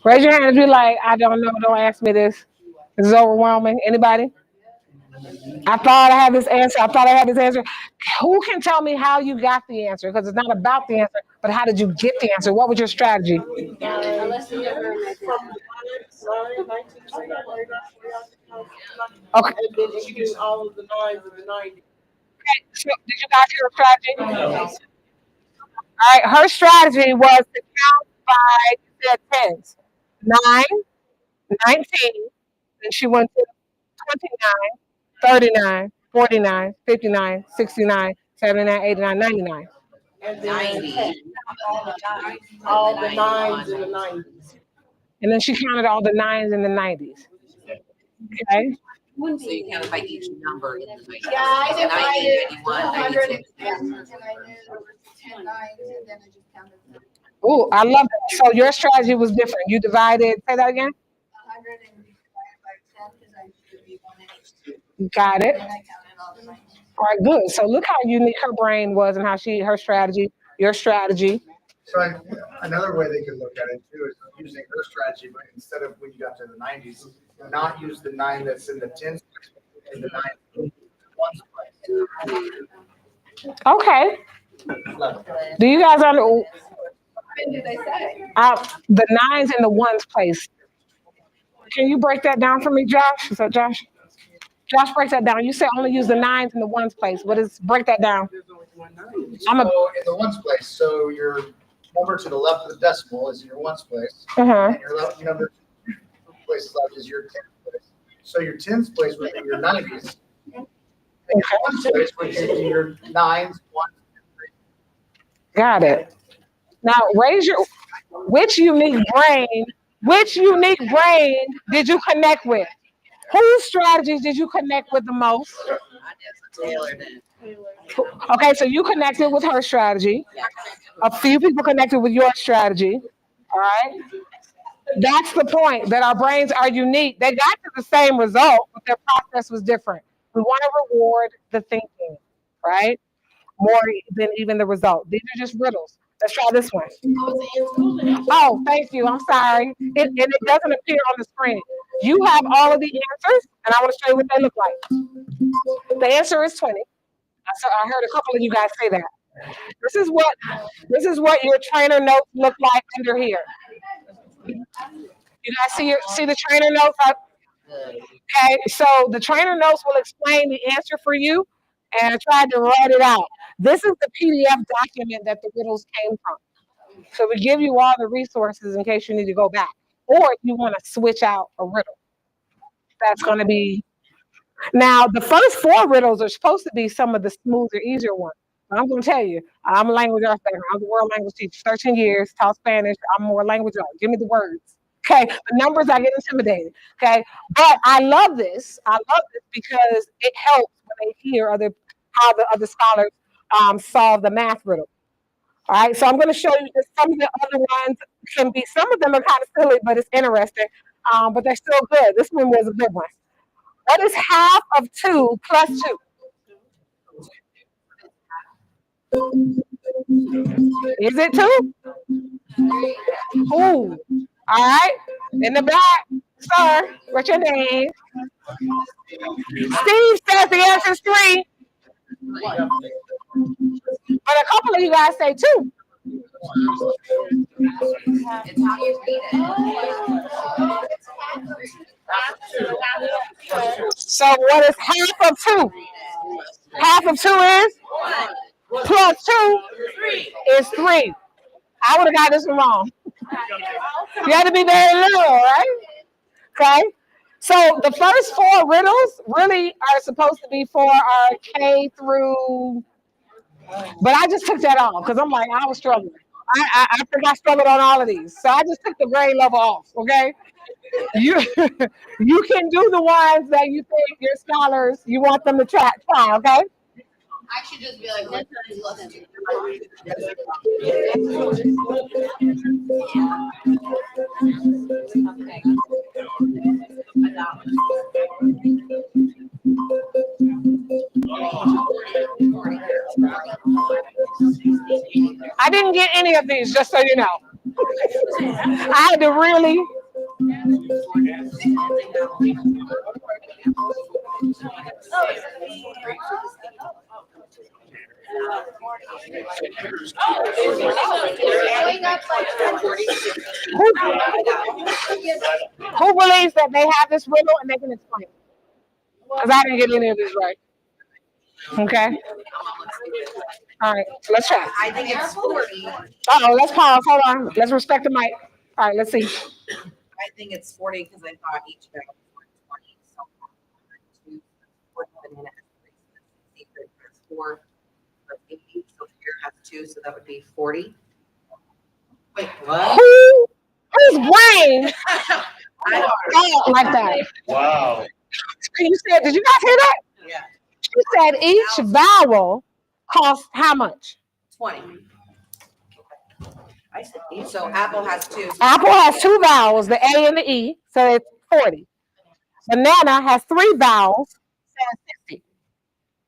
S1: Raise your hand if you're like, I don't know, don't ask me this. This is overwhelming. Anybody? I thought I had this answer. I thought I had this answer. Who can tell me how you got the answer? Because it's not about the answer, but how did you get the answer? What was your strategy? Okay.
S5: And then introduce all of the nines and the 90s.
S1: Okay, so did you guys hear her strategy? All right, her strategy was to count by the tens. 9, 19, then she went to 29, 39, 49, 59, 69, 79, 89, 99.
S5: And then all the nines and the 90s.
S1: And then she counted all the 9s and the 90s. Okay.
S7: So you count by each number in the 90s.
S11: Yeah, I divided
S7: 91,
S11: 100
S7: 92.
S11: and I knew there was 10 nines and then I just counted them.
S1: Oh, I love that. So your strategy was different. You divided, say that again?
S11: 100 and divided by 10 because I knew there'd be one in each.
S1: Got it.
S11: And then I counted all the 90s.
S1: All right, good. So look how unique her brain was and how her strategy, your strategy.
S10: So another way they could look at it too is using her strategy, but instead of when you got to the 90s, not use the 9 that's in the 10s place, but in the 9 in the 1s place.
S1: Okay. Do you guys know?
S11: When did I say?
S1: The 9s in the 1s place. Can you break that down for me, Josh? Is that Josh? Josh, break that down. You said only use the 9s in the 1s place. What is, break that down?
S10: So in the 1s place, so your number to the left of the decimal is in your 1s place,
S1: Uh-huh.
S10: and your number to the place left is your 10th place. So your 10th place would be your 90s, and your 1s place would be your 9s, 1s, and 3s.
S1: Got it. Now raise your, which unique brain did you connect with? Whose strategies did you connect with the most? Okay, so you connected with her strategy. A few people connected with your strategy. All right. That's the point, that our brains are unique. They got to the same result, but their process was different. We want to reward the thinking, right? More than even the result. These are just riddles. Let's try this one. Oh, thank you. I'm sorry. And it doesn't appear on the screen. You have all of the answers, and I want to show you what they look like. The answer is 20. I heard a couple of you guys say that. This is what your trainer notes look like under here. You guys see the trainer notes up? Okay, so the trainer notes will explain the answer for you, and I tried to write it out. This is the PDF document that the riddles came from. So we give you all the resources in case you need to go back, or if you want to switch out a riddle. That's going to be. Now, the first 4 riddles are supposed to be some of the smoother, easier ones. But I'm going to tell you, I'm a language arts background. I was a world language teacher, 13 years, taught Spanish. I'm more language arts. Give me the words. Okay, the numbers, I get intimidated. Okay, but I love this. I love this because it helps when they hear how the other scholars solve the math riddle. All right, so I'm going to show you that some of the other ones can be, some of them are kind of silly, but it's interesting. But they're still good. This one was a good one. What is half of 2 plus 2? Is it 2? Ooh. All right. In the back, sir. What's your name? Steve says the answer is 3. But a couple of you guys say 2.
S7: It's how you read it.
S1: So what is half of 2? Half of 2 is? Plus 2 is 3. I would have got this one wrong. You have to be very little, right? Okay. So the first 4 riddles really are supposed to be for our K through, but I just took that off because I'm like, I was struggling. I think I struggled on all of these. So I just took the grade level off, okay? You you can do the ones that you think your scholars, you want them to try, okay?
S11: I should just be like, let's do
S1: I didn't get any of these, just so you know. I had to really. Who believes that they have this riddle and they can explain it? Because I didn't get any of these right. Okay. All right, let's try.
S7: I think it's 40.
S1: Uh-oh, let's pause. Hold on. Let's respect the mic. All right, let's see.
S7: I think it's 40 because I thought each bag was 20. So 2, 4 banana secret has 4 plus 80. So here has 2, so that would be 40. Wait, what?
S1: Whose brain? Oh, like that.
S9: Wow.
S1: You said, did you guys hear that?
S7: Yeah.
S1: She said each vowel costs how much?
S7: 20. I said each. So apple has 2.
S1: Apple has 2 vowels, the A and the E, so it's 40. Banana has 3 vowels, so it's 60.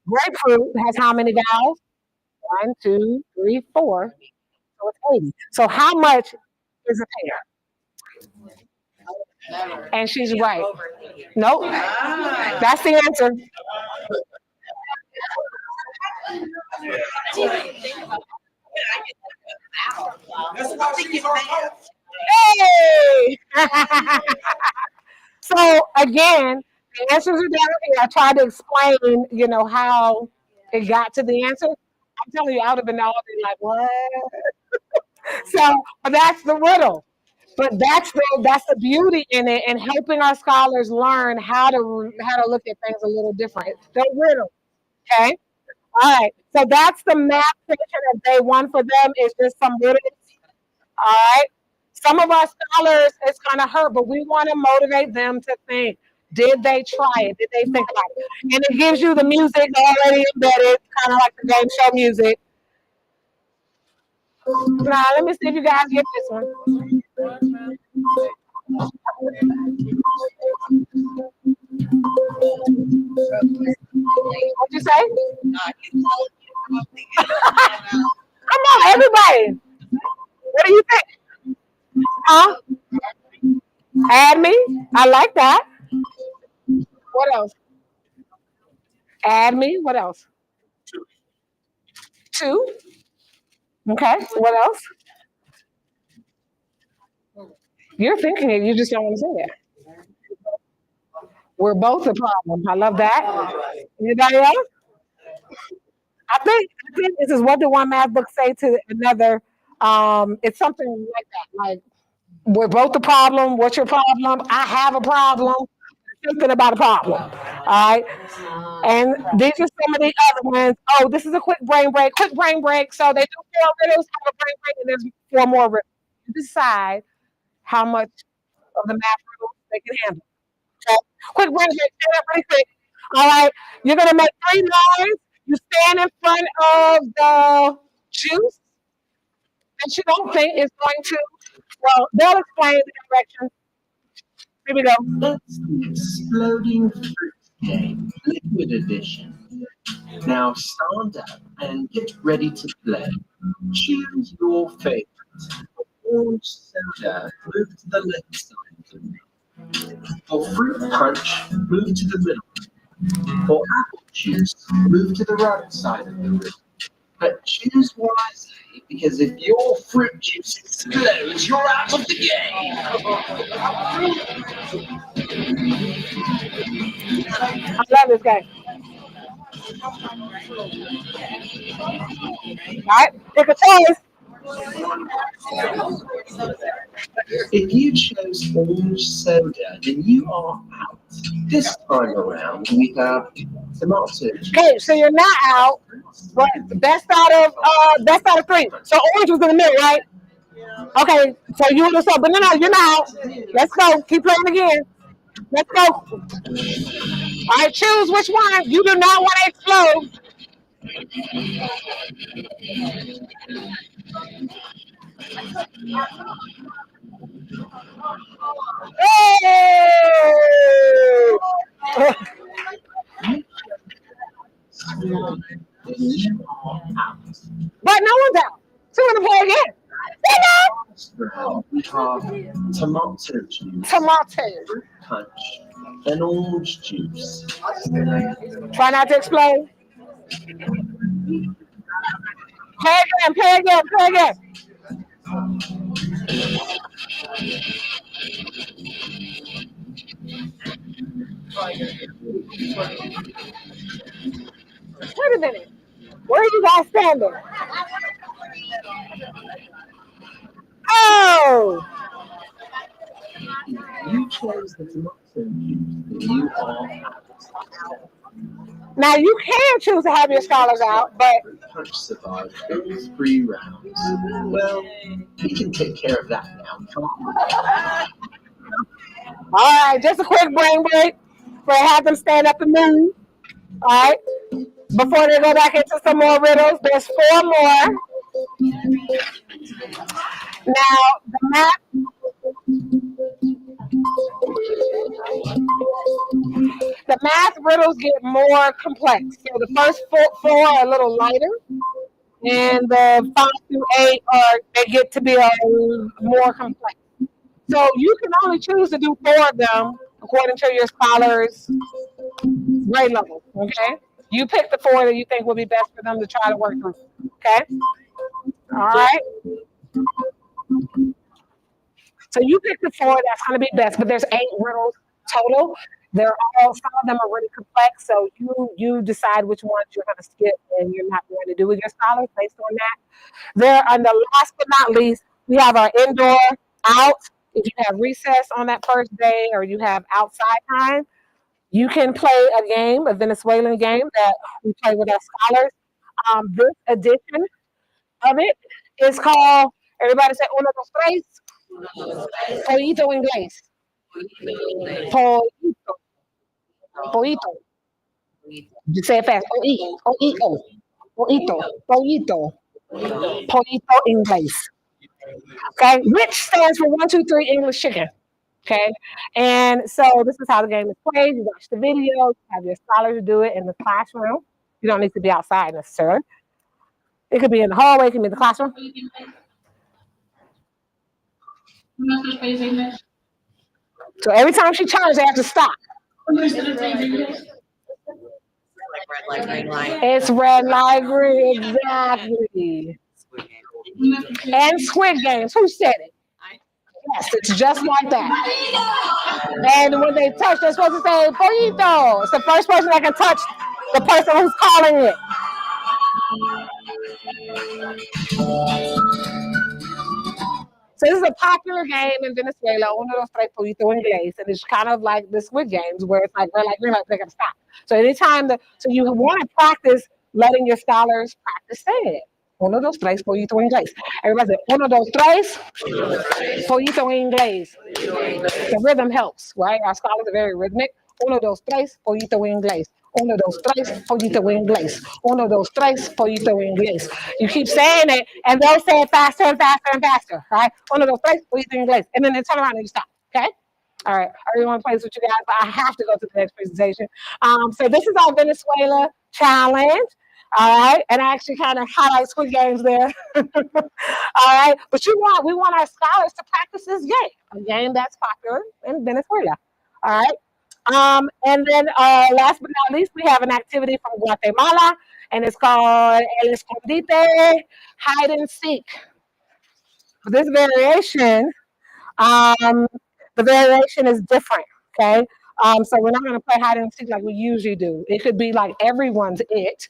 S1: Grapefruit has how many vowels? 1, 2, 3, 4. So it's 80. So how much is a pear? And she's right. Nope. That's the answer. Hey! So again, the answers are down here. I tried to explain, how it got to the answer. I'm telling you, I would have been all day like, what? So, but that's the riddle. But that's the beauty in it, and helping our scholars learn how to look at things a little different. The riddle, okay? All right. So that's the math portion of day 1 for them. Is just some riddles. All right. Some of our scholars, it's going to hurt, but we want to motivate them to think. Did they try it? Did they think about it? And it gives you the music already embedded, kind of like the game show music. Now, let me see if you guys get this one. What'd you say? Come on, everybody. What do you think? Huh? Add me. I like that. What else? Add me. What else? 2. Okay. What else? You're thinking it. You just don't want to say it. We're both a problem. I love that. Anybody else? I think this is what did one math book say to another. It's something like that. Like, we're both a problem. What's your problem? I have a problem. Something about a problem. All right. And these are some of the other ones. Oh, this is a quick brain break. Quick brain break. So they do 4 riddles, have a brain break, and there's 4 more riddles. You decide how much of the math riddles they can handle. Okay. Quick brain break. Stand up really quick. All right. You're gonna make 3 lines. You stand in front of the juice. that you don't think is going to, well, they'll explain the direction. Here we go.
S15: It's the Exploding Fruit Game, Liquid Edition. Now stand up and get ready to play. Choose your favorite. For orange soda, move to the left side of the room. For fruit punch, move to the middle. For apple juice, move to the right side of the room. But choose wisely, because if your fruit juice explodes, you're out of the game.
S1: I love this game. All right, pick a choice.
S15: If you chose orange soda, then you are out. This time around, we have tomato juice.
S1: Okay, so you're not out, but best out of three. So orange was in the middle, right? Okay, so you would have said, but no, you're not out. Let's go. Keep playing again. Let's go. All right, choose which one. You do not want to explode. Hey! But no one's out. So we're gonna play again.
S15: We have tomato juice,
S1: Tomato.
S15: fruit punch, and orange juice.
S1: Try not to explode. Play again, play again, play again. Wait a minute. Where are you guys standing? Oh!
S15: You chose the tomato juice, you are out.
S1: Now you can choose to have your scholars out, but
S15: Punch survived all 3 rounds. Well, we can take care of that now, can't we?
S1: all right, just a quick brain break. We're gonna have them stand up and move. All right, before they go back into some more riddles. There's 4 more. Now the math. The math riddles get more complex. So the first 4 are a little lighter, and the 5 through 8 they get to be more complex. So you can only choose to do 4 of them according to your scholar's grade level. Okay, you pick the 4 that you think will be best for them to try to work through. Okay, all right. So you pick the 4 that's going to be best, but there's 8 riddles total. Some of them are really complex, so you decide which ones you're going to skip and you're not going to do with your scholars based on that. And the last but not least, we have our indoor out. If you have recess on that first day or you have outside time, you can play a game, a Venezuelan game that we play with our scholars. This edition of it is called, everybody say, uno, dos, tres, pollito inglés. Pollito. Pollito. You say it fast. Pollito. Pollito. Pollito. Pollito inglés. Okay, which stands for 1, 2, 3 English chicken. Okay, and so this is how the game is played. You watch the video, you have your scholars do it in the classroom. You don't need to be outside necessarily. It could be in the hallway, it could be in the classroom. So every time she turns, they have to stop. It's red light, green, exactly. And Squid Games. Who said it? Yes, it's just like that. And when they touch, they're supposed to say, pollito. It's the first person that can touch the person who's calling it. So this is a popular game in Venezuela, uno, dos, tres, pollito inglés. And it's kind of like the Squid Games where it's like, red light, green light, they got to stop. So anytime, so you want to practice letting your scholars practice saying it. Uno, dos, tres, pollito inglés. Everybody say, uno, dos, tres, pollito inglés. The rhythm helps, right? Our scholars are very rhythmic. Uno, dos, tres, pollito inglés. Uno, dos, tres, pollito inglés. Uno, dos, tres, pollito inglés. You keep saying it, and they'll say it faster and faster and faster, right? Uno, dos, tres, pollito inglés. And then they turn around and you stop, okay? All right, I really want to play this with you guys, but I have to go to the next presentation. So this is our Venezuela challenge. All right, and I actually kind of highlight Squid Games there. All right, but we want our scholars to practice this game, a game that's popular in Venezuela. All right, and then last but not least, we have an activity from Guatemala, and it's called El Escondite, hide and seek. For this variation, the variation is different. Okay. So we're not going to play hide and seek like we usually do. It could be like everyone's it.